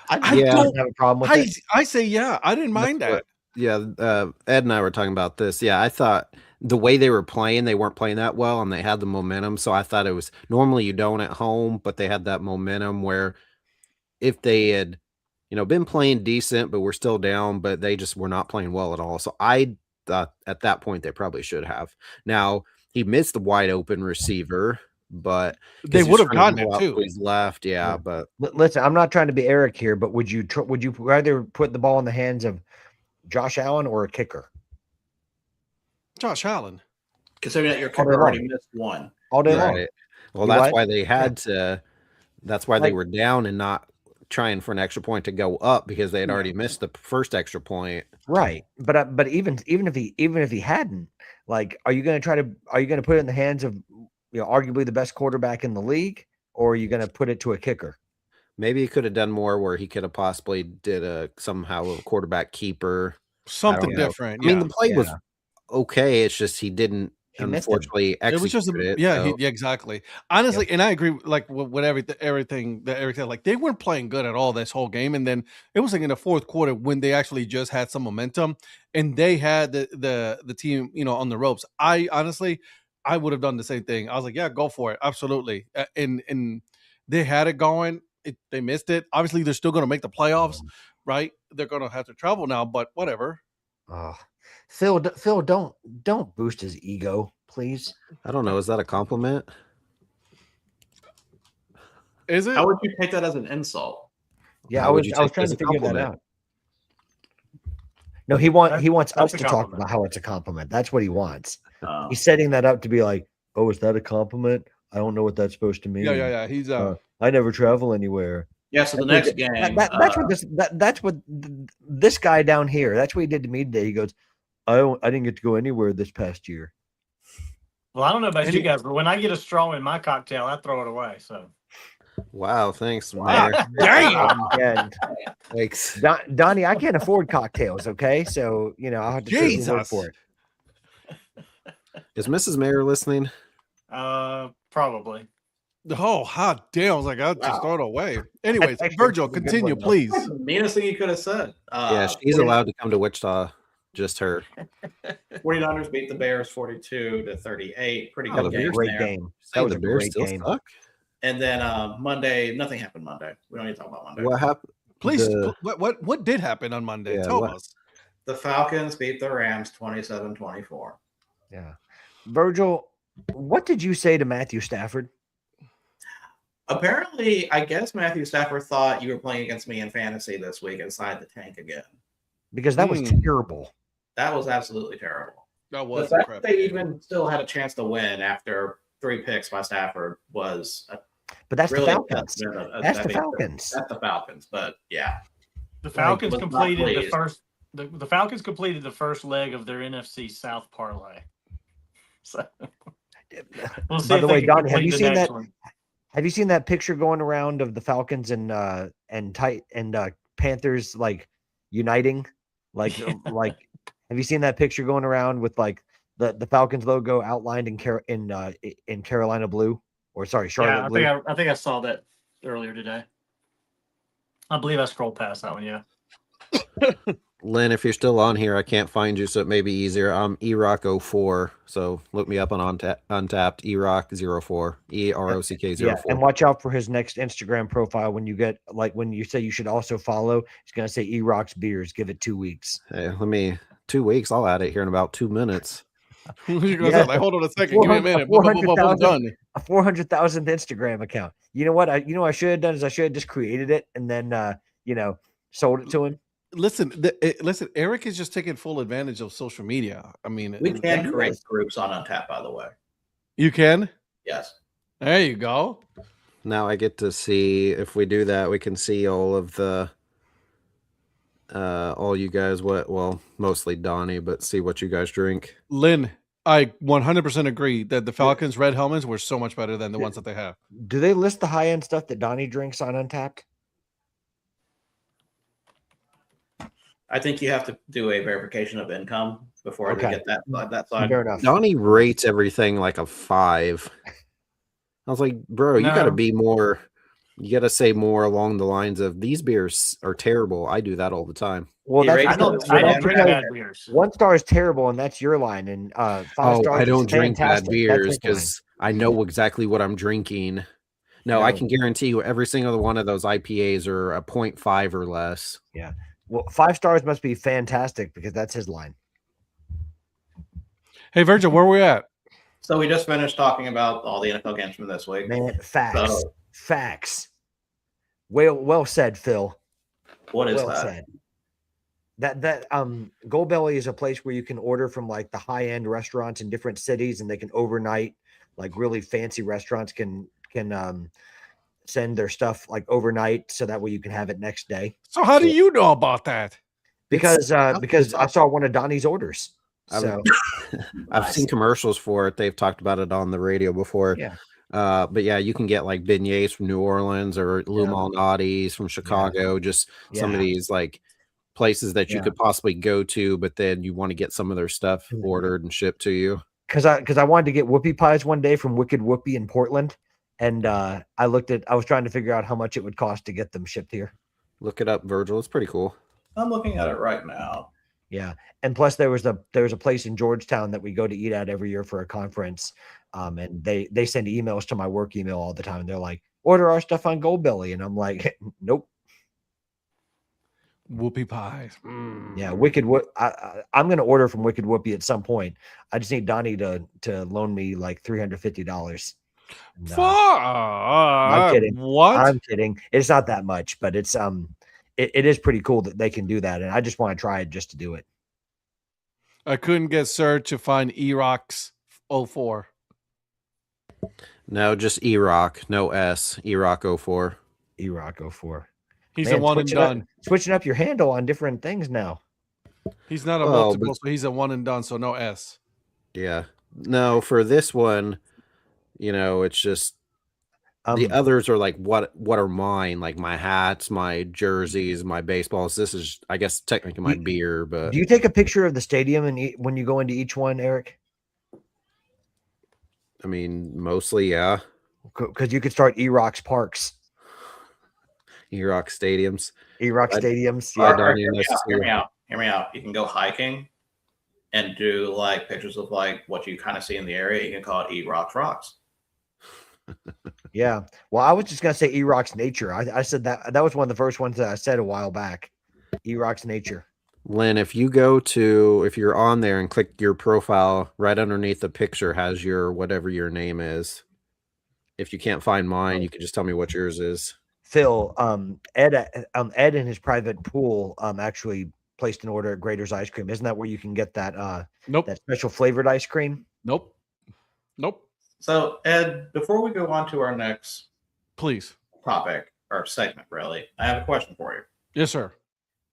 Speaker 2: I
Speaker 4: Yeah.
Speaker 2: don't
Speaker 5: have a problem with it.
Speaker 2: I say yeah. I didn't mind
Speaker 4: That's
Speaker 2: that.
Speaker 4: Yeah, Ed and I were talking about this. Yeah, I thought the way they were playing, they weren't playing that well, and they had the momentum. So I thought it was normally you don't at home, but they had that momentum where if they had, been playing decent, but we're still down, but they just were not playing well at all. So I thought at that point they probably should have. Now he missed the wide open receiver, but
Speaker 2: They would have gotten it too.
Speaker 4: He's left, yeah, but
Speaker 5: Listen, I'm not trying to be Eric here, but would you rather put the ball in the hands of Josh Allen or a kicker?
Speaker 2: Josh Allen.
Speaker 1: Considering that your
Speaker 5: All day
Speaker 1: kicker already
Speaker 5: long.
Speaker 1: missed one.
Speaker 5: All day long.
Speaker 4: right. Well,
Speaker 5: You
Speaker 4: that's
Speaker 5: what?
Speaker 4: why they had to. That's why they were down and not trying for an extra point to go up because they had already missed the first extra point.
Speaker 5: Right. But even if he hadn't, like, are you going to put it in the hands of arguably the best quarterback in the league, or are you going to put it to a kicker?
Speaker 4: Maybe he could have done more where he could have possibly did somehow a quarterback keeper.
Speaker 2: Something
Speaker 4: know.
Speaker 2: different.
Speaker 4: I mean, the play was
Speaker 5: Yeah.
Speaker 4: okay. It's just he didn't
Speaker 5: He missed him.
Speaker 4: unfortunately
Speaker 2: It was just
Speaker 4: execute it.
Speaker 2: yeah,
Speaker 4: so-
Speaker 2: yeah, exactly. Honestly, and I agree like with everything that Eric said. Like they weren't playing good at all this whole game, and then it was like in the fourth quarter when they actually just had some momentum and they had the team, you know, on the ropes. I honestly, I would have done the same thing. I was like, yeah, go for it, absolutely. And they had it going. They missed it. Obviously, they're still going to make the playoffs, right? They're going to have to travel now, but whatever.
Speaker 5: Oh, Phil, don't boost his ego, please.
Speaker 4: I don't know. Is that a compliment?
Speaker 2: Is it?
Speaker 1: How would you take that as an insult?
Speaker 5: Yeah,
Speaker 4: How
Speaker 5: I
Speaker 4: would
Speaker 5: was
Speaker 4: you
Speaker 5: I was
Speaker 4: take it
Speaker 5: trying
Speaker 4: as
Speaker 5: to
Speaker 4: a
Speaker 5: figure that
Speaker 4: compliment?
Speaker 5: out. No, he wants
Speaker 6: That's
Speaker 5: us
Speaker 6: a
Speaker 5: to talk
Speaker 6: compliment.
Speaker 5: about how it's a compliment. That's what he wants.
Speaker 1: Uh,
Speaker 5: He's setting that up to be like, oh, is that a compliment? I don't know what that's supposed to mean.
Speaker 2: Yeah. He's
Speaker 5: I never travel anywhere.
Speaker 1: yeah, so the
Speaker 5: That's
Speaker 1: next
Speaker 5: what-
Speaker 1: game.
Speaker 5: that's what that's what this guy down here. That's what he did to me today. He goes, I didn't get to go anywhere this past year.
Speaker 6: Well, I don't know about you guys, but when I get a straw in my cocktail, I throw it away. So
Speaker 4: Wow. Thanks,
Speaker 1: Wow.
Speaker 4: Mayor.
Speaker 2: damn.
Speaker 5: And
Speaker 4: Thanks.
Speaker 5: Donnie, I can't afford cocktails. Okay, so you know I'll have to take your word
Speaker 2: Jesus.
Speaker 5: for it.
Speaker 4: Is Mrs. Mayor listening?
Speaker 6: probably.
Speaker 2: Oh, hot damn. I was like, I'll just
Speaker 1: Wow.
Speaker 2: thort away. Anyways,
Speaker 5: Actually,
Speaker 2: Virgil,
Speaker 5: that's a good
Speaker 2: continue,
Speaker 5: one, though.
Speaker 2: please.
Speaker 1: That's the meanest thing you could have said.
Speaker 4: Yeah, she's allowed to come to Wichita. Just her.
Speaker 1: 49ers beat the Bears 42-38. Pretty
Speaker 4: Oh,
Speaker 1: good
Speaker 4: the
Speaker 1: game
Speaker 4: Bears
Speaker 5: Great
Speaker 1: there.
Speaker 5: game. That
Speaker 4: Say
Speaker 5: was
Speaker 4: the
Speaker 5: a
Speaker 4: Bears
Speaker 5: great
Speaker 4: still
Speaker 5: game.
Speaker 4: suck?
Speaker 1: And then Monday, nothing happened Monday. We don't need to talk about Monday.
Speaker 4: What happened?
Speaker 2: Please,
Speaker 4: The-
Speaker 2: what did happen on Monday?
Speaker 4: Yeah,
Speaker 2: Tell
Speaker 4: what-
Speaker 2: us.
Speaker 1: The Falcons beat the Rams 27-24.
Speaker 5: Yeah, Virgil, what did you say to Matthew Stafford?
Speaker 1: Apparently, I guess Matthew Stafford thought you were playing against me in fantasy this week inside the tank again.
Speaker 5: Because that was terrible.
Speaker 1: That was absolutely terrible.
Speaker 2: That
Speaker 1: The
Speaker 2: was
Speaker 1: fact that they even still had a chance to win after 3 picks by Stafford was
Speaker 5: But that's
Speaker 1: really
Speaker 5: the Falcons. That's the
Speaker 1: I mean,
Speaker 5: Falcons.
Speaker 1: That's the Falcons, but yeah.
Speaker 6: The Falcons
Speaker 1: was not
Speaker 6: completed the
Speaker 1: pleased.
Speaker 6: first. The Falcons completed the first leg of their NFC South parlay. So we'll see
Speaker 5: By
Speaker 6: if
Speaker 5: the
Speaker 6: they
Speaker 5: way,
Speaker 6: can
Speaker 5: Donnie, have
Speaker 6: complete
Speaker 5: you
Speaker 6: the
Speaker 5: seen
Speaker 6: next
Speaker 5: that?
Speaker 6: one.
Speaker 5: Have you seen that picture going around of the Falcons and Panthers like uniting? Like have you seen that picture going around with like the Falcons logo outlined in Carolina blue, or sorry, Charlotte
Speaker 6: Yeah,
Speaker 5: blue?
Speaker 6: I think I saw that earlier today. I believe I scrolled past that one. Yeah.
Speaker 4: Lynn, if you're still on here, I can't find you, so it may be easier. I'm eRock04, so look me up on Untapped, eRock04, EROCK04.
Speaker 5: Yeah, and watch out for his next Instagram profile when you get when you say you should also follow. It's gonna say E-Rock's Beers. Give it 2 weeks.
Speaker 4: Hey, 2 weeks. I'll add it here in about 2 minutes.
Speaker 5: Yeah.
Speaker 2: Like, hold on a second. Give me a minute.
Speaker 5: 400,000
Speaker 2: I'm done.
Speaker 5: A 400,000th Instagram account. You know what? I should have done is I should have just created it and then sold it to him.
Speaker 2: Listen, listen. Eric is just taking full advantage of social media. I mean,
Speaker 1: We can create groups on Untap, by the way.
Speaker 2: You can.
Speaker 1: Yes.
Speaker 2: There you go.
Speaker 4: Now I get to see, if we do that, we can see all of the all you guys, mostly Donnie, but see what you guys drink.
Speaker 2: Lynn, I 100% agree that the Falcons' red helmets were so much better than the ones that they have.
Speaker 5: Do they list the high end stuff that Donnie drinks on Untapped?
Speaker 1: I think you have to do a verification of income before
Speaker 5: Okay.
Speaker 1: they get that side.
Speaker 5: Fair enough.
Speaker 4: Donnie rates everything like a 5. I was like, bro, you got to
Speaker 6: No.
Speaker 4: be more. You got to say more along the lines of, these beers are terrible. I do that all the time.
Speaker 5: Well,
Speaker 1: He
Speaker 5: that's
Speaker 1: rates
Speaker 6: I don't.
Speaker 1: it.
Speaker 6: I
Speaker 1: Yeah,
Speaker 6: don't drink
Speaker 5: because
Speaker 6: bad beers.
Speaker 5: 1 star is terrible, and that's your line. And 5 stars.
Speaker 4: I don't
Speaker 5: is
Speaker 4: drink bad
Speaker 5: fantastic. That's
Speaker 4: beers
Speaker 5: his line.
Speaker 4: because I know exactly what I'm drinking. No,
Speaker 5: Yeah.
Speaker 4: I can guarantee you every single one of those IPAs are a 0.5 or less.
Speaker 5: Well, 5 stars must be fantastic because that's his line.
Speaker 2: Hey, Virgil, where we at?
Speaker 1: So we just finished talking about all the NFL games from this week.
Speaker 5: Man, facts.
Speaker 1: So
Speaker 5: Facts. Well said, Phil.
Speaker 1: what is
Speaker 5: Well
Speaker 1: that?
Speaker 5: said. That Goldbelly is a place where you can order from like the high end restaurants in different cities, and they can overnight. Like really fancy restaurants can send their stuff like overnight, so that way you can have it next day.
Speaker 2: So how do you know about that?
Speaker 5: Because
Speaker 4: it's
Speaker 5: I saw one of Donnie's orders.
Speaker 4: I've-
Speaker 5: So
Speaker 4: I've seen commercials for it. They've talked about it on the radio before.
Speaker 5: Yeah.
Speaker 4: But yeah, you can get like beignets from New Orleans or Lou Malnati's from Chicago. Just some of these like places that you could possibly go to, but then you want to get some of their stuff ordered and shipped to you.
Speaker 5: Because I wanted to get whoopie pies one day from Wicked Whoopie in Portland, and I was trying to figure out how much it would cost to get them shipped here.
Speaker 4: Look it up, Virgil. It's pretty cool.
Speaker 1: I'm looking at it right now.
Speaker 5: Yeah, and plus there was a place in Georgetown that we go to eat at every year for a conference, and they send emails to my work email all the time. They're like, order our stuff on Goldbelly, and I'm like, nope.
Speaker 2: Whoopie pies.
Speaker 5: Yeah, Wicked Whoop. I'm going to order from Wicked Whoopie at some point. I just need Donnie to loan me like $350. I'm kidding.
Speaker 2: What?
Speaker 5: I'm kidding. It's not that much, but it's it is pretty cool that they can do that, and I just want to try it just to do it.
Speaker 2: I couldn't get search to find Erox 04.
Speaker 4: No, just E-Rock, no S. E-Rock 04.
Speaker 5: E-Rock 04.
Speaker 2: He's a one and done.
Speaker 5: Switching up your handle on different things now.
Speaker 2: He's not a multiple, so he's a one and done, so no S.
Speaker 4: Yeah. No, for this one, it's just the others are like what are mine, like my hats, my jerseys, my baseballs. This is, I guess, technically my beer. But
Speaker 5: do you take a picture of the stadium and when you go into each one, Eric?
Speaker 4: I mean, mostly, yeah.
Speaker 5: Because you could start E-Rocks Parks.
Speaker 4: E-Rock stadiums.
Speaker 5: E-Rock stadiums.
Speaker 1: Hear me out. You can go hiking and do like pictures of like what you kind of see in the area. You can call it E-Rocks Rocks.
Speaker 5: Yeah. Well, I was just gonna say E-Rocks Nature. I said that was one of the first ones that I said a while back. E-Rocks Nature.
Speaker 4: Lynn, if you're on there and click your profile, right underneath the picture has your whatever your name is. If you can't find mine, you can just tell me what yours is.
Speaker 5: Phil, Ed in his private pool actually placed an order at Grader's Ice Cream. Isn't that where you can get that
Speaker 2: Nope.
Speaker 5: that special flavored ice cream?
Speaker 2: Nope.
Speaker 1: So, Ed, before we go on to our next topic or segment, really, I have a question for you.
Speaker 2: Yes, sir.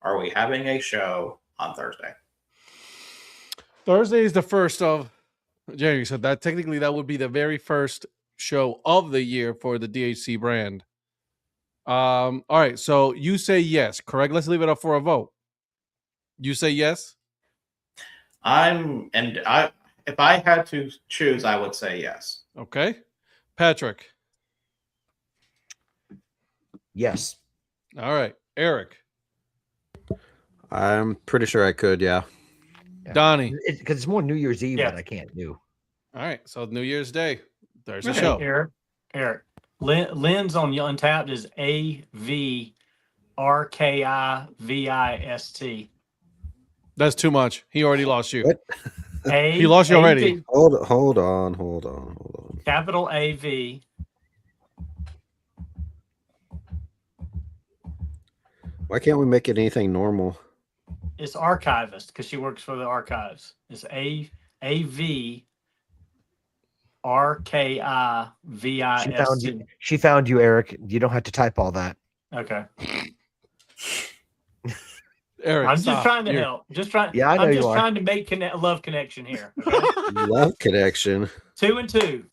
Speaker 1: Are we having a show on Thursday?
Speaker 2: Thursday is the 1st of January, so that technically that would be the very first show of the year for the DHC brand. All right, so you say yes, correct? Let's leave it up for a vote. You say yes?
Speaker 1: If I had to choose, I would say yes.
Speaker 2: Okay. Patrick?
Speaker 5: Yes.
Speaker 2: All right. Eric?
Speaker 4: I'm pretty sure I could, yeah.
Speaker 2: Donnie?
Speaker 5: Because it's more New Year's Eve that I can't do.
Speaker 2: All right, so New Year's Day. There's a show.
Speaker 6: Eric. Lynn's on Untapped is AVRKIVIST.
Speaker 2: That's too much. He already lost you.
Speaker 4: What?
Speaker 2: He lost you already.
Speaker 4: Hold on.
Speaker 6: Capital AV.
Speaker 4: Why can't we make it anything normal?
Speaker 6: It's archivist because she works for the archives. It's AVRKIVIST.
Speaker 5: She found you, Eric. You don't have to type all that.
Speaker 6: Okay.
Speaker 2: Eric,
Speaker 6: I'm just trying to help.
Speaker 5: Yeah, I know
Speaker 6: I'm
Speaker 5: you
Speaker 6: just
Speaker 5: are.
Speaker 6: trying to make love connection here. Okay?
Speaker 4: Love connection.
Speaker 6: 2 and 2.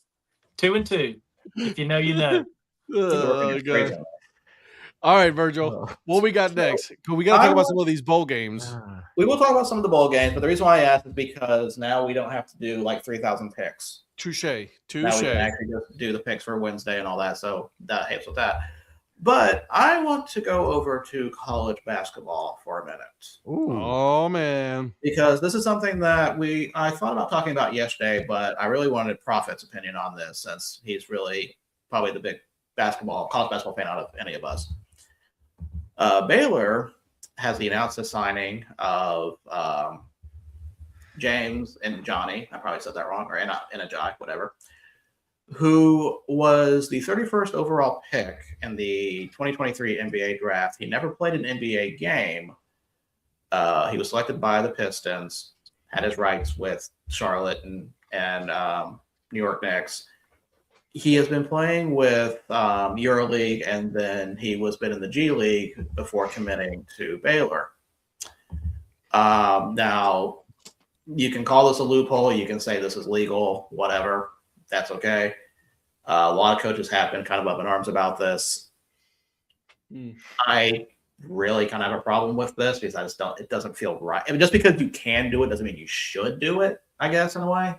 Speaker 6: 2 and 2. If you know, you know.
Speaker 2: Oh, God. All right, Virgil. What we got next? We got to talk about some of these bowl games.
Speaker 1: We will talk about some of the bowl games, but the reason why I asked is because now we don't have to do like 3,000 picks.
Speaker 2: Touche.
Speaker 1: Now we can actually just do the picks for Wednesday and all that, so that helps with that. But I want to go over to college basketball for a minute.
Speaker 2: Ooh. Oh, man.
Speaker 1: Because this is something that I thought about talking about yesterday, but I really wanted Prophet's opinion on this since he's really probably the big college basketball fan out of any of us. Baylor has announced the signing of James and Johnny. I probably said that wrong, or Enajai, whatever. Who was the 31st overall pick in the 2023 NBA draft. He never played an NBA game. He was selected by the Pistons, had his rights with Charlotte and New York Knicks. He has been playing with EuroLeague, and then he was been in the G League before committing to Baylor. Now, you can call this a loophole. You can say this is legal, whatever. That's okay. A lot of coaches have been kind of up in arms about this. I really kind of have a problem with this because I just don't. It doesn't feel right. I mean, just because you can do it doesn't mean you should do it. I guess in a way,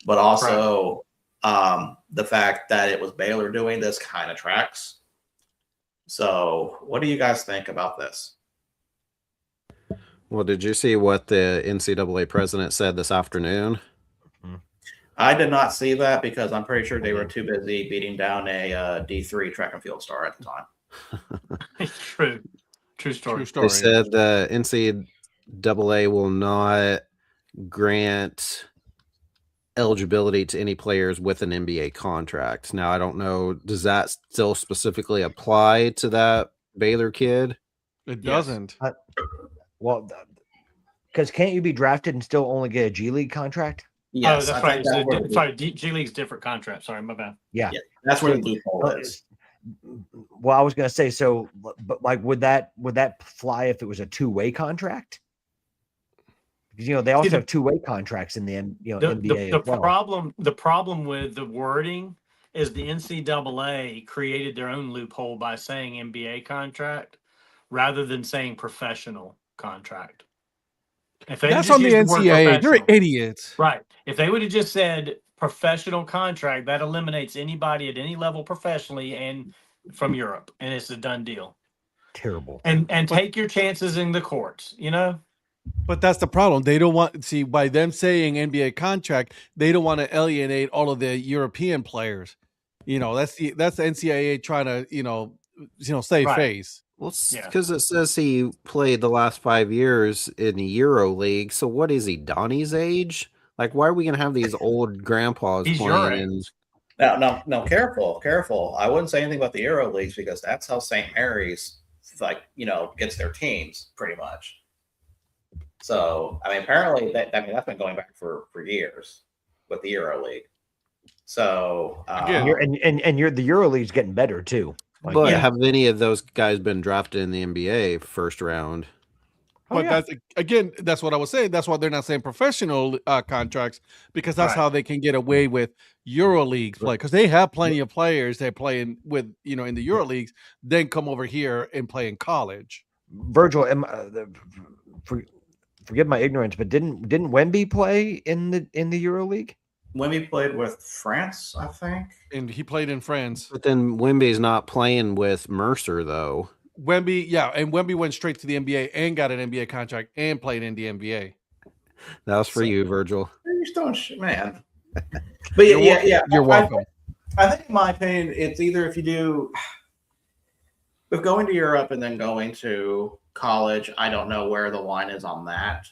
Speaker 1: but also the fact that it was Baylor doing this kind of tracks. So, what do you guys think about this?
Speaker 4: Well, did you see what the NCAA president said this afternoon?
Speaker 1: I did not see that because I'm pretty sure they were too busy beating down a D3 track and field star at the time.
Speaker 6: True story.
Speaker 4: They said the NCAA will not grant eligibility to any players with an NBA contract. Now, I don't know, does that still specifically apply to that Baylor kid?
Speaker 2: It doesn't.
Speaker 5: Well, because can't you be drafted and still only get a G League contract?
Speaker 1: Yes,
Speaker 6: that's right. Sorry, G League's different contract. Sorry, my bad.
Speaker 5: Yeah,
Speaker 1: that's where the loophole is.
Speaker 5: Well, I was going to say, so, but like, would that fly if it was a two-way contract? Because they also have two-way contracts in the NBA.
Speaker 6: The problem with the wording is the NCAA created their own loophole by saying NBA contract rather than saying professional contract. If they
Speaker 2: that's on the NCAA. They're idiots,
Speaker 6: right? If they would have just said professional contract, that eliminates anybody at any level professionally and from Europe, and it's a done deal.
Speaker 5: Terrible.
Speaker 6: And take your chances in the courts,
Speaker 2: But that's the problem. They don't want by them saying NBA contract, they don't want to alienate all of the European players. That's the NCAA trying to save face.
Speaker 4: Well, because it says he played the last 5 years in the Euro League. So what is he, Donnie's age? Like, why are we gonna have these old grandpas playing?
Speaker 1: No, careful. I wouldn't say anything about the Euro Leagues because that's how St. Mary's gets their teams pretty much. So I mean, apparently that's been going back for years with the Euro League. So
Speaker 5: the Euro League's getting better too.
Speaker 4: But have any of those guys been drafted in the NBA first round?
Speaker 2: But that's what I was saying. That's why they're not saying professional contracts, because that's how they can get away with Euro League play. Because they have plenty of players they're playing with, in the Euro Leagues, then come over here and play in college.
Speaker 5: Virgil, forgive my ignorance, but didn't Wemby play in the Euro League?
Speaker 1: Wemby played with France, I think.
Speaker 2: And he played in France.
Speaker 4: But then Wemby's not playing with Mercer, though.
Speaker 2: Wemby went straight to the NBA and got an NBA contract and played in the NBA.
Speaker 4: That was for you, Virgil.
Speaker 1: You're still man. But
Speaker 2: you're welcome.
Speaker 1: I think, in my opinion, it's either if you do with going to Europe and then going to college. I don't know where the line is on that.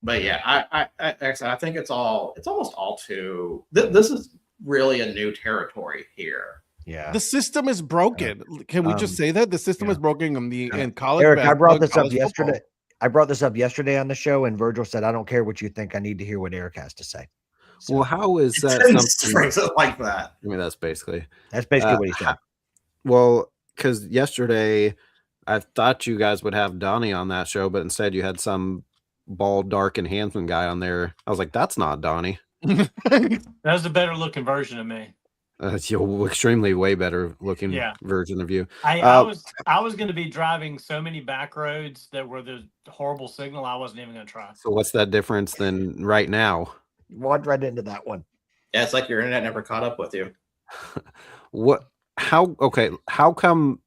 Speaker 1: But yeah, I think it's almost all too. This is really a new territory here.
Speaker 5: Yeah,
Speaker 2: the system is broken. Can we just say that the system is broken in college?
Speaker 5: Eric, I brought this up yesterday. Football. I brought this up yesterday on the show, and Virgil said, "I don't care what you think. I need to hear what Eric has to say."
Speaker 4: So, well, how is that something
Speaker 1: like that?
Speaker 4: I mean, that's basically
Speaker 5: what he said.
Speaker 4: Well, because yesterday I thought you guys would have Donnie on that show, but instead you had some bald, dark, and handsome guy on there. I was like, that's not Donnie.
Speaker 6: That's the better looking version of me.
Speaker 4: Extremely way better looking version of you.
Speaker 6: I was going to be driving so many back roads that were the horrible signal. I wasn't even going to try.
Speaker 4: So what's that difference than right now?
Speaker 5: Walked right into that one.
Speaker 1: Yeah, it's like your internet never caught up with you.
Speaker 4: How come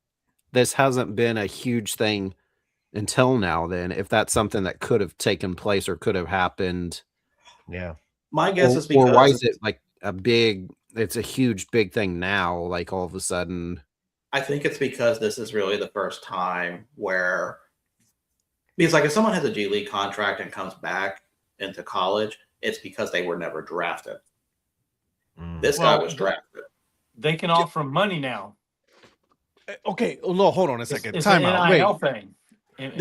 Speaker 4: this hasn't been a huge thing until now, then, if that's something that could have taken place or could have happened?
Speaker 5: Yeah.
Speaker 1: My guess is because...
Speaker 4: Or why is it like it's a huge, big thing now, like all of a sudden?
Speaker 1: I think it's because this is really the first time where... Because like if someone has a G League contract and comes back into college, it's because they were never drafted. This guy was drafted.
Speaker 6: They can offer money now.
Speaker 2: Okay, no, hold on a second.
Speaker 6: It's
Speaker 2: Time
Speaker 6: an
Speaker 2: out.
Speaker 6: NIL
Speaker 2: Wait.
Speaker 6: thing.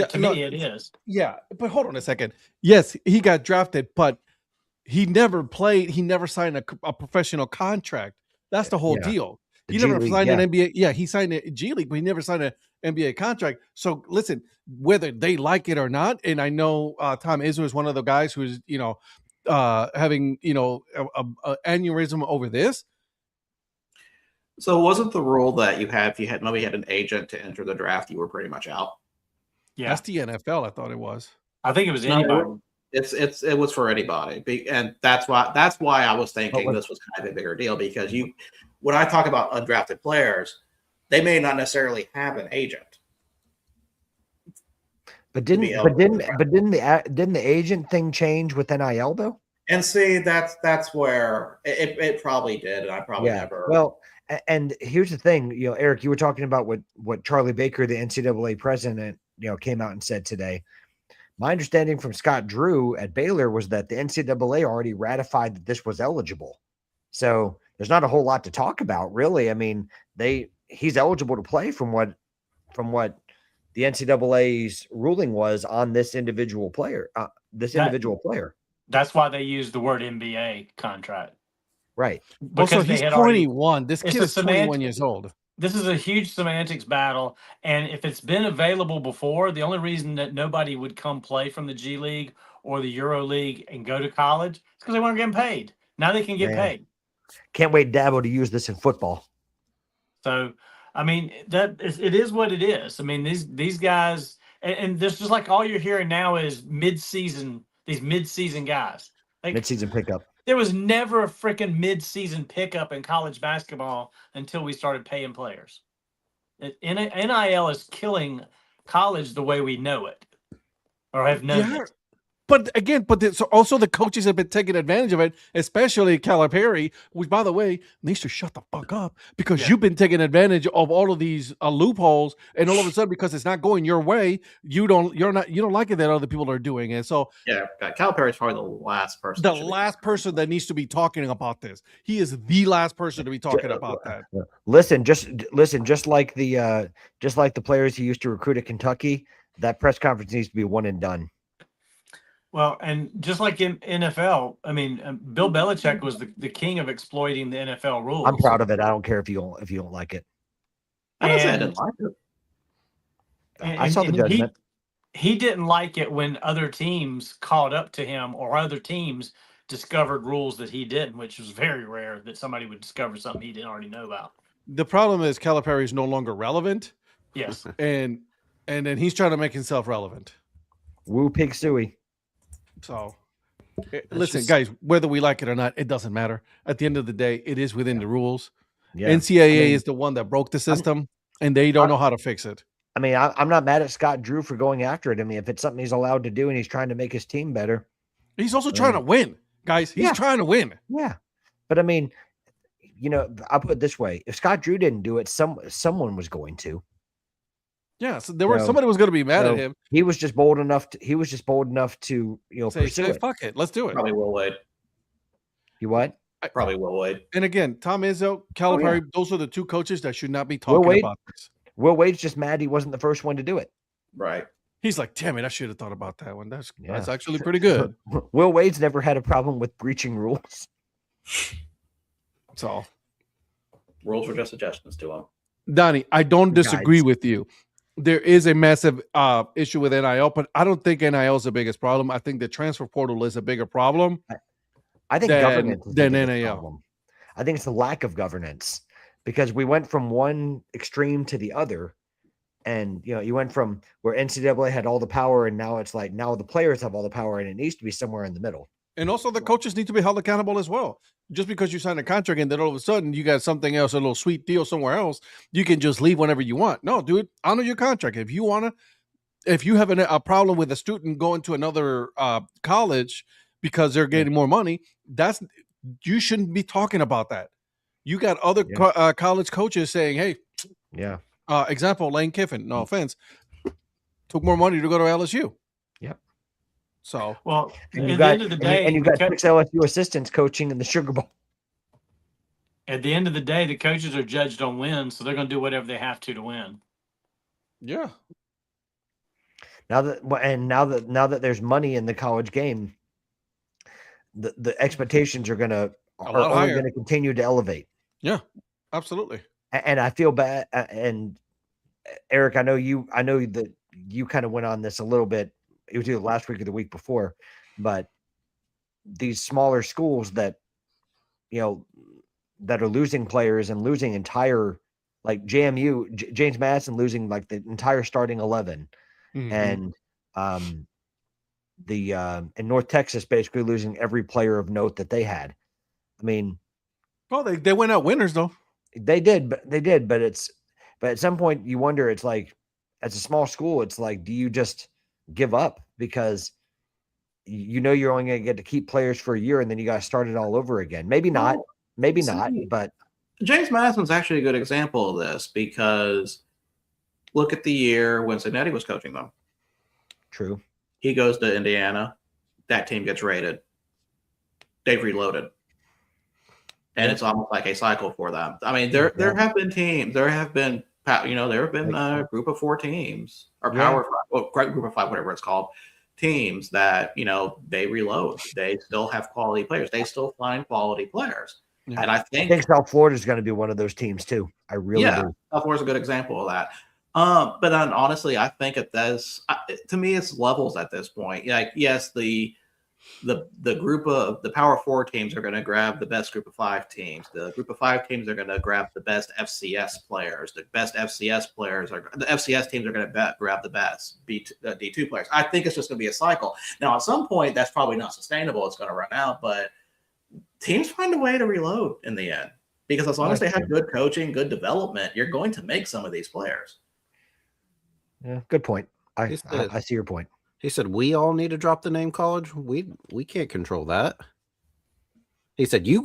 Speaker 6: To me, it is.
Speaker 2: Yeah, but hold on a second. Yes, he got drafted, but he never played. He never signed a professional contract. That's the whole deal. He never signed an NBA. Yeah, he signed a G League, but he never signed an NBA contract. So listen, whether they like it or not, and I know Tom Izzo is one of the guys who's having a aneurysm over this.
Speaker 1: So wasn't the rule that if you had nobody had an agent to enter the draft, you were pretty much out?
Speaker 6: Yeah,
Speaker 2: That's the NFL. I thought it was.
Speaker 6: I think it was
Speaker 1: No,
Speaker 6: anybody.
Speaker 1: it was for anybody, and that's why I was thinking this was kind of a bigger deal, because when I talk about undrafted players, they may not necessarily have an agent.
Speaker 5: But didn't the agent thing change with NIL though?
Speaker 1: And see, that's where it probably did, and I probably never.
Speaker 5: Well, and here's the thing, Eric, you were talking about what Charlie Baker, the NCAA president, came out and said today. My understanding from Scott Drew at Baylor was that the NCAA already ratified that this was eligible. So there's not a whole lot to talk about, really. I mean, he's eligible to play from what the NCAA's ruling was on this individual player. That's
Speaker 6: why they used the word NBA contract.
Speaker 5: Right.
Speaker 2: Also, he's 21. This kid is 21 years old.
Speaker 6: This is a huge semantics battle. And if it's been available before, the only reason that nobody would come play from the G League or the Euro League and go to college is because they weren't getting paid. Now they can get paid.
Speaker 5: Can't wait Dabo to use this in football.
Speaker 6: So, I mean, it is what it is. I mean, these guys, and this just like all you're hearing now is these mid-season guys. Like,
Speaker 5: mid-season pickup.
Speaker 6: There was never a freaking mid-season pickup in college basketball until we started paying players. NIL is killing college the way we know it, or have known it.
Speaker 2: But again, also the coaches have been taking advantage of it, especially Calipari, which, by the way, needs to shut the fuck up, because you've been taking advantage of all of these loopholes, and all of a sudden, because it's not going your way, you don't like it that other people are doing it. So
Speaker 1: Calipari is probably the last person.
Speaker 2: The last person that needs to be talking about this. He is the last person to be talking about that.
Speaker 5: Listen, just like the players he used to recruit at Kentucky, that press conference needs to be one and done.
Speaker 6: Well, and just like in NFL, I mean, Bill Belichick was the king of exploiting the NFL rules.
Speaker 5: I'm proud of it. I don't care if you don't like it.
Speaker 1: I didn't like it.
Speaker 5: I saw the judgment.
Speaker 6: He didn't like it when other teams caught up to him, or other teams discovered rules that he didn't, which was very rare that somebody would discover something he didn't already know about.
Speaker 2: The problem is Calipari is no longer relevant.
Speaker 6: Yes.
Speaker 2: And then he's trying to make himself relevant.
Speaker 5: Woo pig suey.
Speaker 2: So, listen, guys, whether we like it or not, it doesn't matter. At the end of the day, it is within the rules. Yeah. NCAA is the one that broke the system, and they don't know how to fix it.
Speaker 5: I mean, I'm not mad at Scott Drew for going after it. I mean, if it's something he's allowed to do and he's trying to make his team better.
Speaker 2: He's also trying to win, guys. He's trying to win.
Speaker 5: Yeah. But I mean, I'll put it this way. If Scott Drew didn't do it, someone was going to.
Speaker 2: Yeah, so somebody was going to be mad at him.
Speaker 5: He was just bold enough to say, pursue it.
Speaker 2: Fuck it, let's do it.
Speaker 1: Probably Will Wade.
Speaker 5: You what?
Speaker 1: Probably Will Wade.
Speaker 2: And again, Tom Izzo, Calipari, those are the two coaches that should not be talking about this.
Speaker 5: Will Wade's just mad he wasn't the first one to do it.
Speaker 1: Right.
Speaker 2: He's like, damn it, I should have thought about that one. That's actually pretty good.
Speaker 5: Will Wade's never had a problem with breaching rules.
Speaker 2: That's all.
Speaker 1: Rules were just suggestions to him.
Speaker 2: Donnie, I don't disagree with you. There is a massive issue with NIL, but I don't think NIL is the biggest problem. I think the transfer portal is a bigger problem.
Speaker 5: I think governance is
Speaker 2: than NIL.
Speaker 5: I think it's the lack of governance, because we went from one extreme to the other, and you went from where NCAA had all the power, and now it's like now the players have all the power, and it needs to be somewhere in the middle.
Speaker 2: And also the coaches need to be held accountable as well. Just because you sign a contract and then all of a sudden you got something else, a little sweet deal somewhere else, you can just leave whenever you want. No, dude, honor your contract. If you have a problem with a student going to another college because they're getting more money, you shouldn't be talking about that. You got other college coaches saying, hey, example, Lane Kiffin, no offense, took more money to go to LSU.
Speaker 5: Yep.
Speaker 2: So,
Speaker 6: well, at the end of the day,
Speaker 5: and you've got 6 LSU assistants coaching in the Sugar Bowl.
Speaker 6: At the end of the day, the coaches are judged on wins, so they're going to do whatever they have to win.
Speaker 2: Yeah.
Speaker 5: Now that there's money in the college game, the expectations are only going to continue to elevate.
Speaker 2: Yeah, absolutely.
Speaker 5: And I feel bad. And Eric, I know that you kind of went on this a little bit. It was either last week or the week before, but these smaller schools that, that are losing players and losing entire, like JMU, James Madison losing like the entire starting 11, and in North Texas basically losing every player of note that they had. I mean,
Speaker 2: well, they went out winners though.
Speaker 5: They did, but at some point you wonder, it's like, as a small school, it's like, do you just give up because you know you're only going to get to keep players for a year and then you got to start it all over again? Maybe not, but
Speaker 1: James Madison's actually a good example of this, because look at the year when Signetti was coaching them.
Speaker 5: True.
Speaker 1: He goes to Indiana. That team gets rated. They've reloaded. And it's almost like a cycle for them. I mean, there have been teams. There have been a group of 4 teams, or Power 5, group of 5, whatever it's called, teams that, they reload. They still have quality players. They still find quality players. Yeah. And I think
Speaker 5: South Florida is going to be one of those teams too. I really do.
Speaker 1: South Florida is a good example of that. But then honestly, I think to me, it's levels at this point. Like, yes, the group of the Power 4 teams are going to grab the best group of 5 teams. The group of 5 teams are going to grab the best FCS players. The FCS teams are going to grab the best D2 players. I think it's just going to be a cycle. Now, at some point, that's probably not sustainable. It's going to run out, but teams find a way to reload in the end, because as long as they have good coaching, good development, you're going to make some of these players.
Speaker 5: Yeah, good point. I see your point.
Speaker 4: He said, we all need to drop the name college. We can't control that. He said, you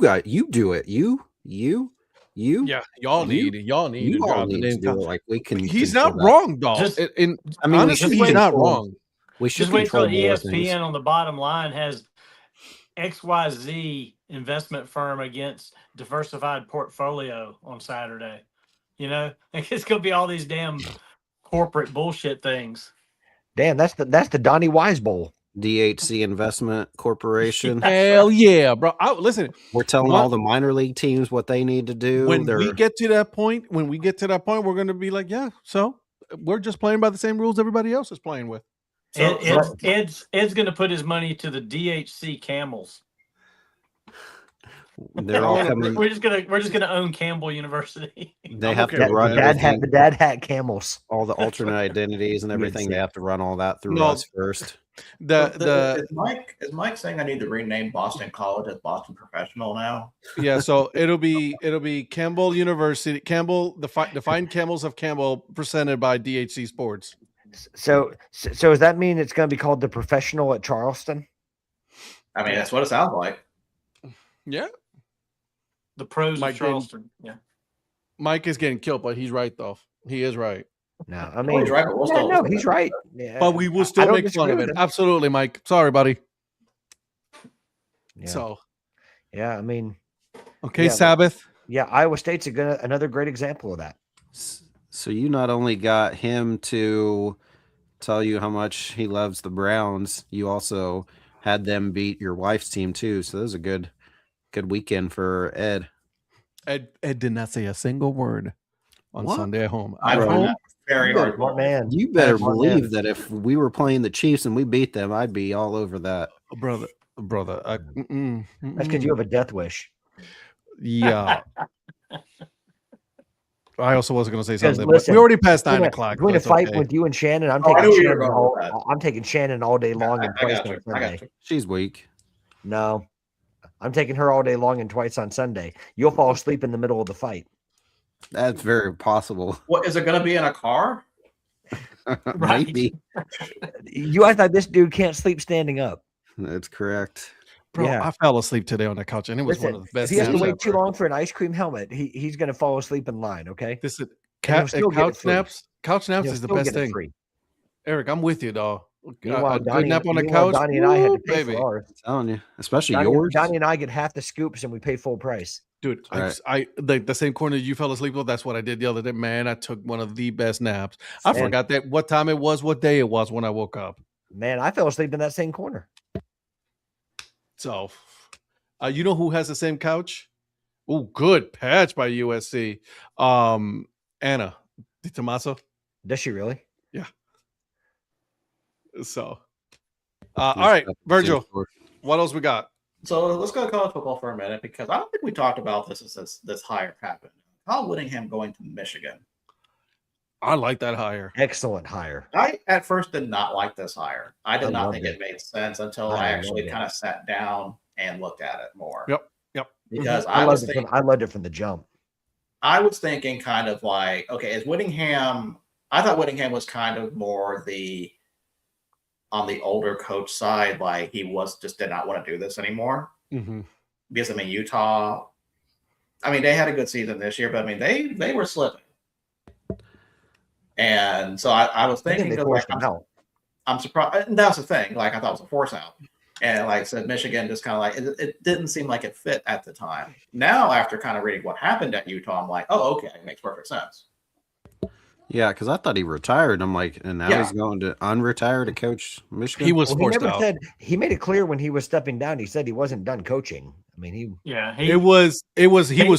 Speaker 4: do it. You.
Speaker 2: Yeah, y'all need to drop the name college.
Speaker 4: Like, we can.
Speaker 2: He's not wrong, dog. Honestly, he's not wrong.
Speaker 4: We should
Speaker 6: just wait till ESPN on the bottom line has XYZ investment firm against diversified portfolio on Saturday. It's going to be all these damn corporate bullshit things.
Speaker 5: Damn, that's the Donnie Wise Bowl.
Speaker 4: DHC Investment Corporation.
Speaker 2: Hell yeah, bro. Listen,
Speaker 4: we're telling all the minor league teams what they need to do.
Speaker 2: When we get to that point, we're going to be like, yeah, so we're just playing by the same rules everybody else is playing with. So,
Speaker 6: Ed's going to put his money to the DHC Camels.
Speaker 4: They're all coming.
Speaker 6: We're just gonna own Campbell University.
Speaker 4: They have to run
Speaker 5: the Dad Hat Camels,
Speaker 4: all the alternate identities and everything. They have to run all that through us first.
Speaker 1: Is Mike saying I need to rename Boston College as Boston Professional now?
Speaker 2: Yeah, so it'll be Campbell University, Campbell, the Fine Camels of Campbell, presented by DHC Sports.
Speaker 5: So does that mean it's going to be called the Professional at Charleston?
Speaker 1: I mean, that's what it sounds like.
Speaker 2: Yeah.
Speaker 6: The pros of Charleston. Yeah.
Speaker 2: Mike is getting killed, but he's right though. He is right.
Speaker 5: No, I mean,
Speaker 1: he's right. But
Speaker 5: he's right. Yeah.
Speaker 2: But we will still make fun of it. Absolutely, Mike. Sorry, buddy.
Speaker 5: Yeah.
Speaker 2: So,
Speaker 5: yeah, I mean,
Speaker 2: okay, Sabbath.
Speaker 5: Yeah, Iowa State's another great example of that.
Speaker 4: So you not only got him to tell you how much he loves the Browns, you also had them beat your wife's team too. So that was a good weekend for Ed.
Speaker 2: Ed did not say a single word on Sunday at home.
Speaker 1: I find that very hard.
Speaker 5: Man,
Speaker 4: you better believe that if we were playing the Chiefs and we beat them, I'd be all over that.
Speaker 2: Brother.
Speaker 5: That's because you have a death wish.
Speaker 2: Yeah. I also wasn't going to say something, but we already passed 9 o'clock.
Speaker 5: We're going to fight with you and Shannon. I'm taking Shannon all day long and twice on Sunday.
Speaker 4: She's weak.
Speaker 5: No, I'm taking her all day long and twice on Sunday. You'll fall asleep in the middle of the fight.
Speaker 4: That's very possible.
Speaker 1: What is it going to be in a car?
Speaker 4: Maybe.
Speaker 5: You act like this dude can't sleep standing up.
Speaker 4: That's correct.
Speaker 2: Bro, I fell asleep today on the couch, and it was one of the best.
Speaker 5: If he has to wait too long for an ice cream helmet, he's going to fall asleep in line. Okay.
Speaker 2: This is couch naps. Couch naps is the best thing. Eric, I'm with you, dog. A good nap on the couch.
Speaker 5: Donnie and I had to pay for ours.
Speaker 4: I'm telling you, especially yours.
Speaker 5: Donnie and I get half the scoops, and we pay full price.
Speaker 2: Dude, I the same corner you fell asleep with. That's what I did the other day. Man, I took one of the best naps. I forgot that what time it was, what day it was when I woke up.
Speaker 5: Man, I fell asleep in that same corner.
Speaker 2: So, you know who has the same couch? Oh, good patch by USC. Anna DiTomaso.
Speaker 5: Does she really?
Speaker 2: Yeah. So, all right, Virgil. What else we got?
Speaker 1: So let's go to college football for a minute because I don't think we talked about this as this hire happened. Kyle Whittingham going to Michigan.
Speaker 2: I like that hire.
Speaker 5: Excellent hire.
Speaker 1: I at first did not like this hire. I did not think
Speaker 5: it.
Speaker 1: it made sense until I actually kind of sat down and looked at it more.
Speaker 2: Yep.
Speaker 1: Because
Speaker 5: I loved it from the jump.
Speaker 1: I was thinking kind of like, okay, is Whittingham? I thought Whittingham was kind of more on the older coach side, like he did not want to do this anymore.
Speaker 2: Mm-hmm.
Speaker 1: Because I mean, Utah, they had a good season this year, but I mean, they were slipping. And so I was thinking, I'm surprised. And that's the thing. Like I thought it was a force out. And like I said, Michigan just kind of like, it didn't seem like it fit at the time. Now, after kind of reading what happened at Utah, I'm like, oh, okay, it makes perfect sense.
Speaker 4: Yeah, because I thought he retired. I'm like, and now he's going to unretire to coach Michigan.
Speaker 2: He was forced out.
Speaker 5: He made it clear when he was stepping down. He said he wasn't done coaching. I mean,
Speaker 2: he was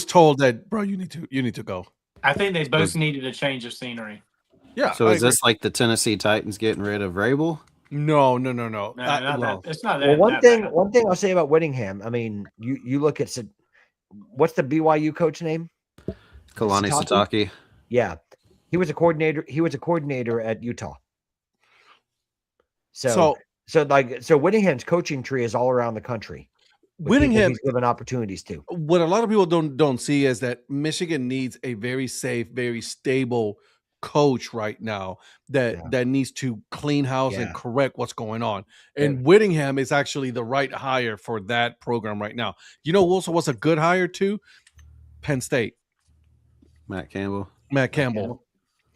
Speaker 2: told that, bro, you need to go.
Speaker 6: I think they both needed a change of scenery.
Speaker 2: Yeah.
Speaker 4: So is this like the Tennessee Titans getting rid of Rabel?
Speaker 2: No.
Speaker 6: It's not that.
Speaker 5: Well, one thing I'll say about Whittingham. I mean, you look at what's the BYU coach name?
Speaker 4: Kalani Sitake.
Speaker 5: Yeah, he was a coordinator. He was a coordinator at Utah. So Whittingham's coaching tree is all around the country. Whittingham's given opportunities too.
Speaker 2: What a lot of people don't see is that Michigan needs a very safe, very stable coach right now that needs to clean house and correct what's going on. And Whittingham is actually the right hire for that program right now. You know, also what's a good hire too? Penn State.
Speaker 4: Matt Campbell.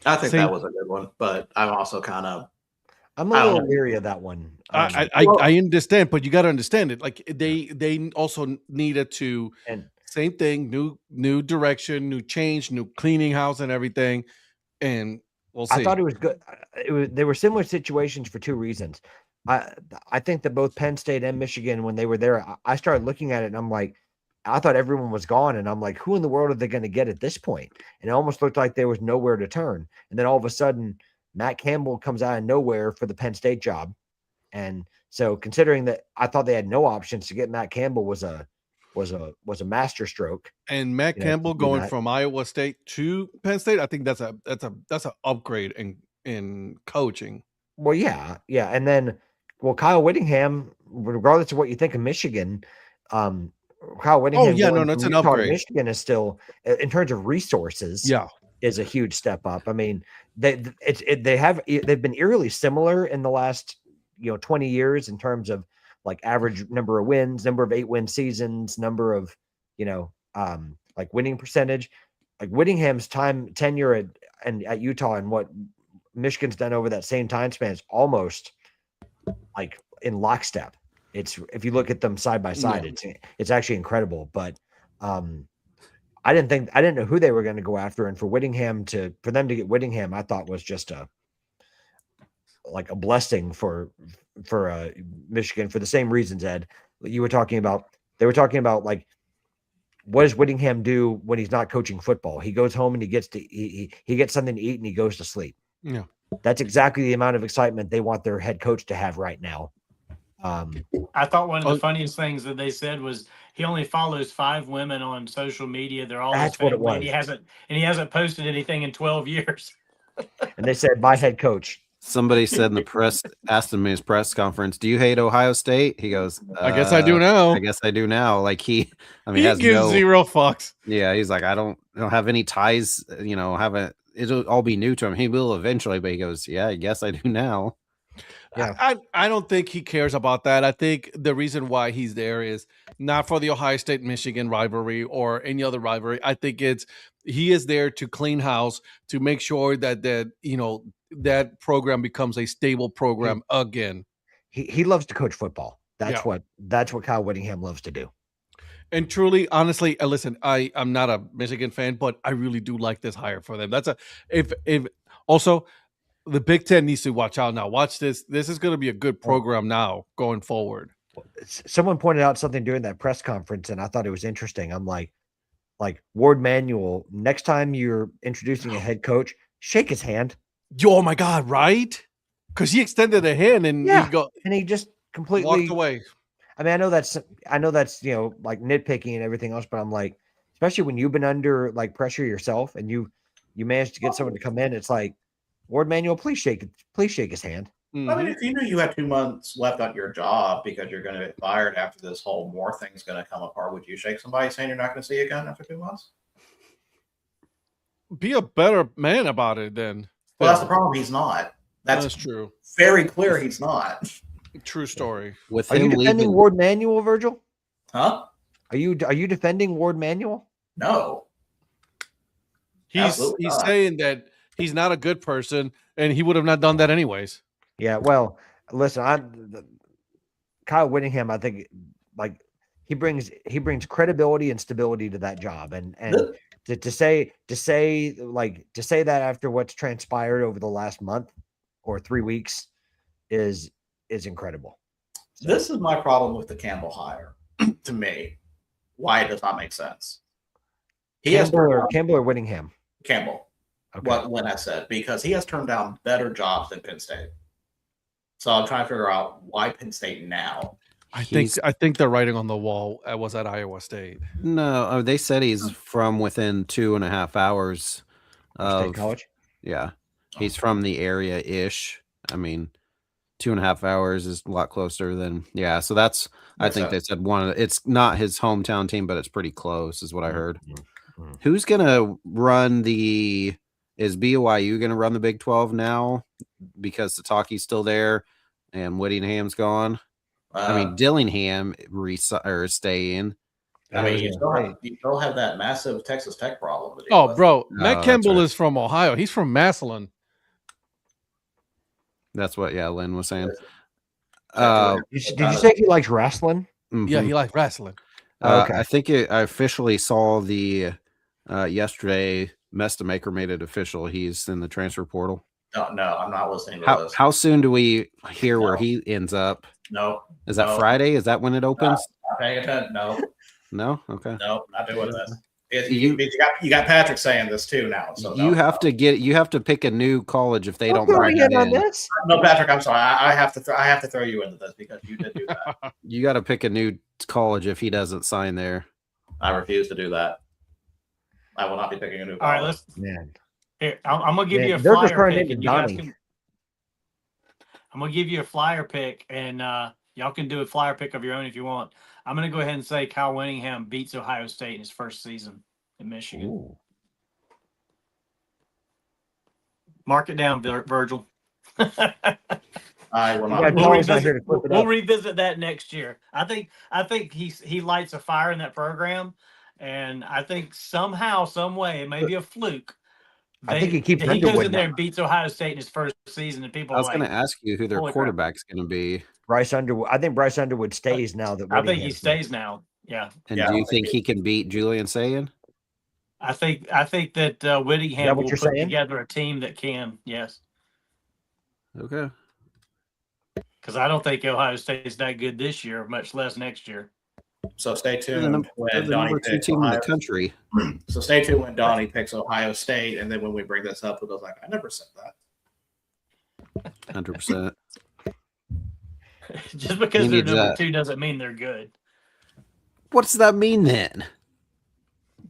Speaker 1: I think that was a good one, but I'm also
Speaker 5: I'm a little leery of that one.
Speaker 2: I understand, but you got to understand it. Like they also needed to same thing, new direction, new change, new cleaning house and everything. And we'll see.
Speaker 5: I thought it was good. They were similar situations for two reasons. I think that both Penn State and Michigan, when they were there, I started looking at it and I'm like, I thought everyone was gone. And I'm like, who in the world are they going to get at this point? And it almost looked like there was nowhere to turn. And then all of a sudden, Matt Campbell comes out of nowhere for the Penn State job. And so considering that I thought they had no options, to get Matt Campbell was a masterstroke.
Speaker 2: And Matt Campbell going from Iowa State to Penn State, I think that's an upgrade in coaching.
Speaker 5: Well, yeah. And then, Kyle Whittingham, regardless of what you think of Michigan, Kyle Whittingham.
Speaker 2: It's an upgrade.
Speaker 5: Michigan is still, in terms of resources, is a huge step up. I mean, they've been eerily similar in the last 20 years in terms of like average number of wins, number of 8-win seasons, number of like winning percentage. Like Whittingham's tenure at Utah and what Michigan's done over that same time span is almost like in lockstep. It's, if you look at them side by side, it's actually incredible. But I didn't know who they were going to go after, and for them to get Whittingham, I thought was just a blessing for Michigan for the same reasons, Ed. You were talking about. They were talking about like, what does Whittingham do when he's not coaching football? He goes home and he gets something to eat and he goes to sleep.
Speaker 2: Yeah,
Speaker 5: that's exactly the amount of excitement they want their head coach to have right now.
Speaker 6: I thought one of the funniest things that they said was he only follows 5 women on social media. They're all his family, and he hasn't posted anything in 12 years.
Speaker 5: And they said, "My head coach."
Speaker 4: Somebody said in the press, asked him in his press conference, "Do you hate Ohio State?" He goes,
Speaker 2: "I guess I do now."
Speaker 4: I guess I do now. Like he
Speaker 2: gives zero fucks.
Speaker 4: Yeah, he's like, I don't have any ties. It'll all be new to him. He will eventually, but he goes, "Yeah, I guess I do now."
Speaker 2: Yeah, I don't think he cares about that. I think the reason why he's there is not for the Ohio State-Michigan rivalry or any other rivalry. I think he is there to clean house, to make sure that that program becomes a stable program again.
Speaker 5: He loves to coach football. That's what Kyle Whittingham loves to do.
Speaker 2: And truly, honestly, listen, I'm not a Michigan fan, but I really do like this hire for them. If also. The Big Ten needs to watch out now. Watch this. This is going to be a good program now going forward.
Speaker 5: Someone pointed out something during that press conference, and I thought it was interesting. I'm like Ward Manuel, next time you're introducing a head coach, shake his hand.
Speaker 2: Oh my God, right? Because he extended a hand and he
Speaker 5: just completely
Speaker 2: walked away.
Speaker 5: I mean, I know that's like nitpicking and everything else, but I'm like, especially when you've been under like pressure yourself and you managed to get someone to come in, it's like, Ward Manuel, please shake his hand.
Speaker 1: I mean, if you knew you had 2 months left on your job because you're going to get fired after this whole Moore thing's going to come apart, would you shake somebody saying you're not going to see again after 2 months?
Speaker 2: Be a better man about it then.
Speaker 1: Well, that's the problem. He's not.
Speaker 2: That's true.
Speaker 1: Very clear he's not.
Speaker 2: True story.
Speaker 4: With
Speaker 5: Are you defending Ward Manuel, Virgil?
Speaker 1: Huh?
Speaker 5: Are you defending Ward Manuel?
Speaker 1: No.
Speaker 2: He's saying that he's not a good person and he would have not done that anyways.
Speaker 5: Yeah, well, listen, Kyle Whittingham, I think like he brings credibility and stability to that job. And to say that after what's transpired over the last month or 3 weeks is incredible. So,
Speaker 1: this is my problem with the Campbell hire. To me, why it does not make sense.
Speaker 5: Campbell or Whittingham?
Speaker 1: Campbell. Okay. When I said, because he has turned down better jobs than Penn State. So I'm trying to figure out why Penn State now.
Speaker 2: I think the writing on the wall was at Iowa State.
Speaker 4: No, they said he's from within 2.5 hours of
Speaker 5: State College.
Speaker 4: Yeah, he's from the area ish. I mean, 2.5 hours is a lot closer than So that's I think they said it's not his hometown team, but it's pretty close, is what I heard. Mm-hmm. Who's gonna run Is BYU gonna run the Big 12 now because Sataki's still there and Whittingham's gone? I mean, Dillingham is staying.
Speaker 1: I mean, you still have that massive Texas Tech problem.
Speaker 2: Oh, bro, Matt Campbell is from Ohio. He's from Massillon.
Speaker 4: That's what, Lynn was saying.
Speaker 5: Did you say he likes wrestling?
Speaker 2: Mm-hmm. Yeah, he likes wrestling.
Speaker 4: Okay. I think I officially saw the yesterday. Mestamaker made it official. He's in the transfer portal.
Speaker 1: No, I'm not listening to this.
Speaker 4: How soon do we hear where he ends up?
Speaker 1: No.
Speaker 4: Is that Friday? Is that when it opens?
Speaker 1: Not paying attention. No.
Speaker 4: No? Okay.
Speaker 1: No, not doing this. You got Patrick saying this too now. So
Speaker 4: you have to pick a new college if they don't bring it in.
Speaker 1: No, Patrick, I'm sorry. I have to throw you into this because you did do that.
Speaker 4: You got to pick a new college if he doesn't sign there.
Speaker 1: I refuse to do that. I will not be picking a new college.
Speaker 6: All right, let's.
Speaker 5: Man.
Speaker 6: Here, I'm gonna give you a flyer pick, and you guys can. I'm gonna give you a flyer pick, and y'all can do a flyer pick of your own if you want. I'm gonna go ahead and say Kyle Whittingham beats Ohio State in his first season in Michigan.
Speaker 5: Ooh.
Speaker 6: Mark it down, Virgil.
Speaker 1: I will not.
Speaker 6: We'll revisit that next year. I think he lights a fire in that program, and I think somehow, some way, it may be a fluke.
Speaker 5: I think he
Speaker 6: goes in there and beats Ohio State in his first season, and people.
Speaker 4: I was going to ask you who their quarterback's going to be.
Speaker 5: Bryce Underwood. I think Bryce Underwood stays now.
Speaker 6: I think he stays now. Yeah.
Speaker 4: And do you think he can beat Julian Sayin?
Speaker 6: I think that Whittingham will put together a team that can. Yes.
Speaker 4: Okay.
Speaker 6: Because I don't think Ohio State is that good this year, much less next year.
Speaker 1: So stay tuned when Donnie picks
Speaker 4: team in the country.
Speaker 1: So stay tuned when Donnie picks Ohio State, and then when we bring this up, we'll go like, I never said that.
Speaker 4: 100%.
Speaker 6: Just because they're number 2 doesn't mean they're good.
Speaker 4: What does that mean then?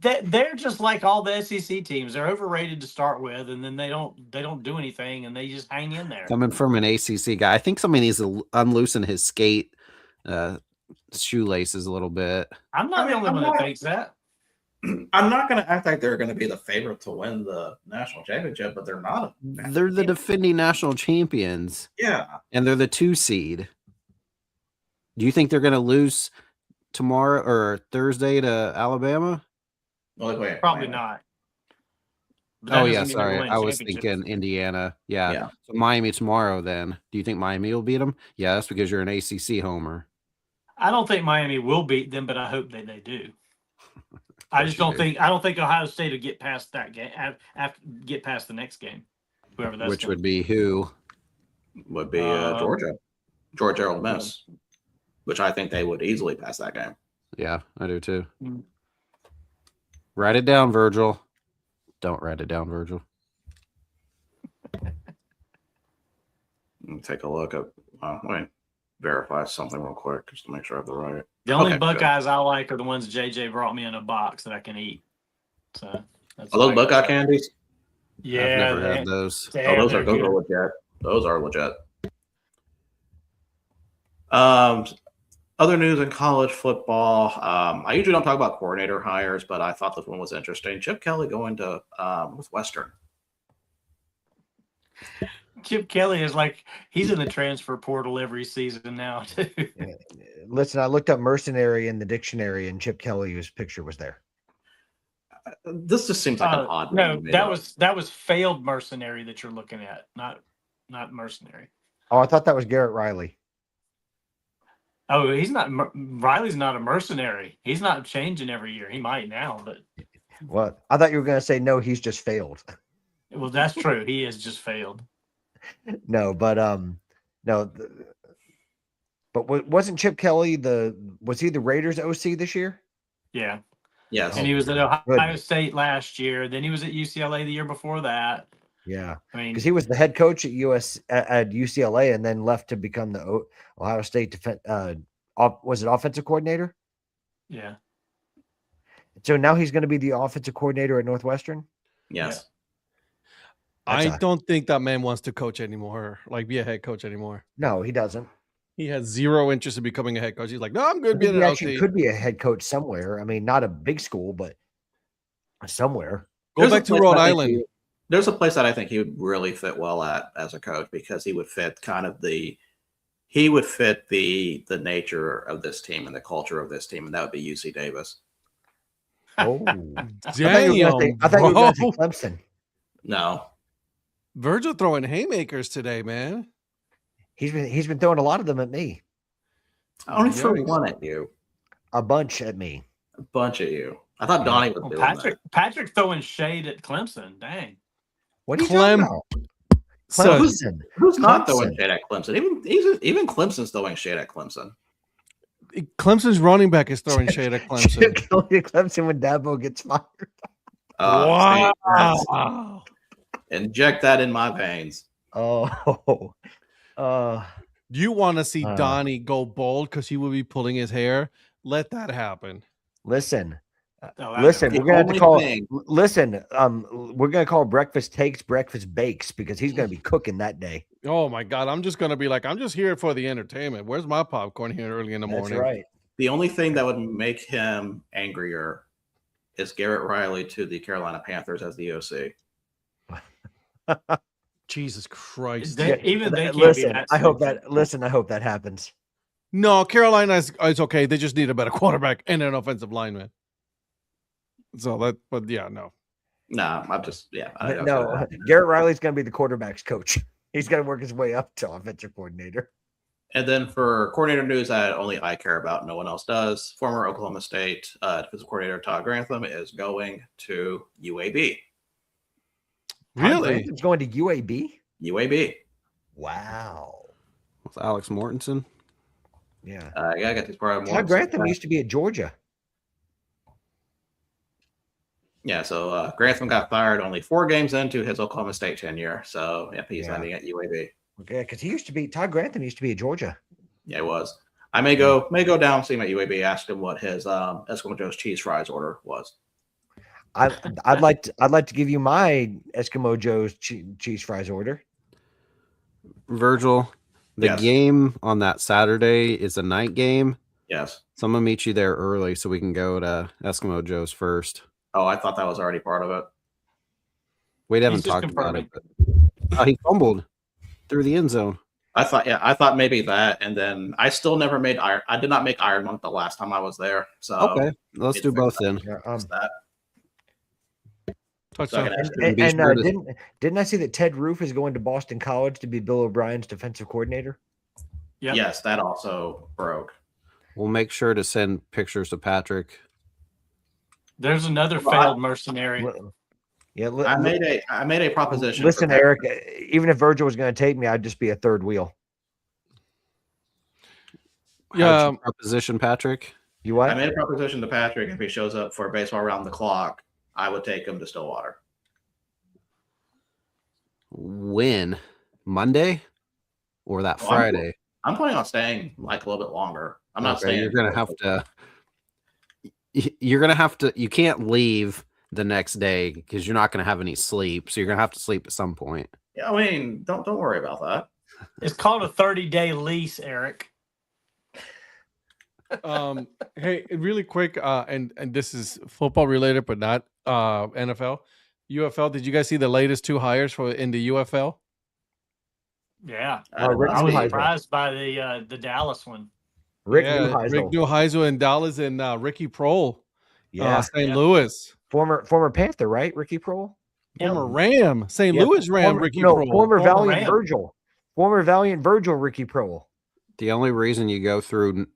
Speaker 6: They're just like all the SEC teams. They're overrated to start with, and then they don't do anything, and they just hang in there.
Speaker 4: Coming from an ACC guy, I think somebody needs to unloosen his skate shoelaces a little bit.
Speaker 6: I'm not the only one that thinks that.
Speaker 1: I'm not going to act like they're going to be the favorite to win the national championship, but they're not.
Speaker 4: They're the defending national champions.
Speaker 1: Yeah.
Speaker 4: And they're the 2 seed. Do you think they're going to lose tomorrow or Thursday to Alabama?
Speaker 1: Wait,
Speaker 6: probably not.
Speaker 4: Oh, yeah, sorry. I was thinking Indiana. Yeah. So Miami tomorrow then. Do you think Miami will beat them? Yeah, that's because you're an ACC homer.
Speaker 6: I don't think Miami will beat them, but I hope that they do. I don't think Ohio State will get past that game. Get past the next game, whoever that's.
Speaker 4: Which would be who?
Speaker 1: Would be Georgia Ole Miss, which I think they would easily pass that game.
Speaker 4: Yeah, I do too. Mm. Write it down, Virgil. Don't write it down, Virgil.
Speaker 1: Take a look at. Wait. verify something real quick just to make sure I have the right.
Speaker 6: The only
Speaker 1: Okay,
Speaker 6: Buckeyes I like are the ones JJ brought me in a box that I can eat. So that's
Speaker 1: Are those
Speaker 6: why I
Speaker 1: Buckeye
Speaker 6: got that.
Speaker 1: candies?
Speaker 6: Yeah,
Speaker 4: I've never had those.
Speaker 1: Oh, those are
Speaker 6: good.
Speaker 1: legit. Those are legit. Other news in college football. I usually don't talk about coordinator hires, but I thought this one was interesting. Chip Kelly going to Western.
Speaker 6: Chip Kelly is like he's in the transfer portal every season now too.
Speaker 5: Yeah. Listen, I looked up mercenary in the dictionary, and Chip Kelly's picture was there.
Speaker 1: This just seems like an odd.
Speaker 6: No, that was failed mercenary that you're looking at, not mercenary.
Speaker 5: Oh, I thought that was Garrett Riley.
Speaker 6: Oh, he's not. Riley's not a mercenary. He's not changing every year. He might now, but
Speaker 5: What? I thought you were going to say no. He's just failed.
Speaker 6: well, that's true. He has just failed.
Speaker 5: No, but no. But wasn't Chip Kelly was he the Raiders OC this year?
Speaker 6: Yeah.
Speaker 1: Yes.
Speaker 6: And he was at Ohio
Speaker 5: Goodness.
Speaker 6: State last year. Then he was at UCLA the year before that.
Speaker 5: Yeah,
Speaker 6: I mean,
Speaker 5: because he was the head coach at UCLA and then left to become the Ohio State was it offensive coordinator?
Speaker 6: yeah.
Speaker 5: So now he's going to be the offensive coordinator at Northwestern.
Speaker 1: Yes.
Speaker 2: I don't think that man wants to coach anymore, like be a head coach anymore.
Speaker 5: No, he doesn't.
Speaker 2: He has zero interest in becoming a head coach. He's like, no, I'm good
Speaker 5: I think
Speaker 2: being
Speaker 5: he
Speaker 2: an
Speaker 5: actually
Speaker 2: OC.
Speaker 5: could be a head coach somewhere. I mean, not a big school, but somewhere.
Speaker 2: Go back to Rhode Island.
Speaker 1: There's a place that I think he would really fit well at as a coach because he would fit the nature of this team and the culture of this team, and that would be UC Davis.
Speaker 5: Oh,
Speaker 2: Damn,
Speaker 5: I thought you were going to say Clemson.
Speaker 1: No.
Speaker 2: Virgil throwing haymakers today, man.
Speaker 5: He's been throwing a lot of them at me.
Speaker 1: Only threw one at you.
Speaker 5: A bunch at me.
Speaker 1: A bunch at you. I thought Donnie was doing that.
Speaker 6: Patrick throwing shade at Clemson. Dang.
Speaker 5: What are you talking about?
Speaker 2: So,
Speaker 5: Clemson.
Speaker 1: Who's not throwing shade at Clemson? Even Clemson's throwing shade at Clemson.
Speaker 2: Clemson's running back is throwing shade at Clemson.
Speaker 5: Chip Kelly at Clemson when Dabo gets fired.
Speaker 2: Wow.
Speaker 1: Inject that in my veins.
Speaker 5: Oh.
Speaker 2: You want to see Donnie go bald because he will be pulling his hair? Let that happen.
Speaker 5: Listen.
Speaker 6: Oh,
Speaker 5: Listen, we're gonna have to call.
Speaker 1: thing-
Speaker 5: Listen, we're gonna call breakfast takes, breakfast bakes because he's gonna be cooking that day.
Speaker 2: Oh my God. I'm just going to be like, I'm just here for the entertainment. Where's my popcorn here early in the morning?
Speaker 5: That's right.
Speaker 1: The only thing that would make him angrier is Garrett Riley to the Carolina Panthers as the OC.
Speaker 2: Jesus Christ.
Speaker 6: They can't
Speaker 5: Listen,
Speaker 6: be that
Speaker 5: I hope
Speaker 6: stupid.
Speaker 5: that. Listen, I hope that happens.
Speaker 2: No, Carolina is okay. They just need a better quarterback and an offensive lineman. So but yeah, no.
Speaker 1: No, I'm just
Speaker 5: No, Garrett Riley's gonna be the quarterback's coach. He's gonna work his way up to offensive coordinator.
Speaker 1: And then for coordinator news that only I care about, no one else does. Former Oklahoma State defensive coordinator Todd Grantham is going to UAB.
Speaker 2: Really?
Speaker 5: He's going to UAB.
Speaker 1: UAB.
Speaker 5: Wow.
Speaker 4: With Alex Mortensen.
Speaker 5: Yeah.
Speaker 1: I gotta get these part more.
Speaker 5: Todd Grantham used to be at Georgia.
Speaker 1: Yeah, so Grantham got fired only 4 games into his Oklahoma State tenure. So he's ending at UAB.
Speaker 5: Okay, because Todd Grantham used to be at Georgia.
Speaker 1: Yeah, it was. I may go down, see him at UAB, ask him what his Eskimo Joe's cheese fries order was.
Speaker 5: I'd like to give you my Eskimo Joe's cheese fries order.
Speaker 4: Virgil, the
Speaker 1: Yes.
Speaker 4: game on that Saturday is a night game.
Speaker 1: Yes.
Speaker 4: So I'm gonna meet you there early so we can go to Eskimo Joe's first.
Speaker 1: Oh, I thought that was already part of it.
Speaker 4: We haven't
Speaker 6: He's just
Speaker 4: talked about it.
Speaker 6: confirming.
Speaker 4: But, he fumbled through the end zone.
Speaker 1: I thought maybe that, and then I still never made Iron. I did not make Iron Monk the last time I was there. So
Speaker 4: Okay, let's do both then.
Speaker 1: It's that.
Speaker 2: Touchdown.
Speaker 5: Didn't I see that Ted Roof is going to Boston College to be Bill O'Brien's defensive coordinator?
Speaker 6: Yep.
Speaker 1: Yes, that also broke.
Speaker 4: We'll make sure to send pictures to Patrick.
Speaker 6: There's another failed mercenary.
Speaker 5: Yeah,
Speaker 1: I made a proposition.
Speaker 5: Listen, Eric, even if Virgil was going to take me, I'd just be a third wheel.
Speaker 2: Yeah.
Speaker 4: Proposition, Patrick.
Speaker 5: You what?
Speaker 1: I made a proposition to Patrick. If he shows up for baseball around the clock, I would take him to Stillwater.
Speaker 4: When? Monday or that Friday?
Speaker 1: I'm planning on staying like a little bit longer. I'm not staying.
Speaker 4: You're gonna have to. You're gonna have to. You can't leave the next day because you're not gonna have any sleep. So you're gonna have to sleep at some point.
Speaker 1: Yeah, I mean, don't worry about that.
Speaker 6: It's called a 30-day lease, Eric.
Speaker 2: Hey, really quick, and this is football related, but not NFL. UFL. Did you guys see the latest 2 hires in the UFL?
Speaker 6: Yeah,
Speaker 1: I
Speaker 6: was surprised by the Dallas one.
Speaker 2: Rick Neuheisel in Dallas, and Ricky Prohl, St. Louis.
Speaker 5: Former Panther, right? Ricky Prohl.
Speaker 2: Former Ram, St. Louis Ram, Ricky Prohl.
Speaker 5: Former Valiant Virgil. Former Valiant Virgil, Ricky Prohl.
Speaker 4: The only reason you go through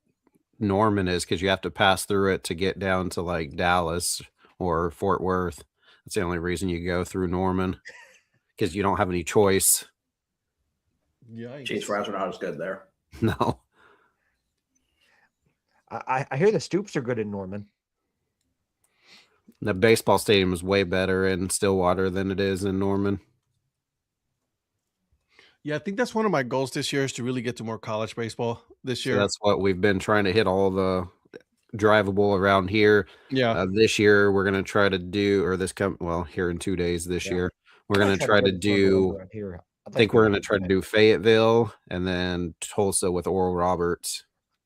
Speaker 4: Norman is because you have to pass through it to get down to like Dallas or Fort Worth. That's the only reason you go through Norman, because you don't have any choice.
Speaker 1: Yeah, cheese fries are not as good there.
Speaker 4: No.
Speaker 5: I hear the Stoops are good in Norman.
Speaker 4: The baseball stadium is way better in Stillwater than it is in Norman.
Speaker 2: Yeah, I think that's one of my goals this year, is to really get to more college baseball this year.
Speaker 4: So that's what we've been trying to hit, all the drivable around here.
Speaker 2: Yeah.
Speaker 4: This year we're going to try to do, or here in 2 days this year, we're going to try to do, I think we're going to try to do Fayetteville and then Tulsa with Oral Roberts.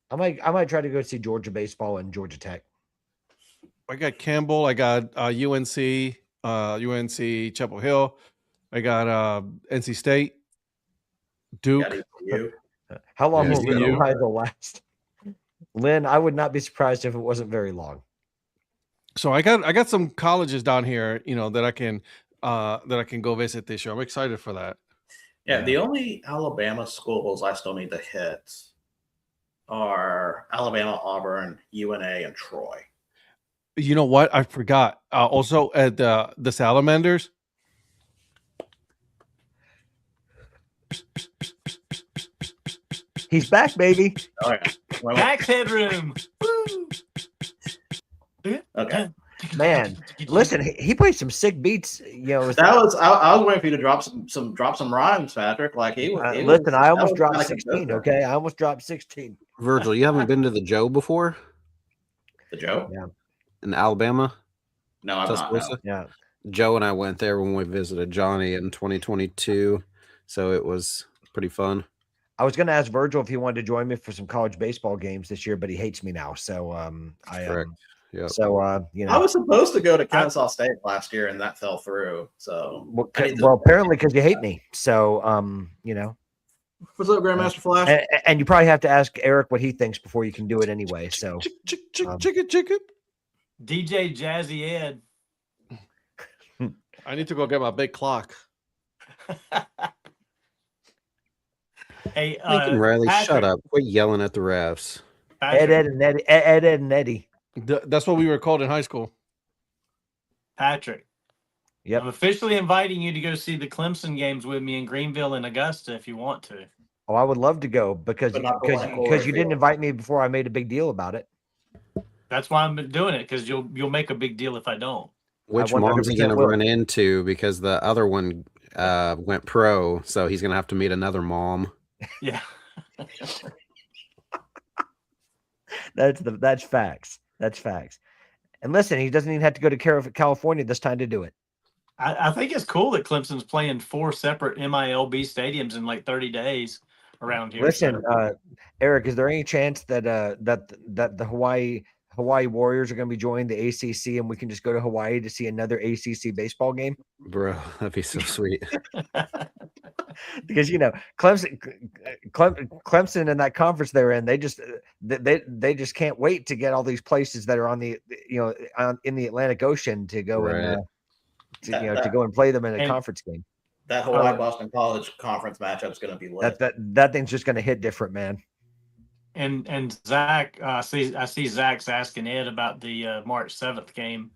Speaker 5: I might try to go see Georgia baseball and Georgia Tech.
Speaker 2: I got Campbell. I got UNC Chapel Hill. I got NC State, Duke.
Speaker 5: How long will Lynn Ohio last? Lynn, I would not be surprised if it wasn't very long.
Speaker 2: So I got some colleges down here, that I can go visit this year. I'm excited for that.
Speaker 1: Yeah, the only Alabama schools I still need to hit are Alabama, Auburn, UNA, and Troy.
Speaker 2: You know what? I forgot. Also at the Salamanders.
Speaker 5: He's back, baby.
Speaker 1: Oh, yeah.
Speaker 6: Back headroom.
Speaker 1: Okay.
Speaker 5: Man, listen, he played some sick beats.
Speaker 1: I was waiting for you to drop some rhymes, Patrick. Like he was.
Speaker 5: Listen, I almost dropped 16. Okay, I almost dropped 16.
Speaker 4: Virgil, you haven't been to the Joe before?
Speaker 1: The Joe?
Speaker 5: Yeah.
Speaker 4: In Alabama?
Speaker 1: No, I'm not. No.
Speaker 5: Yeah.
Speaker 4: Joe and I went there when we visited Johnny in 2022, so it was pretty fun.
Speaker 5: I was going to ask Virgil if he wanted to join me for some college baseball games this year, but he hates me now. So
Speaker 4: Correct. Yep.
Speaker 5: So
Speaker 1: I was supposed to go to Kennesaw State last year, and that fell through. So
Speaker 5: well apparently because you hate me. So
Speaker 1: What's up, Grandmaster Flash?
Speaker 5: And you probably have to ask Eric what he thinks before you can do it anyway. So
Speaker 2: chicken.
Speaker 6: DJ Jazzy Ed.
Speaker 2: I need to go get my big clock.
Speaker 6: Hey,
Speaker 4: Lincoln Riley,
Speaker 6: Patrick,
Speaker 4: shut up! Quit yelling at the refs.
Speaker 5: Ed and Eddie.
Speaker 2: That's what we were called in high school.
Speaker 6: Patrick.
Speaker 5: Yep.
Speaker 6: I'm officially inviting you to go see the Clemson games with me in Greenville and Augusta if you want to.
Speaker 5: Oh, I would love to go because you didn't invite me before I made a big deal about it.
Speaker 6: That's why I'm doing it, because you'll make a big deal if I don't.
Speaker 4: Which mom's he going to run into? Because the other one went pro, so he's going to have to meet another mom.
Speaker 6: Yeah.
Speaker 5: That's facts. That's facts. And listen, he doesn't even have to go to California this time to do it.
Speaker 6: I think it's cool that Clemson's playing 4 separate MILB stadiums in like 30 days around here.
Speaker 5: Listen, Eric, is there any chance that the Hawaii Warriors are going to be joining the ACC and we can just go to Hawaii to see another ACC baseball game?
Speaker 4: Bro, that'd be so sweet.
Speaker 5: Because Clemson and that conference they're in, they just can't wait to get all these places that are on the in the Atlantic Ocean to go and to go and play them in a conference game.
Speaker 1: That Hawaii Boston College conference matchup is going to be lit.
Speaker 5: That thing's just going to hit different, man.
Speaker 6: And Zach, I see Zach's asking Ed about the March 7th game.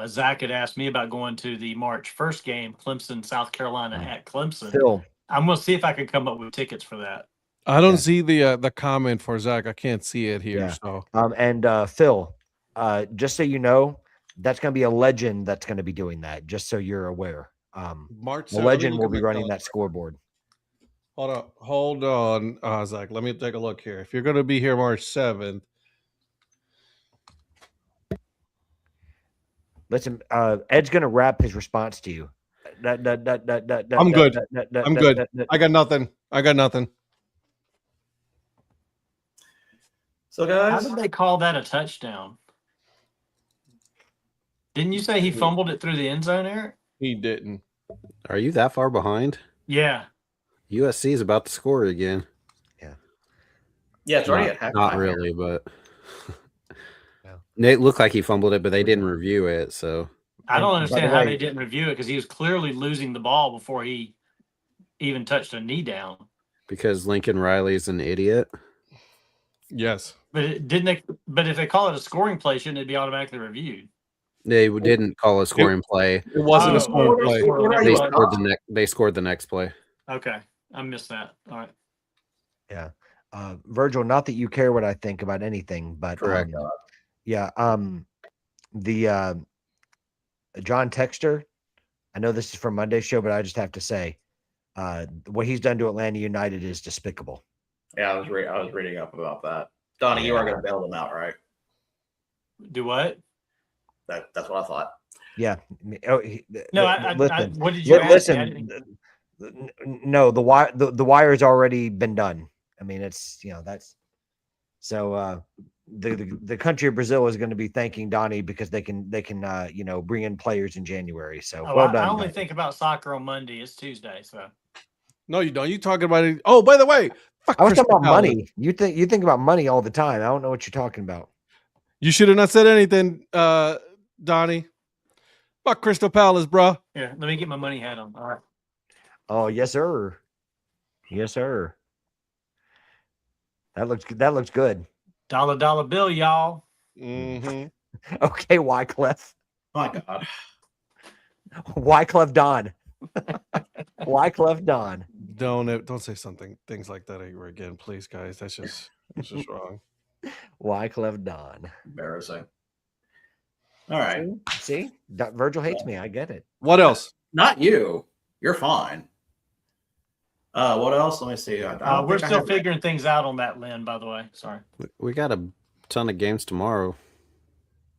Speaker 6: Zach had asked me about going to the March 1st game, Clemson, South Carolina at Clemson.
Speaker 5: Phil.
Speaker 6: I'm going to see if I can come up with tickets for that.
Speaker 2: I don't see the comment for Zach. I can't see it here.
Speaker 5: Yeah.
Speaker 2: So
Speaker 5: and Phil, just so you know, that's going to be a legend that's going to be doing that. Just so you're aware.
Speaker 2: March
Speaker 5: the legend will be running that scoreboard.
Speaker 2: Hold on, Zach. Let me take a look here. If you're going to be here March 7th,
Speaker 5: listen, Ed's going to wrap his response to you.
Speaker 2: I'm good. I'm good. I got nothing.
Speaker 1: So,
Speaker 6: How
Speaker 1: guys,
Speaker 6: did they call that a touchdown? Didn't you say he fumbled it through the end zone, Eric?
Speaker 2: He didn't.
Speaker 4: Are you that far behind?
Speaker 6: Yeah.
Speaker 4: USC is about to score again.
Speaker 1: yeah, it's already at halftime.
Speaker 4: Not really, but it looked like he fumbled it, but they didn't review it. So
Speaker 6: I don't
Speaker 5: by
Speaker 6: understand
Speaker 5: the
Speaker 6: how
Speaker 5: way-
Speaker 6: they didn't review it because he was clearly losing the ball before he even touched a knee down.
Speaker 4: because Lincoln Riley's an idiot.
Speaker 2: Yes.
Speaker 6: But But if they call it a scoring play, shouldn't it be automatically reviewed?
Speaker 4: They didn't call a scoring play.
Speaker 2: It wasn't
Speaker 6: Oh,
Speaker 2: a scoring
Speaker 6: okay.
Speaker 2: play.
Speaker 4: They scored the next play.
Speaker 6: Okay, I missed that. All right.
Speaker 5: Yeah. Virgil, not that you care what I think about anything, but
Speaker 4: Correct.
Speaker 5: the John Texter, I know this is from Monday's show, but I just have to say, what he's done to Atlanta United is despicable.
Speaker 1: Yeah, I was reading up about that. Donnie, you are going to bail them out, right?
Speaker 6: Do what?
Speaker 1: That's what I thought.
Speaker 5: Yeah.
Speaker 6: No,
Speaker 5: listen.
Speaker 6: What did you ask me? I didn't-
Speaker 5: No, the wire's already been done. I mean, it's that's so the country of Brazil is going to be thanking Donnie because they can bring in players in January. So well done.
Speaker 6: I only
Speaker 5: Donnie.
Speaker 6: think about soccer on Monday. It's Tuesday, so
Speaker 2: No, you don't. You talking about it? Oh, by the way, fuck
Speaker 5: I was
Speaker 2: Crystal
Speaker 5: talking about
Speaker 2: Palace.
Speaker 5: money. You think about money all the time. I don't know what you're talking about.
Speaker 2: You should have not said anything, Donnie. Fuck Crystal Palace, bro.
Speaker 6: here, let me get my money hat on. All right.
Speaker 5: Oh yes, sir. Yes, sir. That looks good.
Speaker 6: Dollar bill, y'all.
Speaker 2: Mm-hmm.
Speaker 5: Okay, Wyclef.
Speaker 1: My God.
Speaker 5: Wyclef Don. Wyclef Don.
Speaker 2: Don't say things like that ever again, please, guys. That's just wrong.
Speaker 5: Wyclef Don.
Speaker 1: Embarrassing. All right.
Speaker 5: See? Virgil hates me. I get it.
Speaker 2: What else?
Speaker 1: Not you. You're fine. What else? Let me see.
Speaker 6: We're still figuring things out on that, Lynn, by the way. Sorry.
Speaker 4: We got a ton of games tomorrow.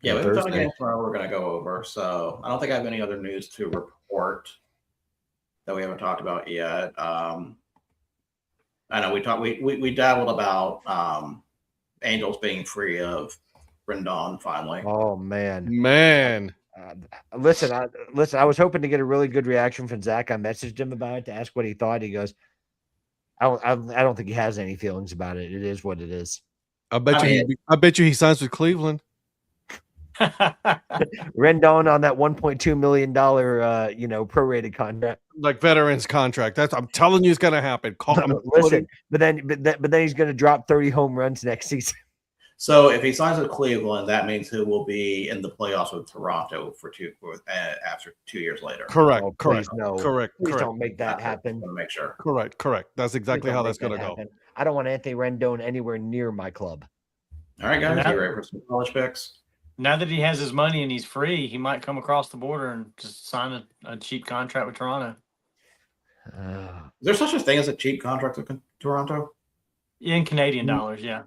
Speaker 1: Yeah, we
Speaker 4: on
Speaker 1: have a ton of
Speaker 4: Thursday.
Speaker 1: games tomorrow we're going to go over. So I don't think I have any other news to report that we haven't talked about yet. I know we dabbled about Angels being free of Rendon finally.
Speaker 5: Oh man. Listen, I was hoping to get a really good reaction from Zach. I messaged him about it to ask what he thought. He goes, I don't think he has any feelings about it. It is what it is.
Speaker 2: I bet you he signs with Cleveland.
Speaker 5: Rendon on that $1.2 million prorated contract.
Speaker 2: Like veterans contract. I'm telling you it's gonna happen.
Speaker 5: Listen, but then he's gonna drop 30 home runs next season.
Speaker 1: So if he signs with Cleveland, that means he will be in the playoffs with Toronto after 2 years later.
Speaker 2: Correct.
Speaker 5: Oh,
Speaker 2: correct.
Speaker 5: please, no.
Speaker 2: Correct.
Speaker 5: Please
Speaker 2: correct.
Speaker 5: don't make that happen.
Speaker 1: I want to make sure.
Speaker 2: Correct. That's exactly how that's gonna go.
Speaker 5: I don't want Anthony Rendon anywhere near my club.
Speaker 1: All right, guys,
Speaker 6: Now-
Speaker 1: you ready for some college picks?
Speaker 6: Now that he has his money and he's free, he might come across the border and just sign a cheap contract with Toronto.
Speaker 1: Is there such a thing as a cheap contract with Toronto?
Speaker 6: In Canadian dollars, yeah.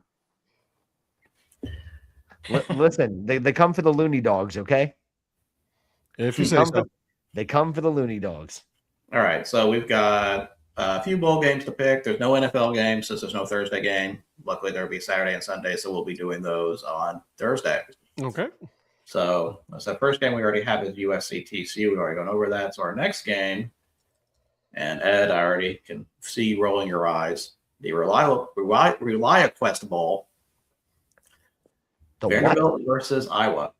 Speaker 5: Listen, they come for the loony dogs, okay?
Speaker 2: If you say so.
Speaker 5: They come for the loony dogs.
Speaker 1: All right, so we've got a few bowl games to pick. There's no NFL games since there's no Thursday game. Luckily, there'll be Saturday and Sunday, so we'll be doing those on Thursday.
Speaker 2: Okay.
Speaker 1: So the first game we already have is USC TCU. We've already gone over that. So our next game, and Ed, I already can see you rolling your eyes. The ReliaQuest Bowl.
Speaker 5: The
Speaker 1: Vanderbilt
Speaker 5: what?
Speaker 1: versus Iowa.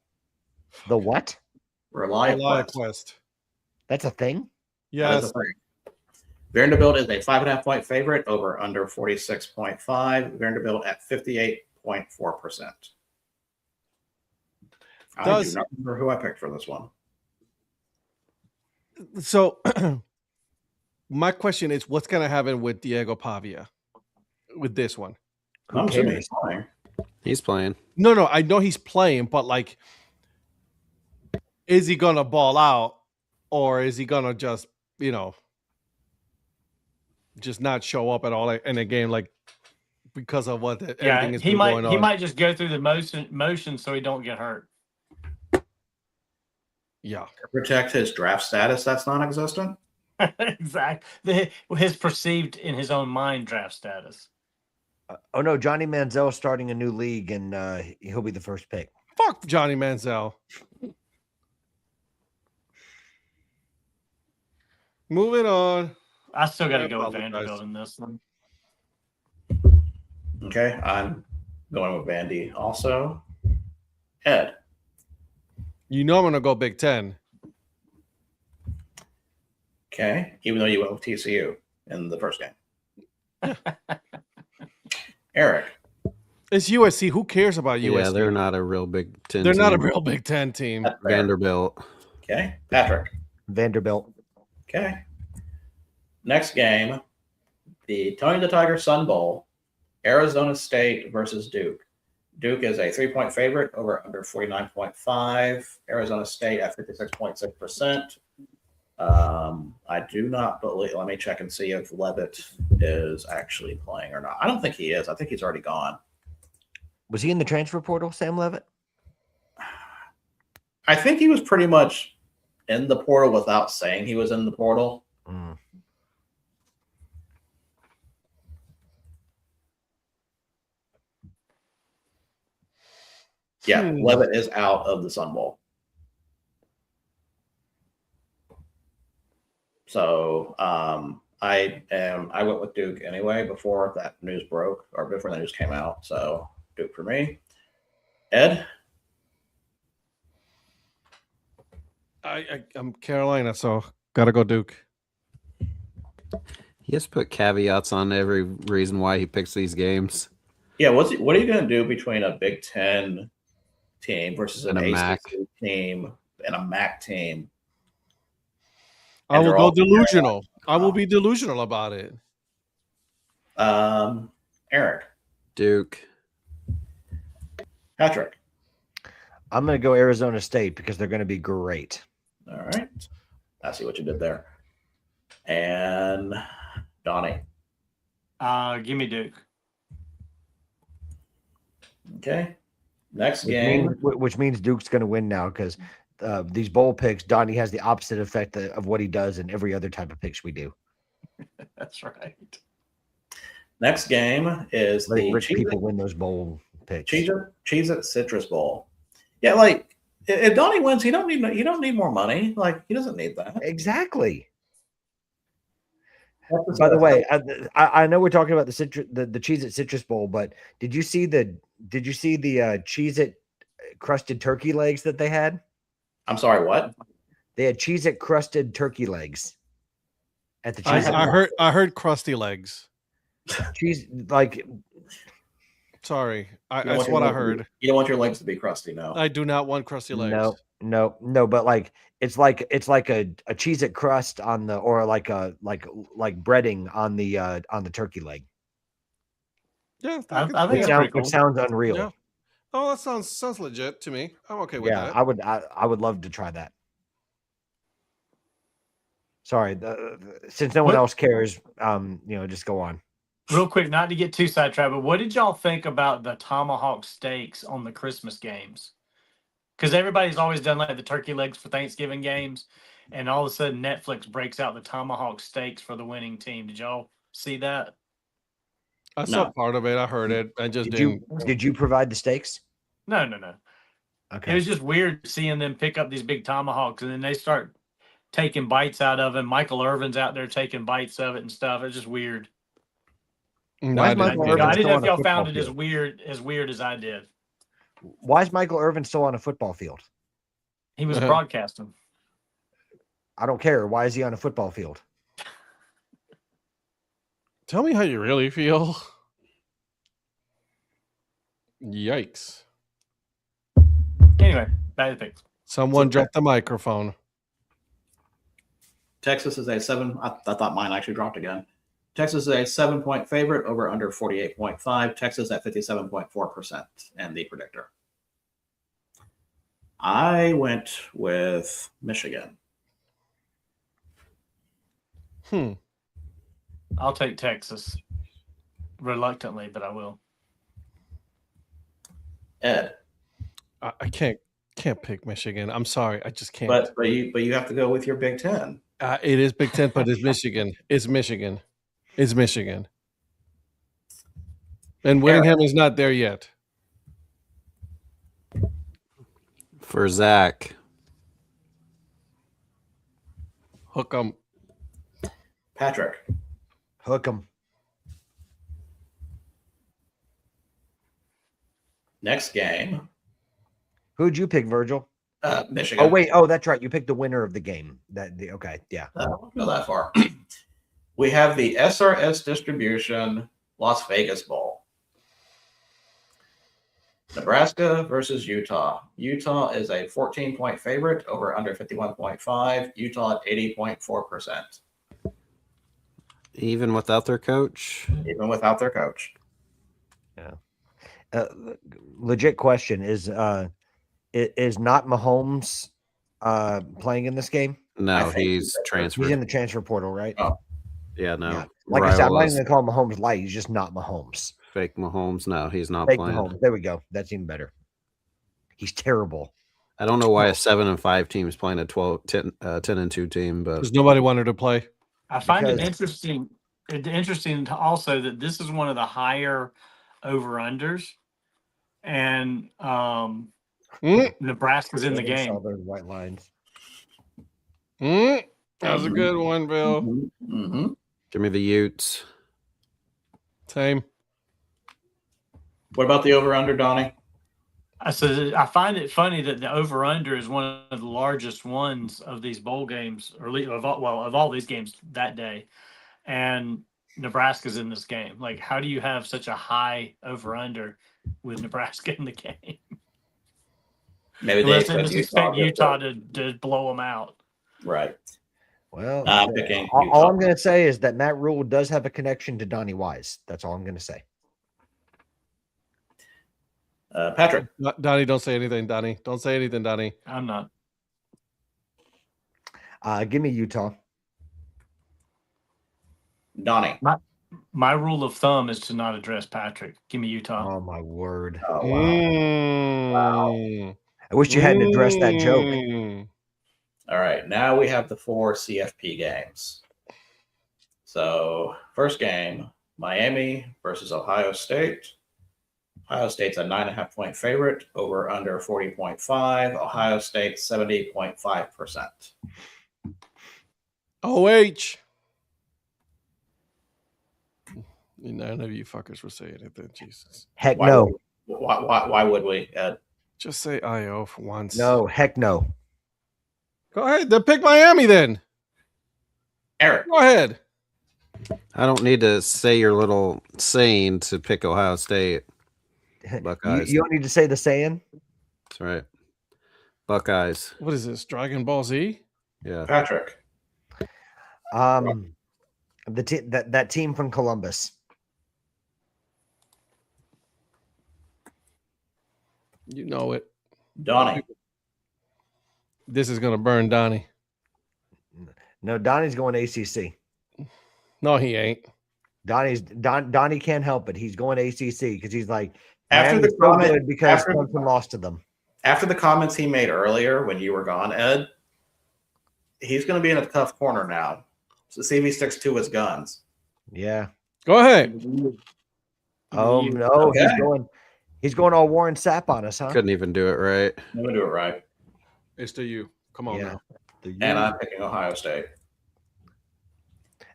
Speaker 5: The what?
Speaker 1: ReliaQuest.
Speaker 2: Quest.
Speaker 5: That's a thing?
Speaker 1: That is
Speaker 2: Yes.
Speaker 1: a thing. Vanderbilt is a 5.5 point favorite over under 46.5. Vanderbilt at 58.4%. I do not remember who I picked for this one.
Speaker 2: So my question is, what's going to happen with Diego Pavia with this one?
Speaker 5: Who
Speaker 1: I'm assuming
Speaker 5: cares?
Speaker 1: he's playing.
Speaker 4: He's playing.
Speaker 2: No, I know he's playing, but like, is he going to ball out or is he going to just, just not show up at all in a game, like because of what everything
Speaker 6: Yeah,
Speaker 2: has
Speaker 6: he
Speaker 2: been
Speaker 6: might
Speaker 2: going on.
Speaker 6: he might just go through the motion so he don't get hurt.
Speaker 2: Yeah.
Speaker 1: Protect his draft status that's non-existent.
Speaker 6: Exactly. His perceived in his own mind draft status.
Speaker 5: Oh no, Johnny Manziel starting a new league, and he'll be the first pick.
Speaker 2: Fuck Johnny Manziel. Moving on.
Speaker 6: I still got
Speaker 2: I
Speaker 6: to go with
Speaker 2: apologize.
Speaker 6: Vanderbilt in this one.
Speaker 1: Okay, I'm going with Vandy also. Ed.
Speaker 2: You know I'm gonna go Big Ten.
Speaker 1: Okay, even though you went with TCU in the first game. Eric.
Speaker 2: It's USC. Who cares about USC?
Speaker 4: Yeah, they're not a real Big Ten.
Speaker 2: They're not a
Speaker 4: team.
Speaker 2: real Big Ten team.
Speaker 4: Vanderbilt.
Speaker 1: Okay, Patrick.
Speaker 5: Vanderbilt.
Speaker 1: Okay. Next game, the Tony the Tiger Sun Bowl, Arizona State versus Duke. Duke is a 3-point favorite over under 49.5. Arizona State at 56.6%. I do not believe. Let me check and see if Levitt is actually playing or not. I don't think he is. I think he's already gone.
Speaker 5: Was he in the transfer portal, Sam Levitt?
Speaker 1: I think he was pretty much in the portal without saying he was in the portal.
Speaker 5: Mm.
Speaker 1: Yeah, Levitt is out of the Sun Bowl. So I went with Duke anyway before that news broke or before the news came out. So Duke for me. Ed?
Speaker 2: I'm Carolina, so gotta go Duke.
Speaker 4: He has put caveats on every reason why he picks these games.
Speaker 1: Yeah, what are you going to do between a Big Ten team versus an ACC team and a MAC team?
Speaker 2: I will go delusional. I will be delusional about it.
Speaker 1: Eric.
Speaker 4: Duke.
Speaker 1: Patrick.
Speaker 5: I'm going to go Arizona State because they're going to be great.
Speaker 1: All right. I see what you did there. And Donnie.
Speaker 6: Give me Duke.
Speaker 1: Okay. Next game.
Speaker 5: Which means Duke's going to win now because these bowl picks, Donnie has the opposite effect of what he does in every other type of picks we do.
Speaker 6: That's right.
Speaker 1: Next game is the
Speaker 5: rich people win those bowl picks.
Speaker 1: Cheez-It Citrus Bowl. Yeah, like if Donnie wins, he don't need more money. Like he doesn't need that.
Speaker 5: Exactly. By the way, I know we're talking about the Cheez-It Citrus Bowl, but did you see the Cheez-It crusted turkey legs that they had?
Speaker 1: I'm sorry, what?
Speaker 5: They had Cheez-It crusted turkey legs at the Cheez-It.
Speaker 2: I heard crusty legs.
Speaker 5: Cheese like.
Speaker 2: Sorry, that's what I heard.
Speaker 1: You don't want your legs to be crusty, no.
Speaker 2: I do not want crusty legs.
Speaker 5: No. But like it's like a Cheez-It crust on the or like breading on the turkey leg.
Speaker 2: Yeah,
Speaker 6: I think
Speaker 5: it sounds unreal.
Speaker 2: Yeah. Oh, that sounds legit to me. I'm okay with that.
Speaker 5: I would love to try that. Sorry, since no one else cares, just go on.
Speaker 6: Real quick, not to get too sidetracked, but what did y'all think about the tomahawk steaks on the Christmas games? Because everybody's always done like the turkey legs for Thanksgiving games, and all of a sudden Netflix breaks out the tomahawk steaks for the winning team. Did y'all see that?
Speaker 2: I saw part of it. I heard it. I just didn't.
Speaker 5: Did you provide the steaks?
Speaker 6: No.
Speaker 5: Okay.
Speaker 6: It was just weird seeing them pick up these big tomahawks, and then they start taking bites out of them. Michael Irvin's out there taking bites of it and stuff. It's just weird.
Speaker 2: No,
Speaker 5: Why
Speaker 2: I
Speaker 5: is Michael Irvin
Speaker 6: I didn't
Speaker 5: still
Speaker 6: know
Speaker 5: on
Speaker 6: if
Speaker 5: a
Speaker 6: y'all
Speaker 5: football
Speaker 6: found it
Speaker 5: field?
Speaker 6: as weird as I did.
Speaker 5: Why is Michael Irvin still on a football field?
Speaker 6: He was broadcasting.
Speaker 5: I don't care. Why is he on a football field?
Speaker 2: Tell me how you really feel. Yikes.
Speaker 6: Anyway, bad things.
Speaker 2: Someone dropped the microphone.
Speaker 1: Texas is a 7. I thought mine actually dropped again. Texas is a 7-point favorite over under 48.5. Texas at 57.4% and the predictor. I went with Michigan.
Speaker 6: I'll take Texas. Reluctantly, but I will.
Speaker 1: Ed.
Speaker 2: I can't pick Michigan. I'm sorry, I just can't.
Speaker 1: But you have to go with your Big Ten.
Speaker 2: It is Big Ten, but it's Michigan. It's Michigan. It's Michigan. And Whittingham is not there yet.
Speaker 4: For Zach.
Speaker 2: Hook 'em.
Speaker 1: Patrick.
Speaker 5: Hook 'em.
Speaker 1: Next game.
Speaker 5: Who'd you pick, Virgil?
Speaker 1: Michigan.
Speaker 5: Oh wait, oh that's right. You picked the winner of the game. Okay, yeah.
Speaker 1: Don't go that far. We have the SRS Distribution Las Vegas Bowl. Nebraska versus Utah. Utah is a 14-point favorite over under 51.5. Utah at 80.4%.
Speaker 4: Even without their coach?
Speaker 1: Even without their coach.
Speaker 5: Yeah. Legit question is not Mahomes playing in this game?
Speaker 4: No, he's transferred.
Speaker 5: He's in the transfer portal, right?
Speaker 1: Oh.
Speaker 4: Yeah, no.
Speaker 5: Yeah. Like I said, I'm not even going to call Mahomes light. He's just not Mahomes.
Speaker 4: Fake Mahomes. No, he's not
Speaker 5: Fake
Speaker 4: playing.
Speaker 5: Mahomes. There we go. That's even better. He's terrible.
Speaker 4: I don't know why a 7-5 team is playing a 10-2 team, but
Speaker 2: Because nobody wanted to play.
Speaker 6: I find it interesting. It's interesting also that this is one of the higher over-unders, and Nebraska's in the game.
Speaker 5: Saw those white lines.
Speaker 2: That was a good one, Bill.
Speaker 1: Mm-hmm.
Speaker 4: give me the Utes.
Speaker 2: Same.
Speaker 1: What about the over-under, Donnie?
Speaker 6: I said I find it funny that the over/under is one of the largest ones of these bowl games, or of all these games that day, and Nebraska's in this game. Like, how do you have such a high over/under with Nebraska in the game?
Speaker 1: Maybe
Speaker 6: Unless
Speaker 1: they
Speaker 6: they expect Utah to blow them out.
Speaker 1: Right.
Speaker 5: Well,
Speaker 1: I'm picking
Speaker 5: all I'm going to say is that Matt Rule does have a connection to Donnie Wise. That's all I'm going to say.
Speaker 1: Patrick.
Speaker 2: Donnie, don't say anything, Donnie. Don't say anything, Donnie.
Speaker 6: I'm not.
Speaker 5: Give me Utah.
Speaker 1: Donnie.
Speaker 6: My rule of thumb is to not address Patrick. Give me Utah.
Speaker 5: Oh, my word.
Speaker 1: Oh, wow.
Speaker 2: Wow.
Speaker 5: I wish you hadn't addressed that joke.
Speaker 1: All right. Now we have the 4 CFP games. So, first game, Miami versus Ohio State. Ohio State's a 9.5-point favorite, over under 40.5. Ohio State 70.5%.
Speaker 2: OH. None of you fuckers were saying it then, Jesus.
Speaker 5: Heck no.
Speaker 1: Why would we, Ed?
Speaker 2: Just say IO for once.
Speaker 5: No, heck no.
Speaker 2: Go ahead. Then pick Miami then.
Speaker 1: Eric.
Speaker 2: Go ahead.
Speaker 4: I don't need to say your little saying to pick Ohio State. Buckeyes.
Speaker 5: You don't need to say the saying.
Speaker 4: That's right. Buckeyes.
Speaker 2: What is this? Dragon Ball Z?
Speaker 4: Yeah.
Speaker 1: Patrick.
Speaker 5: That team from Columbus.
Speaker 2: You know it.
Speaker 1: Donnie.
Speaker 2: This is gonna burn Donnie.
Speaker 5: No, Donnie's going ACC.
Speaker 2: No, he ain't.
Speaker 5: Donnie can't help it. He's going ACC because he's like
Speaker 1: After the
Speaker 5: so
Speaker 1: comment,
Speaker 5: good because
Speaker 1: after-
Speaker 5: Clemson lost to them.
Speaker 1: After the comments he made earlier when you were gone, Ed, he's going to be in a tough corner now. So see if he sticks to his guns.
Speaker 5: Yeah.
Speaker 2: Go ahead.
Speaker 5: Oh no,
Speaker 1: Okay.
Speaker 5: he's going all Warren Sapp on us, huh?
Speaker 4: Couldn't even do it right.
Speaker 1: I'm going to do it right.
Speaker 2: It's to you. Come on
Speaker 5: Yeah.
Speaker 2: now.
Speaker 1: And I'm picking Ohio State.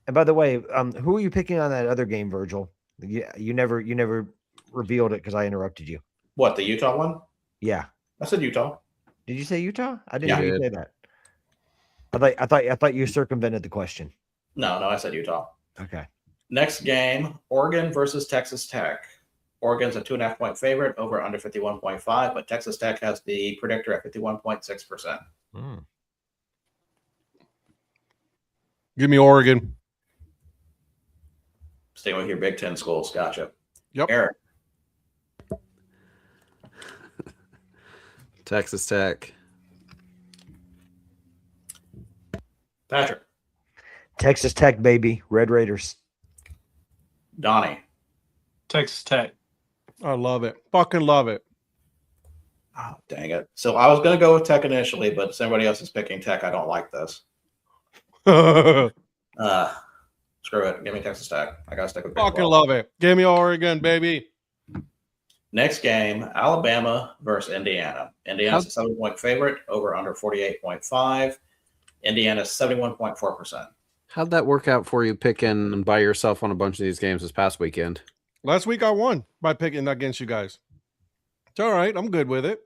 Speaker 5: And by the way, who are you picking on that other game, Virgil? You never revealed it because I interrupted you.
Speaker 1: What, the Utah one?
Speaker 5: Yeah.
Speaker 1: I said Utah.
Speaker 5: Did you say Utah? I didn't
Speaker 1: Yeah.
Speaker 5: hear you say that. I thought you circumvented the question.
Speaker 1: No, I said Utah.
Speaker 5: Okay.
Speaker 1: Next game, Oregon versus Texas Tech. Oregon's a 2.5-point favorite, over under 51.5, but Texas Tech has the predictor at 51.6%.
Speaker 2: Give me Oregon.
Speaker 1: Staying with your Big Ten schools. Gotcha.
Speaker 2: Yep.
Speaker 1: Eric.
Speaker 4: Texas Tech.
Speaker 1: Patrick.
Speaker 5: Texas Tech, baby. Red Raiders.
Speaker 1: Donnie.
Speaker 6: Texas Tech.
Speaker 2: I love it. Fucking love it.
Speaker 1: Oh, dang it. So I was going to go with Tech initially, but somebody else is picking Tech. I don't like this. Screw it. Give me Texas Tech. I got to stick with Big
Speaker 2: Fucking
Speaker 1: 12.
Speaker 2: love it. Give me Oregon, baby.
Speaker 1: Next game, Alabama versus Indiana. Indiana's a 7-point favorite, over under 48.5. Indiana's 71.4%.
Speaker 4: How'd that work out for you picking by yourself on a bunch of these games this past weekend?
Speaker 2: Last week I won by picking against you guys. It's all right. I'm good with it.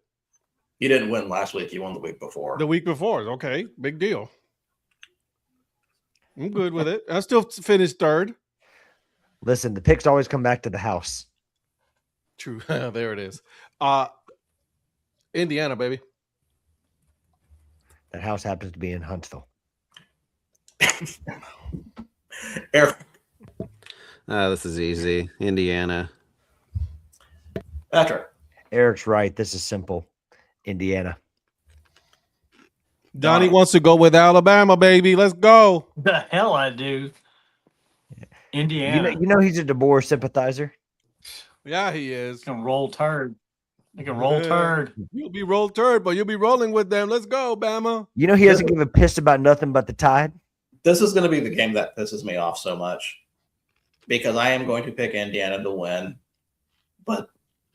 Speaker 1: You didn't win last week. You won the week before.
Speaker 2: The week before. Okay. Big deal. I'm good with it. I still finished third.
Speaker 5: Listen, the picks always come back to the house.
Speaker 2: True. There it is. Indiana, baby.
Speaker 5: That house happens to be in Huntsville.
Speaker 1: Eric.
Speaker 4: This is easy. Indiana.
Speaker 1: Patrick.
Speaker 5: Eric's right. This is simple. Indiana.
Speaker 2: Donnie wants to go with Alabama, baby. Let's go.
Speaker 6: The hell I do. Indiana.
Speaker 5: You know he's a DeBoer sympathizer.
Speaker 2: Yeah, he is.
Speaker 6: Can roll turd. They can roll turd.
Speaker 2: You'll be roll turd, but you'll be rolling with them. Let's go, Bama.
Speaker 5: You know he doesn't give a piss about nothing but the Tide.
Speaker 1: This is going to be the game that pisses me off so much because I am going to pick Indiana to win, but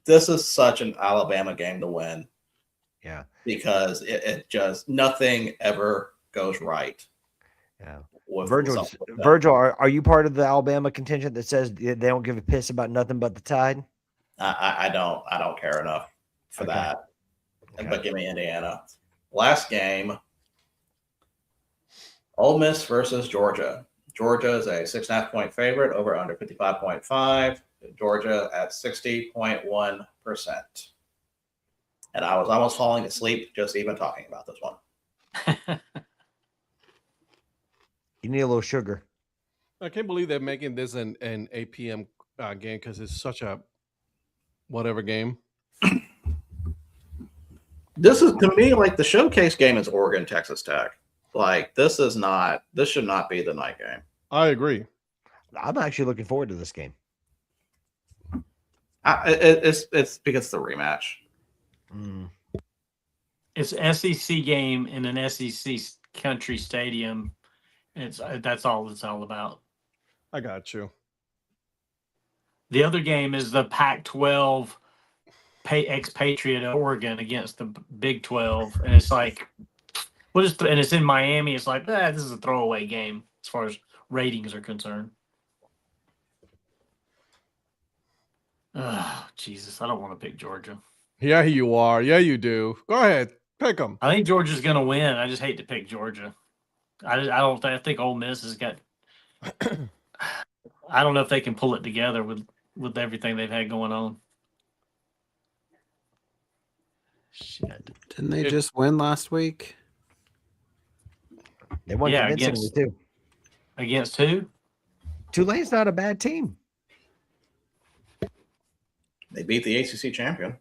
Speaker 1: this is such an Alabama game to win.
Speaker 5: Yeah.
Speaker 1: Because it just nothing ever goes right.
Speaker 5: Yeah.
Speaker 1: Virgil,
Speaker 5: are you part of the Alabama contingent that says they don't give a piss about nothing but the Tide?
Speaker 1: I don't care enough for that.
Speaker 5: Okay.
Speaker 1: But give me Indiana. Last game, Ole Miss versus Georgia. Georgia is a 6.5-point favorite, over under 55.5. Georgia at 60.1%. And I was almost falling asleep just even talking about this one.
Speaker 5: You need a little sugar.
Speaker 2: I can't believe they're making this an 8 p.m. Game because it's such a whatever game.
Speaker 1: This is, to me, like the showcase game is Oregon, Texas Tech. Like this should not be the night game.
Speaker 2: I agree.
Speaker 5: I'm actually looking forward to this game.
Speaker 1: It's because it's the rematch.
Speaker 6: It's SEC game in an SEC country stadium. That's all it's all about.
Speaker 2: I got you.
Speaker 6: The other game is the Pac-12 expatriate Oregon against the Big 12, and it's like and it's in Miami. It's like this is a throwaway game as far as ratings are concerned. Oh, Jesus, I don't want to pick Georgia.
Speaker 2: Yeah, you are. Yeah, you do. Go ahead. Pick them.
Speaker 6: I think Georgia's going to win. I just hate to pick Georgia. I think Ole Miss has got I don't know if they can pull it together with everything they've had going on. Shit.
Speaker 4: Didn't they just win last week?
Speaker 5: They won convincingly too.
Speaker 6: Against who?
Speaker 5: Tulane's not a bad team.
Speaker 1: They beat the ACC champion.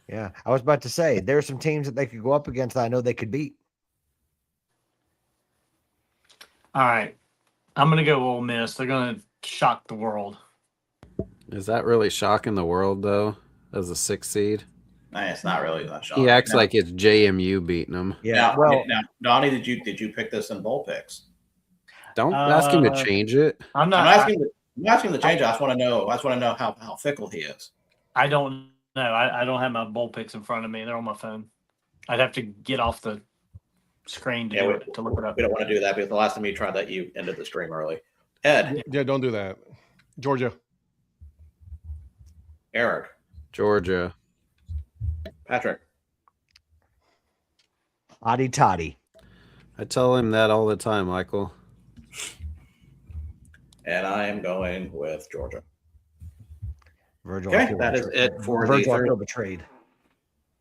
Speaker 5: Yeah, I was about to say there are some teams that they could go up against that I know they could beat.
Speaker 6: All right. I'm going to go Ole Miss. They're going to shock the world.
Speaker 4: Is that really shocking the world, though, as a 6th seed?
Speaker 1: It's not really that shocking.
Speaker 4: He acts like it's JMU beating him.
Speaker 5: Yeah,
Speaker 1: now, Donnie, did you pick this in bowl picks?
Speaker 4: Don't ask him to change it.
Speaker 1: I'm asking to change it. I just want to know how fickle he is.
Speaker 6: I don't know. I don't have my bowl picks in front of me. They're on my phone. I'd have to get off the screen to look it up.
Speaker 1: We don't want to do that because the last time you tried that, you ended the stream early. Ed.
Speaker 2: Yeah, don't do that. Georgia.
Speaker 1: Eric.
Speaker 4: Georgia.
Speaker 1: Patrick.
Speaker 5: Hotty toddy.
Speaker 4: I tell him that all the time, Michael.
Speaker 1: And I am going with Georgia.
Speaker 5: Virgil.
Speaker 1: Okay, that is it for
Speaker 5: Virgil. I
Speaker 1: the
Speaker 5: feel betrayed.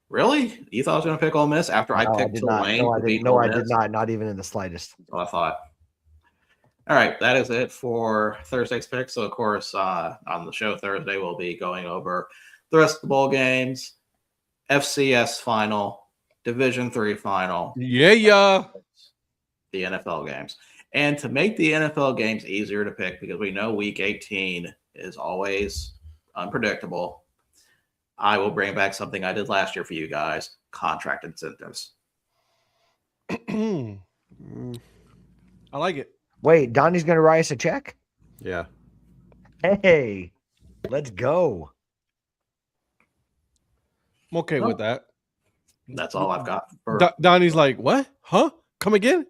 Speaker 1: Really? You thought I was going to pick Ole Miss after I picked Tulane?
Speaker 5: No, I did not. Not even in the slightest.
Speaker 1: That's what I thought. All right, that is it for Thursday's pick. So, of course, on the show Thursday, we'll be going over the rest of the bowl games, FCS final, Division III final.
Speaker 2: Yeah.
Speaker 1: The NFL games. And to make the NFL games easier to pick, because we know Week 18 is always unpredictable, I will bring back something I did last year for you guys: contract incentives.
Speaker 2: I like it.
Speaker 5: Wait, Donnie's going to write us a check?
Speaker 4: Yeah.
Speaker 5: Hey, let's go.
Speaker 2: I'm okay with that.
Speaker 1: That's all I've got.
Speaker 2: Donnie's like, what? Huh? Come again?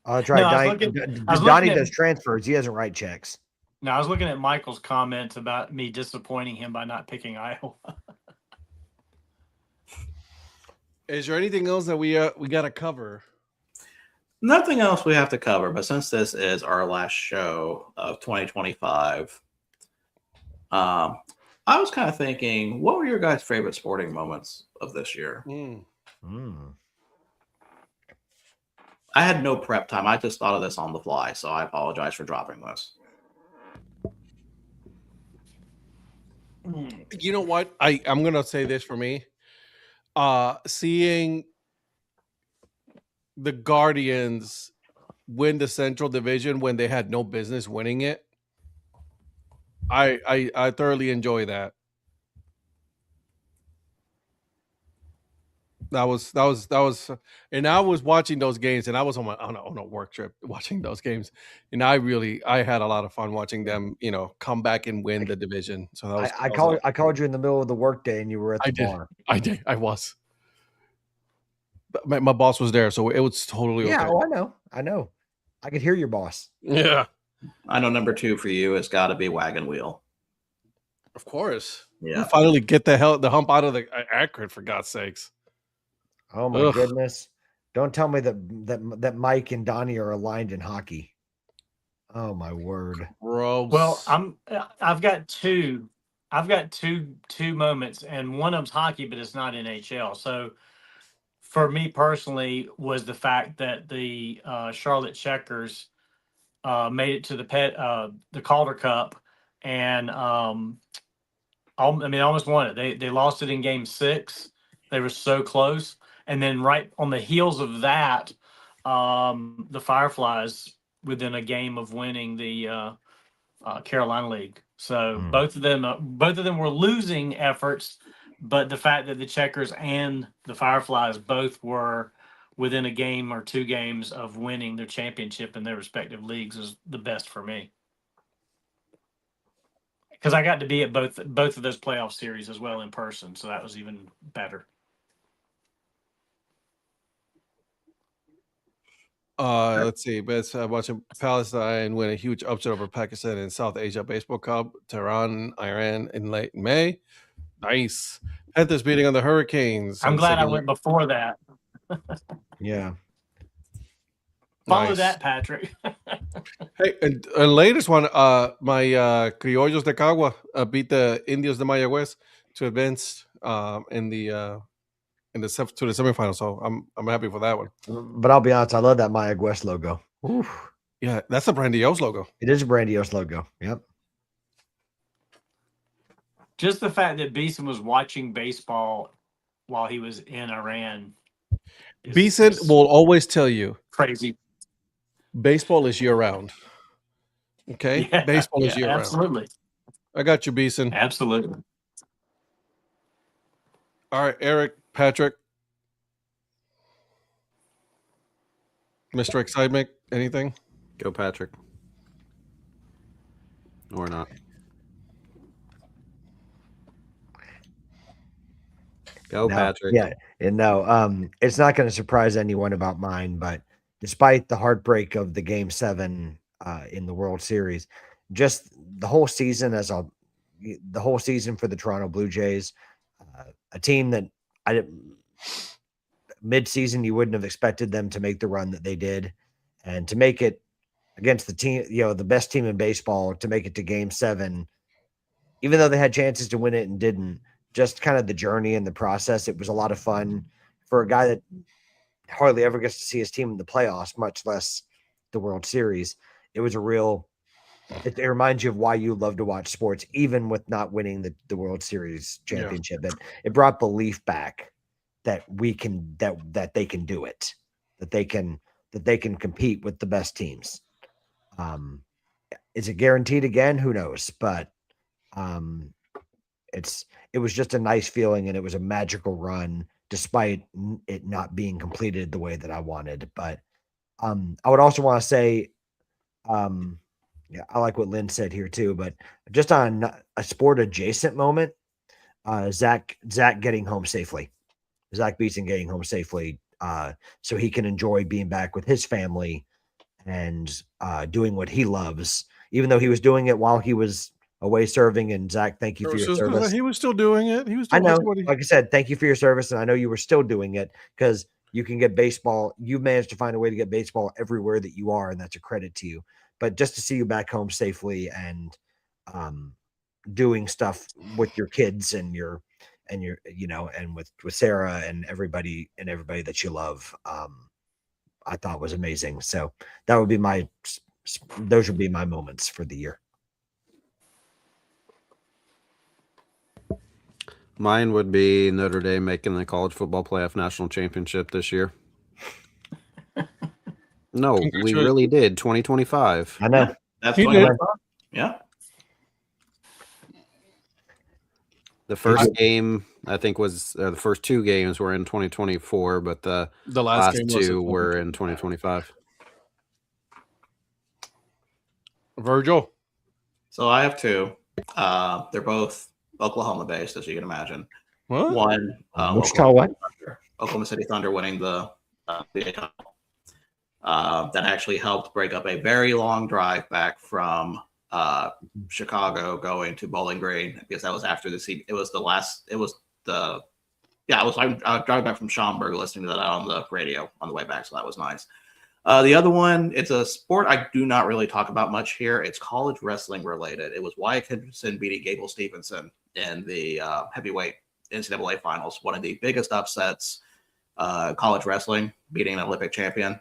Speaker 5: Oh, that's right.
Speaker 6: No,
Speaker 5: Donnie does transfers. He doesn't write checks.
Speaker 6: No, I was looking at Michael's comments about me disappointing him by not picking Iowa.
Speaker 2: Is there anything else that we got to cover?
Speaker 1: Nothing else we have to cover, but since this is our last show of 2025, I was kind of thinking, what were your guys' favorite sporting moments of this year? I had no prep time. I just thought of this on the fly, so I apologize for dropping this.
Speaker 2: You know what? I'm going to say this for me. Seeing the Guardians win the Central Division when they had no business winning it, I thoroughly enjoy that. That was, and I was watching those games, and I was on a work trip watching those games, and I had a lot of fun watching them, come back and win the division. So that was,
Speaker 5: I called you in the middle of the workday, and you were at the bar.
Speaker 2: I was. My boss was there, so it was totally okay.
Speaker 5: Yeah, I know. I could hear your boss.
Speaker 2: Yeah.
Speaker 1: I know number 2 for you has got to be Wagon Wheel.
Speaker 2: Of course.
Speaker 1: Yeah.
Speaker 2: Finally get the hump out of the Akron, for God's sakes.
Speaker 5: Oh my goodness! Don't tell me that Mike and Donnie are aligned in hockey. Oh my word,
Speaker 2: bro.
Speaker 6: Well, I've got two moments, and one of them's hockey, but it's not NHL. So, for me personally, was the fact that the Charlotte Checkers made it to the Calder Cup, and almost won it. They lost it in Game 6. They were so close. And then right on the heels of that, the Fireflies within a game of winning the Carolina League. So both of them were losing efforts, but the fact that the Checkers and the Fireflies both were within a game or 2 games of winning their championship in their respective leagues is the best for me. Because I got to be at both of those playoff series as well in person, so that was even better.
Speaker 2: Let's see. But watching Palestine win a huge upset over Pakistan in South Asia Baseball Cup, Tehran, Iran in late May. Nice. Panthers beating on the Hurricanes.
Speaker 6: I'm glad I went before that.
Speaker 5: Yeah.
Speaker 6: Follow that, Patrick.
Speaker 2: Hey, and latest one, my Criollos de Cagua beat the Indios de Mayagüez to advance in the semifinals. So I'm happy for that one.
Speaker 5: But I'll be honest, I love that Mayagüez logo. Oof.
Speaker 2: Yeah, that's a grandiose logo.
Speaker 5: It is a grandiose logo. Yep.
Speaker 6: Just the fact that Beeson was watching baseball while he was in Iran.
Speaker 2: Beeson will always tell you
Speaker 6: crazy.
Speaker 2: Baseball is year round. Okay?
Speaker 6: Yeah,
Speaker 2: baseball is year round.
Speaker 6: Absolutely.
Speaker 2: I got you, Beeson.
Speaker 6: Absolutely.
Speaker 2: All right, Eric, Patrick, Mr. Excitement, anything?
Speaker 4: Go, Patrick. Or not. Go, Patrick.
Speaker 5: Yeah, and no, it's not going to surprise anyone about mine, but despite the heartbreak of the Game 7 in the World Series, just the whole season the whole season for the Toronto Blue Jays, a team that mid-season you wouldn't have expected them to make the run that they did, and to make it against the team, the best team in baseball, to make it to Game 7, even though they had chances to win it and didn't. Just kind of the journey and the process. It was a lot of fun for a guy that hardly ever gets to see his team in the playoffs, much less the World Series. It was it reminds you of why you love to watch sports, even with not winning the World Series championship. Yeah. It brought belief back that that they can do it, that they can that they can compete with the best teams. Is it guaranteed again? Who knows? But it was just a nice feeling, and it was a magical run despite it not being completed the way that I wanted. But I would also want to say, yeah, I like what Lynn said here too, but just on a sport adjacent moment, Zach getting home safely, Zach Beeson getting home safely, so he can enjoy being back with his family and doing what he loves, even though he was doing it while he was away serving. And Zach, thank you for your service.
Speaker 2: He was still doing it. He was still,
Speaker 5: I know, like I said, thank you for your service. And I know you were still doing it because you can get baseball. You've managed to find a way to get baseball everywhere that you are. And that's a credit to you. But just to see you back home safely and doing stuff with your kids and your, and with Sarah and everybody that you love, I thought was amazing. So those would be my moments for the year.
Speaker 4: Mine would be Notre Dame making the college football playoff national championship this year. No, we really did. 2025.
Speaker 5: I know.
Speaker 1: Yeah, that's
Speaker 2: He
Speaker 1: 2025.
Speaker 2: did.
Speaker 1: Yeah.
Speaker 4: The first game, I think, was the first two games were in 2024, but the last
Speaker 2: game
Speaker 4: two were in 2025.
Speaker 2: Virgil.
Speaker 1: So I have two. They're both Oklahoma based, as you can imagine.
Speaker 2: What?
Speaker 1: One, Oklahoma City Thunder winning the title. That actually helped break up a very long drive back from Chicago going to Bowling Green, because that was after I was driving back from Schaumburg listening to that on the radio on the way back, so that was nice. The other one, it's a sport I do not really talk about much here. It's college wrestling related. It was Wyatt Henderson beating Gable Stevenson in the heavyweight NCAA finals, one of the biggest upsets college wrestling, beating an Olympic champion.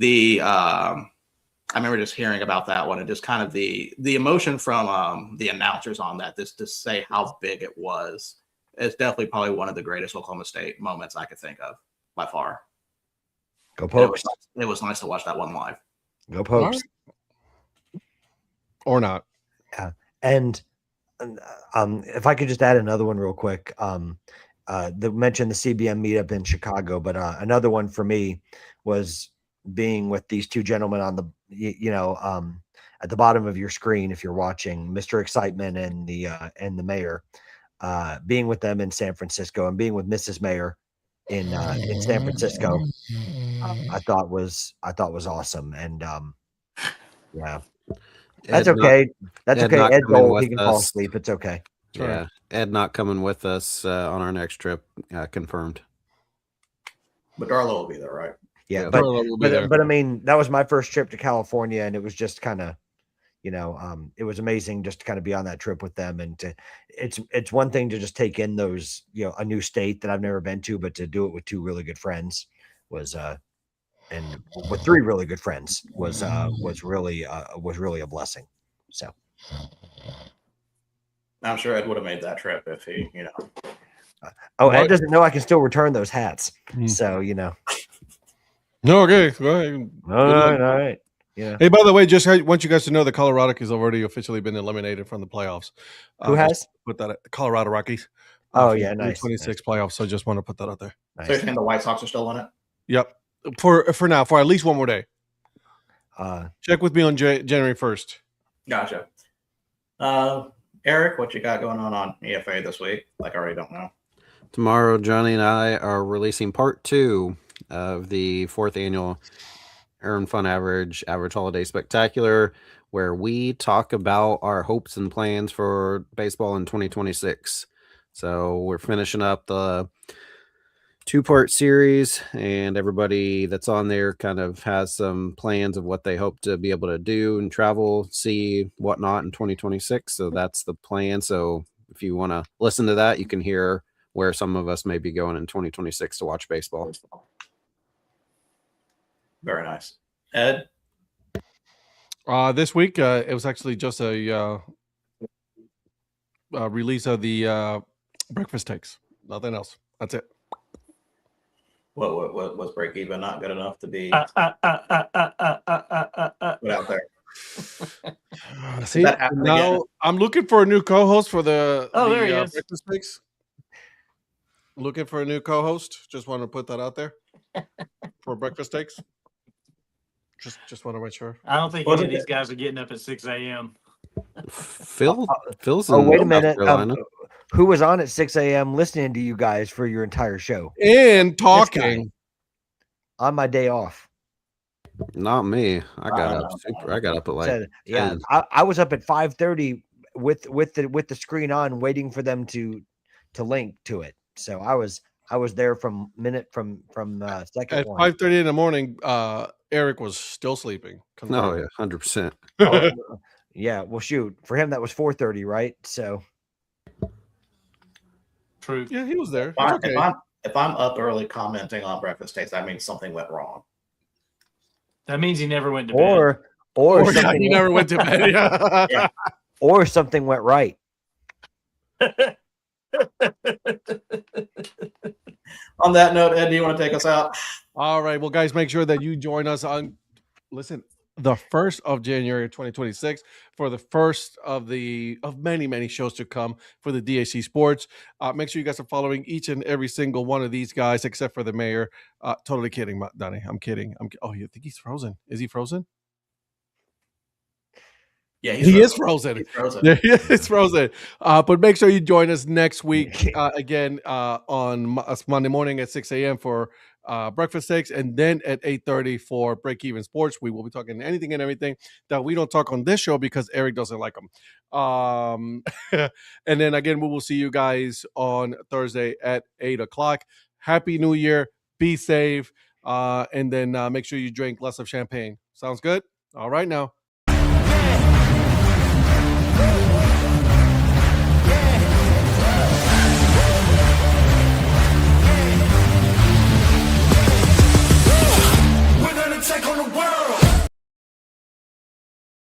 Speaker 1: I remember just hearing about that one and just kind of the emotion from the announcers on that, just to say how big it was. It's definitely probably one of the greatest Oklahoma State moments I could think of by far.
Speaker 5: Go Pokes.
Speaker 1: It was nice to watch that one live.
Speaker 5: Go Pokes.
Speaker 2: Or not.
Speaker 5: Yeah. And if I could just add another one real quick. They mentioned the CBM meetup in Chicago, but another one for me was being with these two gentlemen on the, at the bottom of your screen, if you're watching, Mr. Excitement and the mayor, being with them in San Francisco and being with Mrs. Mayor in San Francisco, I thought was awesome. And yeah, that's okay. That's okay. Ed's old. He can fall asleep. It's okay.
Speaker 4: Yeah. Ed not coming with us on our next trip, confirmed.
Speaker 1: But Darla will be there, right?
Speaker 5: Yeah, but I mean, that was my first trip to California, and it was just kind of, it was amazing just to kind of be on that trip with them. And it's one thing to just take in those, a new state that I've never been to, but to do it with two really good friends and with three really good friends was really a blessing. So
Speaker 1: I'm sure Ed would have made that trip if he,
Speaker 5: Ed doesn't know I can still return those hats. So,
Speaker 2: No, okay. Go ahead.
Speaker 5: All right. Yeah.
Speaker 2: Hey, by the way, just want you guys to know the Colorado has already officially been eliminated from the playoffs.
Speaker 5: Who has?
Speaker 2: Put that at the Colorado Rockies.
Speaker 5: Oh, yeah, nice.
Speaker 2: 26 playoffs. So just want to put that out there.
Speaker 1: Nice. So you're saying the White Sox are still in it?
Speaker 2: Yep. For now, for at least one more day. Check with me on January 1st.
Speaker 1: Gotcha. Eric, what you got going on EFA this week? Like I already don't know.
Speaker 4: Tomorrow, Johnny and I are releasing part 2 of the 4th annual Earn Fun Average Holiday Spectacular, where we talk about our hopes and plans for baseball in 2026. So we're finishing up the 2-part series, and everybody that's on there kind of has some plans of what they hope to be able to do and travel, see, whatnot in 2026. So that's the plan. So if you want to listen to that, you can hear where some of us may be going in 2026 to watch baseball.
Speaker 1: Very nice. Ed?
Speaker 2: This week, it was actually just a release of the breakfast takes. Nothing else. That's it.
Speaker 1: What was break even not good enough to be
Speaker 6: Uh,
Speaker 1: put out there?
Speaker 2: See,
Speaker 1: that happen
Speaker 2: now
Speaker 1: again?
Speaker 2: I'm looking for a new co-host for the
Speaker 6: there he is.
Speaker 2: breakfast mix. Looking for a new co-host. Just want to put that out there for breakfast takes. Just want to make sure.
Speaker 6: I don't think
Speaker 1: Was
Speaker 6: any of
Speaker 1: it-
Speaker 6: these guys are getting up at 6 a.m.
Speaker 4: Phil's
Speaker 5: Oh,
Speaker 4: in
Speaker 5: wait a
Speaker 4: North
Speaker 5: minute.
Speaker 4: Carolina.
Speaker 5: Who was on at 6 a.m. listening to you guys for your entire show
Speaker 2: And talking.
Speaker 5: on my day off?
Speaker 4: Not me. I got up at like
Speaker 5: Said, yeah,
Speaker 4: 10.
Speaker 5: I was up at 5:30 with the screen on, waiting for them to link to it. So I was there from second
Speaker 2: At
Speaker 5: one.
Speaker 2: 5:30 in the morning, Eric was still sleeping.
Speaker 4: No, yeah, 100%.
Speaker 5: Yeah, well, shoot, for him that was 4:30, right? So
Speaker 6: True.
Speaker 2: Yeah, he was there. It's okay.
Speaker 1: If I'm up early commenting on breakfast takes, that means something went wrong.
Speaker 6: That means he never went to bed.
Speaker 5: or
Speaker 2: God,
Speaker 5: something
Speaker 2: he never went to bed. Yeah.
Speaker 1: Yeah.
Speaker 5: or something went right.
Speaker 1: On that note, Ed, do you want to take us out?
Speaker 2: All right. Well, guys, make sure that you join us on the 1st of January 2026 for the first of many shows to come for the DHC Sports. Make sure you guys are following each and every single one of these guys, except for the mayor. Totally kidding, Donnie. I'm kidding. Oh, you think he's frozen? Is he frozen?
Speaker 1: Yeah,
Speaker 2: He is frozen.
Speaker 1: He's frozen.
Speaker 2: Yeah, it's frozen. But make sure you join us next week again on Monday morning at 6 a.m. for breakfast takes, and then at 8:30 for Break Even Sports. We will be talking anything and everything that we don't talk on this show because Eric doesn't like them. And then again, we will see you guys on Thursday at 8 o'clock. Happy New Year. Be safe. And then make sure you drink lots of champagne. Sounds good? All right now.